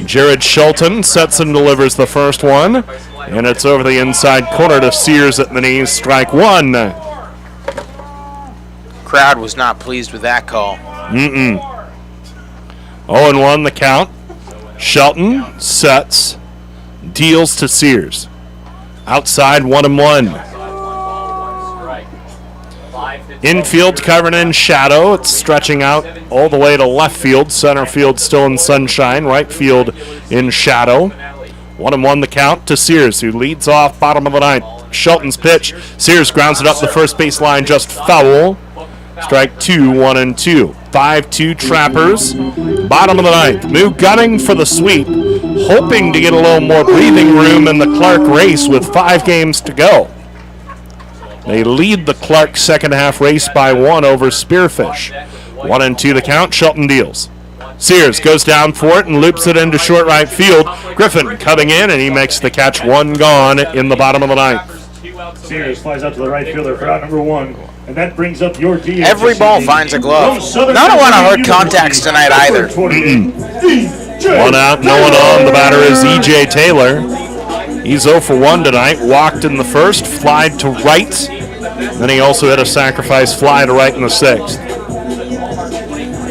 Speaker 2: Jared Schulten sets and delivers the first one, and it's over the inside corner to Sears at the knees, strike 1.
Speaker 3: Crowd was not pleased with that call.
Speaker 2: 0-1 the count. Shelton sets, deals to Sears. Outside 1-1. Infield covered in shadow. It's stretching out all the way to left field. Center field still in sunshine. Right field in shadow. 1-1 the count to Sears, who leads off bottom of the 9th. Shelton's pitch. Sears grounds it up the first base line, just foul. Strike 2, 1-2. 5-2 Trappers. Bottom of the 9th. Moo gunning for the sweep, hoping to get a little more breathing room in the Clark race with 5 games to go. They lead the Clark second half race by 1 over Spearfish. 1-2 the count. Shelton deals. Sears goes down for it and loops it into short right field. Griffin cutting in, and he makes the catch. 1 gone in the bottom of the 9th.
Speaker 4: Sears flies out to the right fielder for out number 1, and that brings up your DH.
Speaker 3: Every ball finds a glove. Not a lot of hard contacts tonight either.
Speaker 2: 1 out, no one on. The batter is E.J. Taylor. He's 0 for 1 tonight. Walked in the first, flied to right. Then he also had a sacrifice fly to right in the 6th.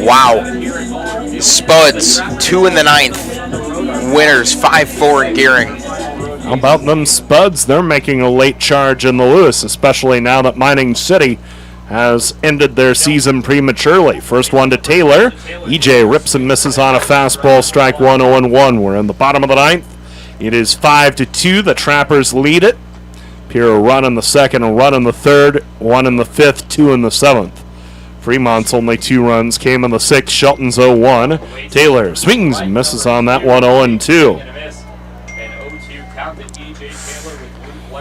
Speaker 3: Wow. Spuds, 2 in the 9th. Winners, 5-4 in Gearing.
Speaker 2: How about them Spuds? They're making a late charge in the Lewis, especially now that Mining City has ended their season prematurely. First one to Taylor. EJ rips and misses on a fastball. Strike 1, 0-1. We're in the bottom of the 9th. It is 5-2. The Trappers lead it. Pierre a run in the 2nd, a run in the 3rd, 1 in the 5th, 2 in the 7th. Fremont's only 2 runs came in the 6th. Shelton's 0-1. Taylor swings and misses on that one, 0-2.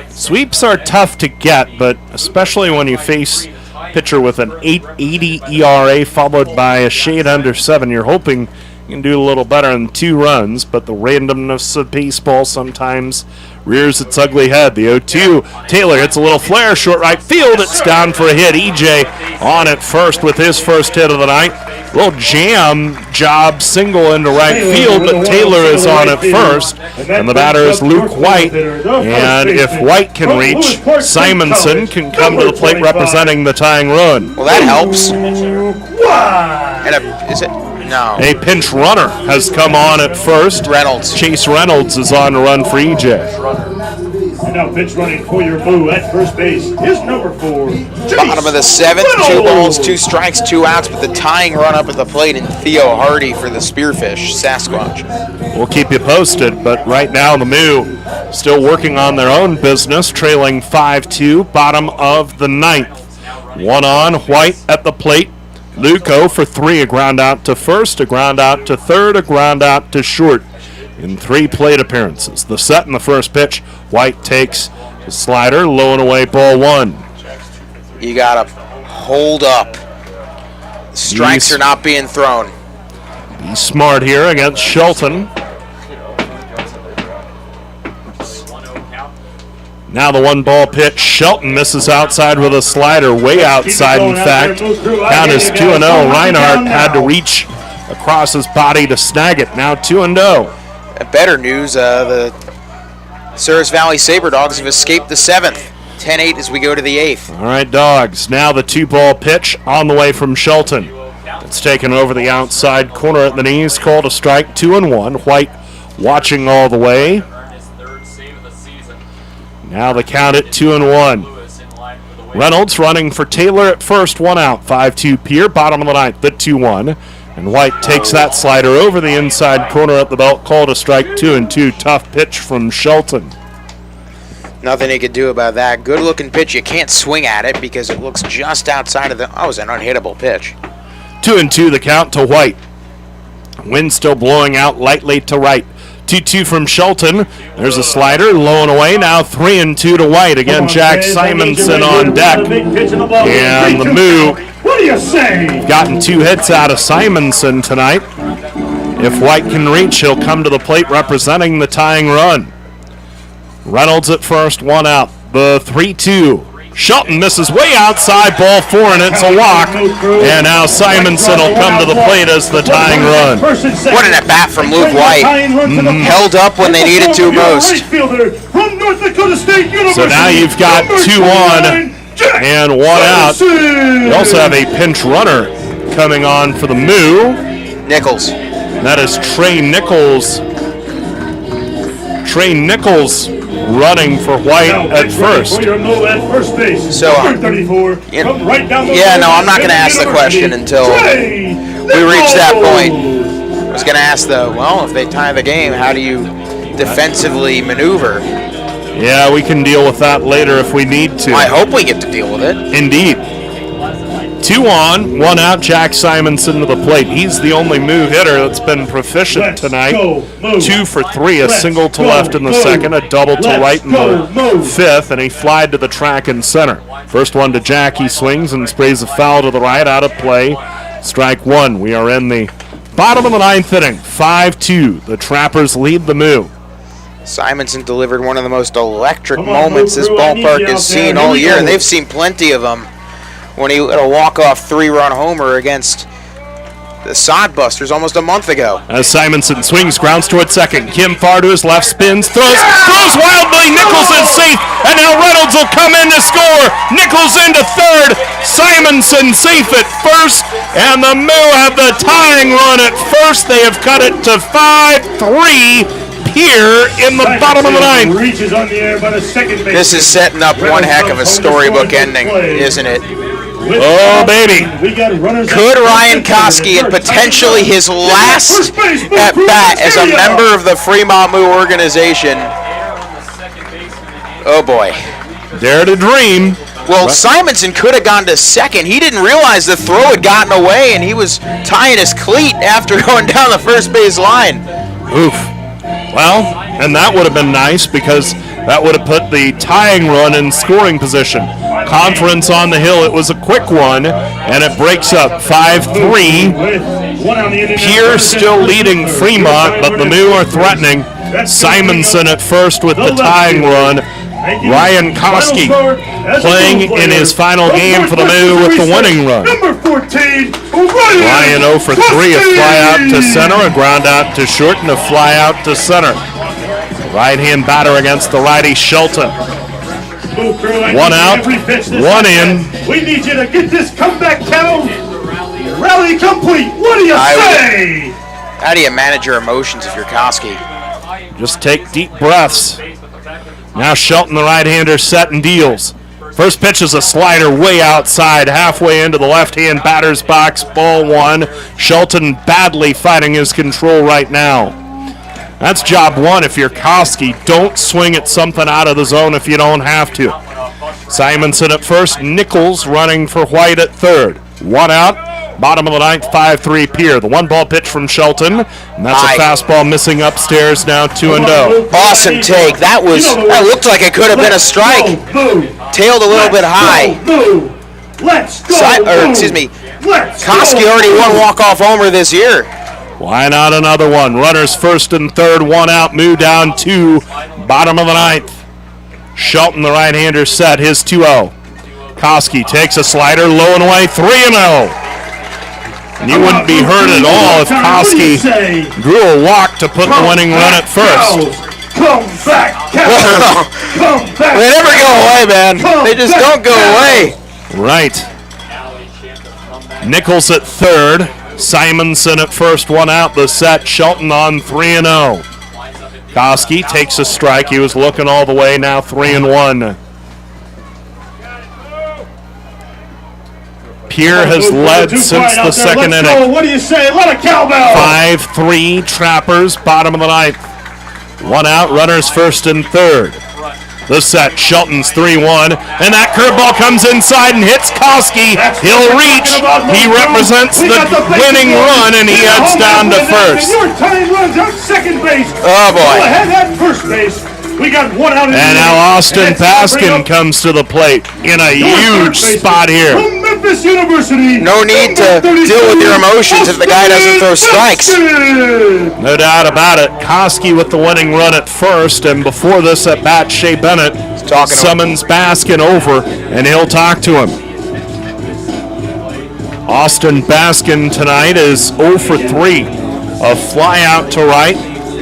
Speaker 2: Sweeps are tough to get, but especially when you face pitcher with an 8.80 ERA followed by a shade under 7, you're hoping you can do a little better than 2 runs, but the randomness of baseball sometimes rears its ugly head. The 0-2. Taylor hits a little flare, short right field. It's down for a hit. EJ on at first with his first hit of the night. Little jam job single into right field, but Taylor is on at first, and the batter is Luke White. And if White can reach, Simonson can come to the plate representing the tying run.
Speaker 3: Well, that helps. And is it? No.
Speaker 2: A pinch runner has come on at first.
Speaker 3: Reynolds.
Speaker 2: Chase Reynolds is on to run for EJ.
Speaker 4: Now pitch running for your Moo at first base is number 4.
Speaker 3: Bottom of the 7th, 2 balls, 2 strikes, 2 outs, but the tying run up at the plate in Theo Hardy for the Spearfish, Sasquatch.
Speaker 2: We'll keep you posted, but right now the Moo still working on their own business, trailing 5-2, bottom of the 9th. 1 on, White at the plate. Luco for 3, a ground out to first, a ground out to third, a ground out to short in 3 plate appearances. The set in the first pitch, White takes the slider, low and away, ball 1.
Speaker 3: You got to hold up. Strikes are not being thrown.
Speaker 2: Be smart here against Shelton. Now the 1-ball pitch. Shelton misses outside with a slider, way outside in fact. Count is 2-0. Reinhardt had to reach across his body to snag it. Now 2-0.
Speaker 3: Better news, the Souris Valley Sabre Dogs have escaped the 7th. 10-8 as we go to the 8th.
Speaker 2: All right, Dogs. Now the 2-ball pitch on the way from Shelton. It's taken over the outside corner at the knees. Called a strike, 2-1. White watching all the way. Now the count at 2-1. Reynolds running for Taylor at first, 1 out. 5-2 Pierre, bottom of the 9th, the 2-1. And White takes that slider over the inside corner at the belt. Called a strike, 2-2. Tough pitch from Shelton.
Speaker 3: Nothing he could do about that. Good looking pitch. You can't swing at it because it looks just outside of the... Oh, it was an unhittable pitch. 2-2
Speaker 2: the count to White. Wind still blowing out lightly to right. 2-2 from Shelton. There's a slider, low and away. Now 3-2 to White. Again, Jack Simonson on deck. And the Moo,
Speaker 4: what do you say?
Speaker 2: Gotten 2 hits out of Simonson tonight. If White can reach, he'll come to the plate representing the tying run. Reynolds at first, 1 out. The 3-2. Shelton misses way outside, ball 4, and it's a walk. And now Simonson will come to the plate as the tying run.
Speaker 3: What an at-bat from Luke White. Held up when they needed to most.
Speaker 2: So now you've got 2 on and 1 out. You also have a pinch runner coming on for the Moo.
Speaker 3: Nichols.
Speaker 2: That is Trey Nichols. Trey Nichols running for White at first.
Speaker 3: So, yeah, no, I'm not going to ask the question until we reach that point. I was going to ask if they tie the game, how do you defensively maneuver?
Speaker 2: Yeah, we can deal with that later if we need to.
Speaker 3: I hope we get to deal with it.
Speaker 2: Indeed. 2 on, 1 out, Jack Simonson to the plate. He's the only Moo hitter that's been proficient tonight. 2 for 3, a single to left in the second, a double to right in the fifth, and he flied to the track in center. First one to Jack, he swings and sprays a foul to the right, out of play. Strike 1. We are in the bottom of the 9th inning. 5-2. The Trappers lead the Moo.
Speaker 3: Simonson delivered one of the most electric moments this ballpark has seen all year, and they've seen plenty of them. When he had a walk-off 3-run homer against the Sodbusters almost a month ago.
Speaker 2: As Simonson swings, grounds toward second. Kim far to his left, spins, throws wildly. Nichols is safe, and now Reynolds will come in to score. Nichols into third. Simonson safe at first, and the Moo have the tying run at first. They have cut it to 5-3. Pierre in the bottom of the 9th.
Speaker 3: This is setting up one heck of a storybook ending, isn't it?
Speaker 2: Oh, baby.
Speaker 3: Could Ryan Koski, at potentially his last at-bat as a member of the Fremont Moo organization, oh boy.
Speaker 2: Dare to dream.
Speaker 3: Well, Simonson could have gone to second. He didn't realize the throw had gotten away, and he was tying his cleat after going down the first base line.
Speaker 2: Oof. Well, and that would have been nice because that would have put the tying run in scoring position. Conference on the hill, it was a quick one, and it breaks up 5-3. Pierre still leading Fremont, but the Moo are threatening. Simonson at first with the tying run. Ryan Koski playing in his final game for the Moo with the winning run. Ryan 0 for 3, a fly out to center, a ground out to short, and a fly out to center. Right-hand batter against the righty Shelton. 1 out, 1 in.
Speaker 4: We need you to get this comeback count. Rally complete. What do you say?
Speaker 3: How do you manage your emotions if you're Koski?
Speaker 2: Just take deep breaths. Now Shelton, the right-hander, set and deals. First pitch is a slider way outside, halfway into the left-hand batter's box, ball one. Shelton badly fighting his control right now. That's job one if you're Koski. Don't swing at something out of the zone if you don't have to. Simonson at first, Nichols running for White at third. One out. Bottom of the ninth, 5-3 Pierre. The one-ball pitch from Shelton, and that's a fastball missing upstairs now, 2-0.
Speaker 3: Awesome take. That looked like it could have been a strike. Tailed a little bit high.
Speaker 4: Let's go.
Speaker 3: Koski already won walk-off homer this year.
Speaker 2: Why not another one? Runners first and third, one out, Moo down 2, bottom of the ninth. Shelton, the right-hander, set his 2-0. Koski takes a slider, low and away, 3-0. And you wouldn't be hurt at all if Koski drew a walk to put the winning run at first.
Speaker 4: Come back, Come back.
Speaker 3: They never go away, man. They just don't go away.
Speaker 2: Right. Nichols at third. Simonson at first, one out. The set. Shelton on 3-0. Koski takes a strike. He was looking all the way. Now 3-1. Pierre has led since the second inning.
Speaker 4: What do you say? Let a cowbell.
Speaker 2: 5-3 Trappers, bottom of the ninth. One out, runners first and third. The set, Shelton's 3-1, and that curveball comes inside and hits Koski. He'll reach. He represents the winning run, and he heads down to first.
Speaker 4: Your tying runs out second base.
Speaker 3: Oh boy!
Speaker 4: Go ahead at first base. We got one out.
Speaker 2: And now Austin Baskin comes to the plate in a huge spot here.
Speaker 4: From Memphis University.
Speaker 3: No need to deal with your emotions if the guy doesn't throw strikes.
Speaker 2: No doubt about it. Koski with the winning run at first, and before this at bat, Shea Bennett summons Baskin over, and he'll talk to him. Austin Baskin tonight is 0 for 3. A fly out to right,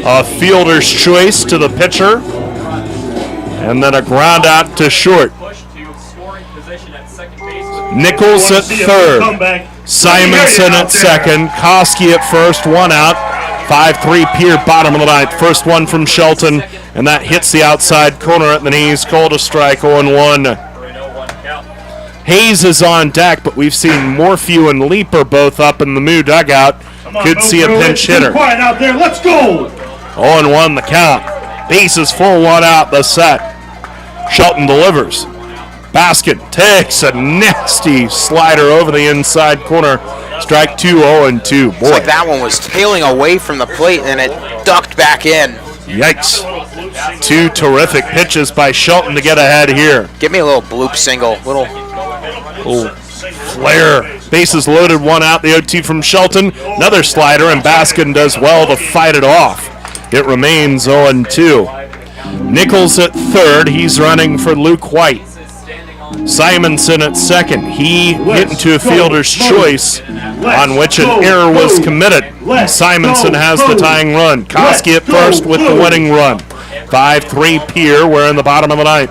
Speaker 2: a fielder's choice to the pitcher, and then a ground out to short. Nichols at third, Simonson at second, Koski at first, one out. 5-3 Pierre, bottom of the ninth. First one from Shelton, and that hits the outside corner at the knees. Called a strike, 0-1. Hayes is on deck, but we've seen Morphew and Leaper both up in the Moo dugout. Could see a pinch hitter.
Speaker 4: Quiet out there. Let's go.
Speaker 2: 0-1 the count. Bases full, one out, the set. Shelton delivers. Baskin takes a nasty slider over the inside corner. Strike 2, 0-2. Boy,
Speaker 3: it's like that one was tailing away from the plate and it ducked back in.
Speaker 2: Yikes. Two terrific pitches by Shelton to get ahead here.
Speaker 3: Give me a little bloop single. Little
Speaker 2: flare. Bases loaded, one out. The 0-2 from Shelton. Another slider, and Baskin does well to fight it off. It remains 0-2. Nichols at third. He's running for Luke White. Simonson at second. He hit into a fielder's choice on which an error was committed. Simonson has the tying run. Koski at first with the winning run. 5-3 Pierre. We're in the bottom of the ninth.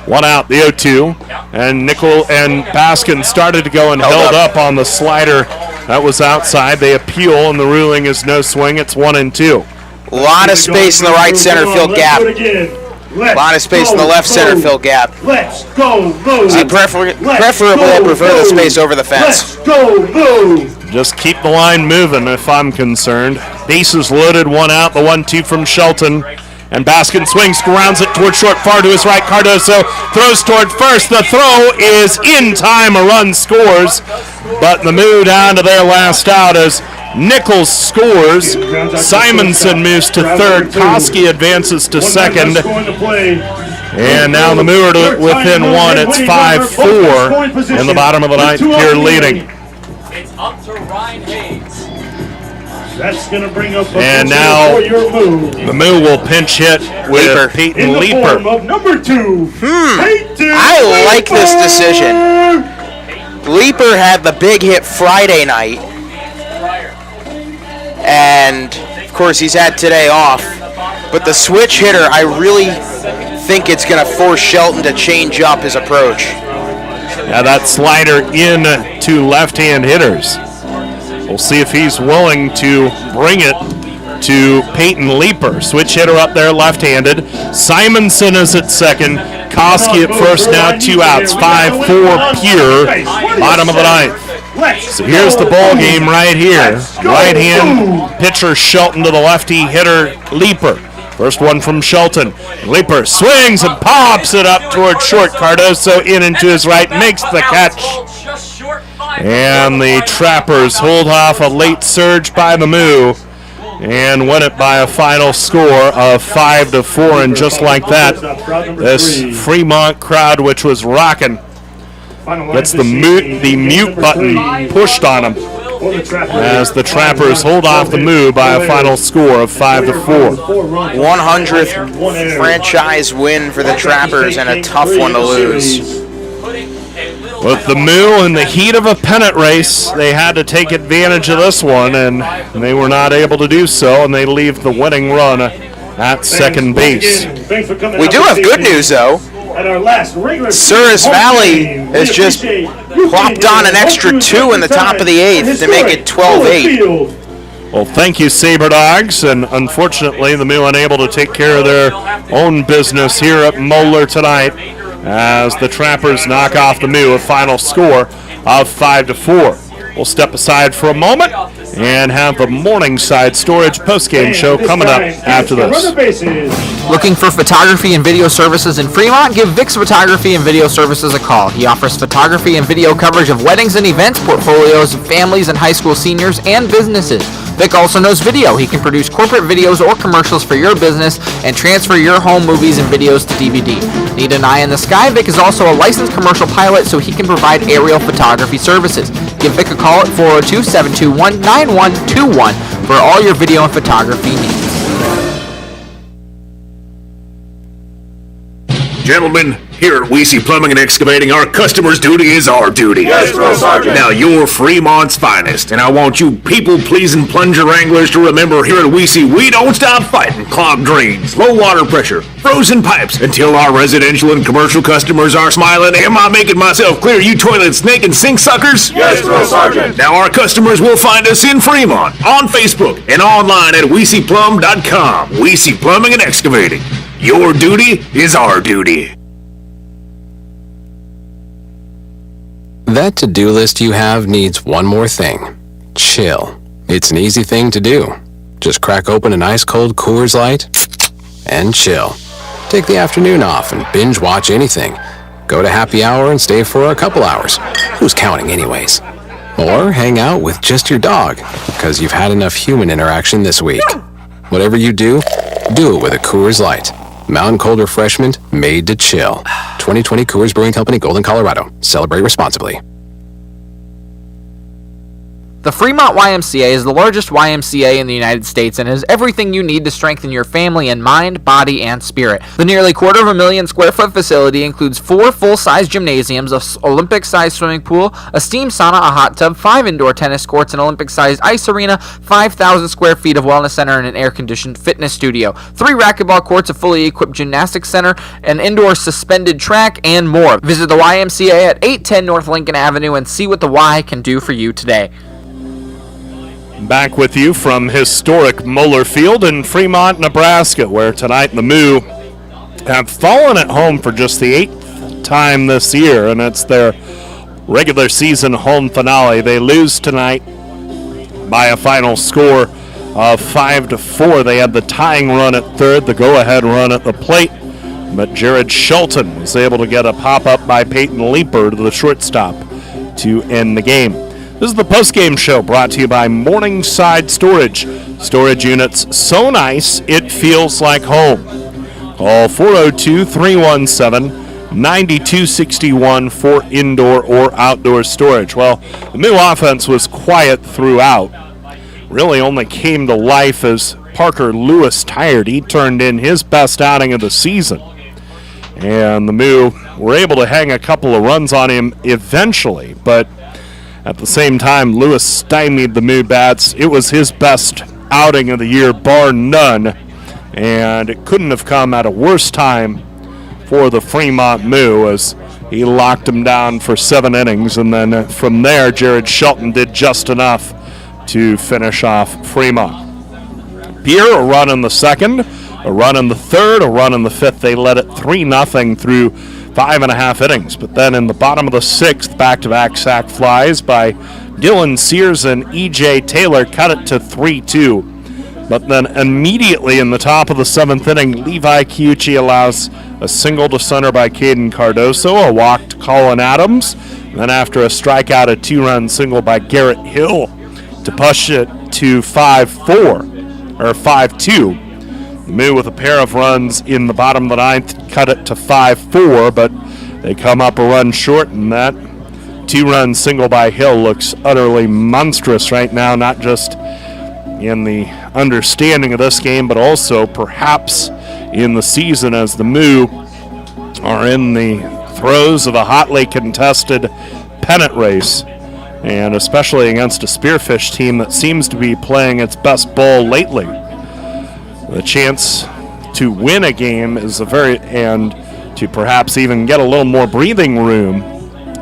Speaker 2: One out, the 0-2. And Nichols and Baskin started to go and held up on the slider. That was outside. They appeal, and the ruling is no swing. It's 1-2.
Speaker 3: A lot of space in the right center field gap. A lot of space in the left center field gap.
Speaker 4: Let's go,
Speaker 3: See, preferably I prefer the space over the fence.
Speaker 4: Let's go,
Speaker 2: Just keep the line moving if I'm concerned. Bases loaded, one out, the 1-2 from Shelton. And Baskin swings, grounds it toward short, far to his right. Cardoso throws toward first. The throw is in time. A run scores. But the Moo down to their last out as Nichols scores. Simonson moves to third. Koski advances to second. And now the Moo are within one. It's 5-4 in the bottom of the ninth. Pierre leading.
Speaker 1: It's up to Ryan Hayes.
Speaker 4: That's going to bring up
Speaker 2: and now the Moo will pinch hit with Peyton Leaper.
Speaker 4: Number 2.
Speaker 3: I like this decision. Leaper had the big hit Friday night. And, of course, he's had today off. But the switch hitter, I really think it's going to force Shelton to change up his approach.
Speaker 2: Now that slider in to left-hand hitters. We'll see if he's willing to bring it to Peyton Leeper. Switch hitter up there, left-handed. Simonson is at second. Koski at first, now 2 outs. 5-4 Pierre, bottom of the ninth. So here's the ball game right here. Right hand pitcher Shelton to the lefty hitter Leeper. First one from Shelton. Leeper swings and pops it up toward short. Cardoso in and to his right, makes the catch. And the Trappers hold off a late surge by the Moo and win it by a final score of 5-4. And just like that, this Fremont crowd, which was rocking, gets the mute button pushed on them as the Trappers hold off the Moo by a final score of 5-4.
Speaker 3: 100th franchise win for the Trappers and a tough one to lose.
Speaker 2: With the Moo in the heat of a pennant race, they had to take advantage of this one, and they were not able to do so, and they leave the winning run at second base.
Speaker 3: We do have good news, though. Souris Valley has just plopped on an extra 2 in the top of the 8th to make it 12-8.
Speaker 2: Well, thank you, Sabre Dogs, and unfortunately, the Moo unable to take care of their own business here at Moeller tonight as the Trappers knock off the Moo, a final score of 5-4. We'll step aside for a moment and have the Morningside Storage postgame show coming up after this.
Speaker 9: Looking for photography and video services in Fremont? Give Vic's Photography and Video Services a call. He offers photography and video coverage of weddings and events, portfolios of families and high school seniors, and businesses. Vic also knows video. He can produce corporate videos or commercials for your business and transfer your home movies and videos to DVD. Need an eye in the sky? Vic is also a licensed commercial pilot, so he can provide aerial photography services. Give Vic a call at 402-721-9121 for all your video and photography needs.
Speaker 20: Gentlemen, here at Weesey Plumbing and Excavating, our customer's duty is our duty.
Speaker 4: Yes, Drill Sergeant.
Speaker 20: Now, you're Fremont's finest, and I want you people-pleasing plunger wranglers to remember here at Weesey, we don't stop fighting clogged drains, low water pressure, frozen pipes, until our residential and commercial customers are smiling. Am I making myself clear, you toilet snake and sink suckers?
Speaker 4: Yes, Drill Sergeant.
Speaker 20: Now, our customers will find us in Fremont, on Facebook, and online at WeeseyPlum.com. Weesey Plumbing and Excavating. Your duty is our duty.
Speaker 21: That to-do list you have needs one more thing. Chill. It's an easy thing to do. Just crack open an ice cold Coors Light and chill. Take the afternoon off and binge watch anything. Go to happy hour and stay for a couple hours. Who's counting anyways? Or hang out with just your dog, because you've had enough human interaction this week. Whatever you do, do it with a Coors Light. Mountain cold refreshment made to chill. 2020 Coors Brewing Company, Golden, Colorado. Celebrate responsibly.
Speaker 9: The Fremont Ymca is the largest YMCA in the United States and has everything you need to strengthen your family in mind, body, and spirit. The nearly 250,000 square foot facility includes 4 full-size gymnasiums, an Olympic-sized swimming pool, a steam sauna, a hot tub, 5 indoor tennis courts, an Olympic-sized ice arena, 5,000 square feet of wellness center, and an air-conditioned fitness studio, 3 racquetball courts, a fully equipped gymnastics center, an indoor suspended track, and more. Visit the YMCA at 810 North Lincoln Avenue and see what the Y can do for you today.
Speaker 2: Back with you from historic Moeller Field in Fremont, Nebraska, where tonight the Moo have fallen at home for just the 8th time this year, and it's their regular season home finale. They lose tonight by a final score of 5-4. They had the tying run at third, the go-ahead run at the plate, but Jared Shelton was able to get a pop-up by Peyton Leeper to the shortstop to end the game. This is the postgame show brought to you by Morningside Storage. Storage units so nice, it feels like home. Call 402-317-9261 for indoor or outdoor storage. Well, the Moo offense was quiet throughout. Really only came to life as Parker Lewis tired. He turned in his best outing of the season. And the Moo were able to hang a couple of runs on him eventually, but at the same time, Lewis stymied the Moo bats. It was his best outing of the year, bar none, and it couldn't have come at a worse time for the Fremont Moo as he locked him down for 7 innings, and then from there, Jared Shelton did just enough to finish off Fremont. Pierre, a run in the second, a run in the third, a run in the fifth. They led it 3-0 through 5.5 innings. But then in the bottom of the sixth, back-to-back sac flies by Dylan Sears and E.J. Taylor cut it to 3-2. But then immediately in the top of the seventh inning, Levi Kiuchi allows a single to center by Caden Cardoso, a walk to Colin Adams. Then after a strikeout, a 2-run single by Garrett Hill to push it to 5-4, or 5-2. The Moo with a pair of runs in the bottom of the ninth cut it to 5-4, but they come up a run short, and that 2-run single by Hill looks utterly monstrous right now, not just in the understanding of this game, but also perhaps in the season, as the Moo are in the throes of a hotly contested pennant race, and especially against a Spearfish team that seems to be playing its best ball lately. The chance to win a game is and to perhaps even get a little more breathing room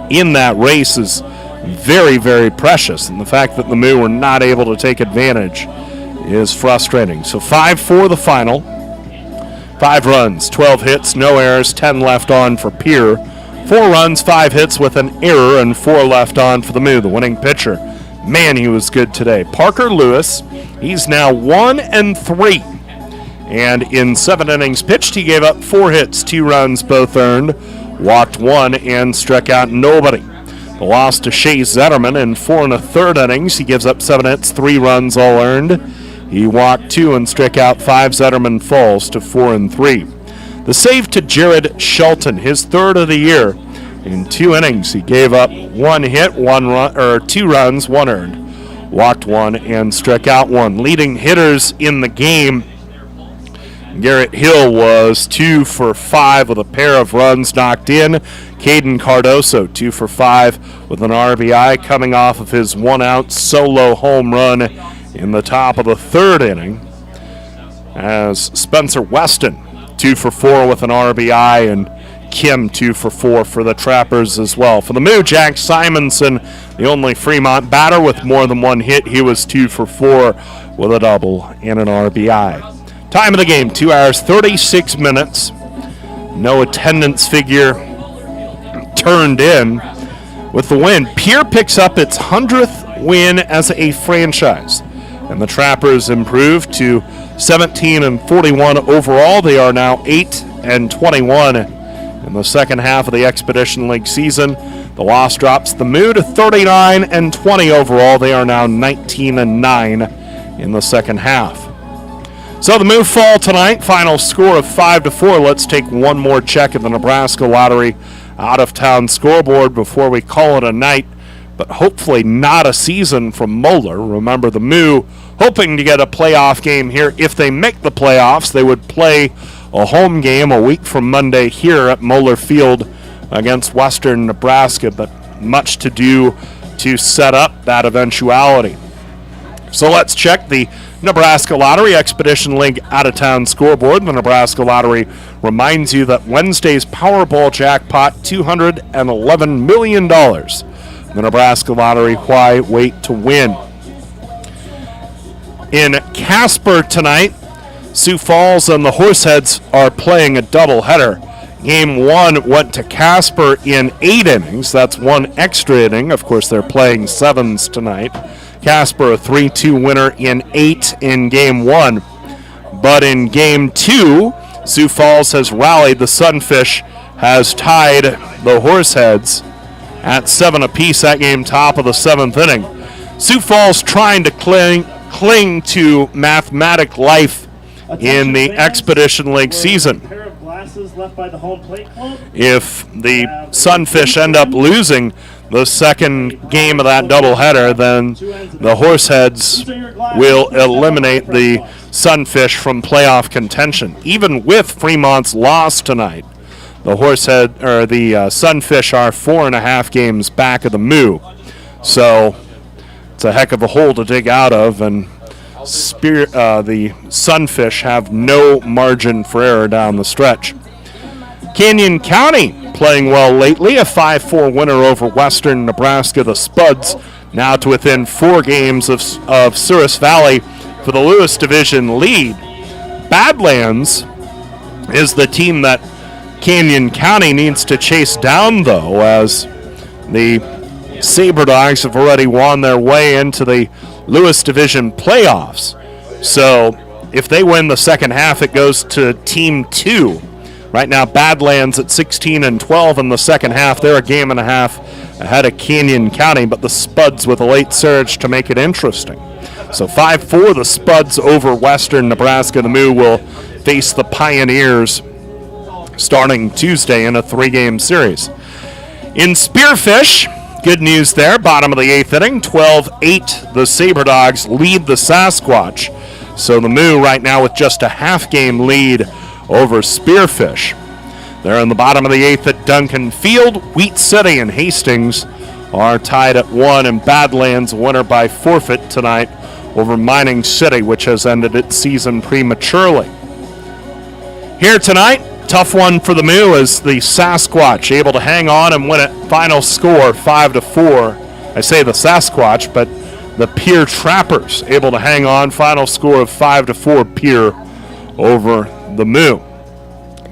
Speaker 2: in that race is very, very precious, and the fact that the Moo were not able to take advantage is frustrating. So 5-4 the final. 5 runs, 12 hits, no errors, 10 left on for Pierre. 4 runs, 5 hits with an error, and 4 left on for the Moo, the winning pitcher. Man, he was good today. Parker Lewis, he's now 1-3. And in 7 innings pitched, he gave up 4 hits, 2 runs, both earned, walked 1, and struck out nobody. The loss to Shea Zetterman in 4 1/3 innings. He gives up 7 hits, 3 runs, all earned. He walked 2 and struck out 5. Zetterman falls to 4-3. The save to Jared Shelton, his 3rd of the year. In 2 innings, he gave up 1 hit, 2 runs, 1 earned. Walked 1 and struck out 1. Leading hitters in the game, Garrett Hill was 2 for 5 with a pair of runs knocked in. Caden Cardoso 2 for 5 with an RBI coming off of his 1-out solo home run in the top of the 3rd inning. As Spencer Weston 2 for 4 with an RBI, and Kim 2 for 4 for the Trappers as well. For the Moo, Jack Simonson, the only Fremont batter with more than 1 hit. He was 2 for 4 with a double and an RBI. Time of the game, 2 hours, 36 minutes. No attendance figure turned in. With the win, Pierre picks up its 100th win as a franchise, and the Trappers improved to 17-41 overall. They are now 8-21 in the second half of the Expedition League season. The loss drops the Moo to 39-20 overall. They are now 19-9 in the second half. So the Moo fall tonight, final score of 5-4. Let's take one more check at the Nebraska Lottery out-of-town scoreboard before we call it a night, but hopefully not a season from Moeller. Remember, the Moo hoping to get a playoff game here. If they make the playoffs, they would play a home game a week from Monday here at Moeller Field against Western Nebraska, but much to do to set up that eventuality. So let's check the Nebraska Lottery Expedition League out-of-town scoreboard. The Nebraska Lottery reminds you that Wednesday's Powerball jackpot, $211 million. The Nebraska Lottery, why wait to win? In Casper tonight, Sioux Falls and the Horseheads are playing a doubleheader. Game 1 went to Casper in 8 innings. That's 1 extra inning. Of course, they're playing 7s tonight. Casper, a 3-2 winner in 8 in Game 1. But in Game 2, Sioux Falls has rallied. The Sunfish has tied the Horseheads at 7 apiece. That game top of the 7th inning. Sioux Falls trying to cling to mathematic life in the Expedition League season. If the Sunfish end up losing the second game of that doubleheader, then the Horseheads will eliminate the Sunfish from playoff contention. Even with Fremont's loss tonight, the Sunfish are 4.5 games back of the Moo. So it's a heck of a hole to dig out of, and the Sunfish have no margin for error down the stretch. Canyon County playing well lately, a 5-4 winner over Western Nebraska. The Spuds now to within 4 games of Souris Valley for the Lewis Division lead. Badlands is the team that Canyon County needs to chase down, though, as the Sabre Dogs have already won their way into the Lewis Division playoffs. So if they win the second half, it goes to Team 2. Right now, Badlands at 16-12 in the second half. They're a game and a half ahead of Canyon County, but the Spuds with a late surge to make it interesting. So 5-4, the Spuds over Western Nebraska. The Moo will face the Pioneers starting Tuesday in a 3-game series. In Spearfish, good news there. Bottom of the 8th inning, 12-8. The Sabre Dogs lead the Sasquatch. So the Moo right now with just a half-game lead over Spearfish. They're in the bottom of the 8th at Duncan Field. Wheat City and Hastings are tied at 1, and Badlands winner by forfeit tonight over Mining City, which has ended its season prematurely. Here tonight, tough one for the Moo as the Sasquatch able to hang on and win it. Final score 5-4. I say the Sasquatch, but the Pierre Trappers able to hang on. Final score of 5-4 Pierre over the Moo.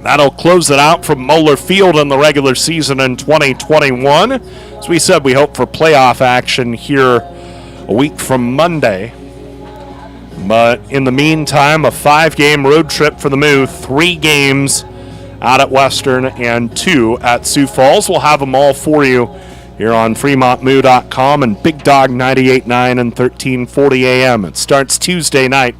Speaker 2: That'll close it out from Moeller Field in the regular season in 2021. As we said, we hope for playoff action here a week from Monday. But in the meantime, a 5-game road trip for the Moo, 3 games out at Western and 2 at Sioux Falls. We'll have them all for you here on FremontMoo.com and Big Dog 98.9 and 1340 AM. It starts Tuesday night,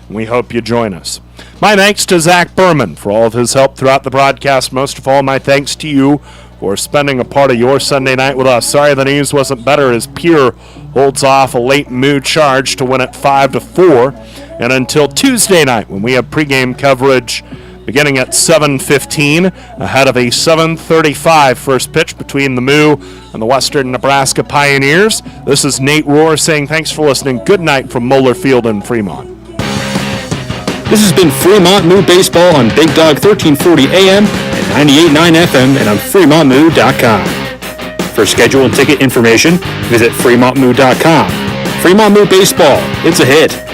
Speaker 2: and we hope you join us. My thanks to Zach Berman for all of his help throughout the broadcast. Most of all, my thanks to you for spending a part of your Sunday night with us. Sorry the news wasn't better as Pierre holds off a late Moo charge to win it 5-4. And until Tuesday night when we have pregame coverage beginning at 7:15 ahead of a 7:35 first pitch between the Moo and the Western Nebraska Pioneers. This is Nate Rohr saying thanks for listening. Good night from Moeller Field in Fremont.
Speaker 8: This has been Fremont Moo Baseball on Big Dog 1340 AM and 98.9 FM and on FremontMoo.com. For schedule and ticket information, visit FremontMoo.com. Fremont Moo Baseball, it's a hit.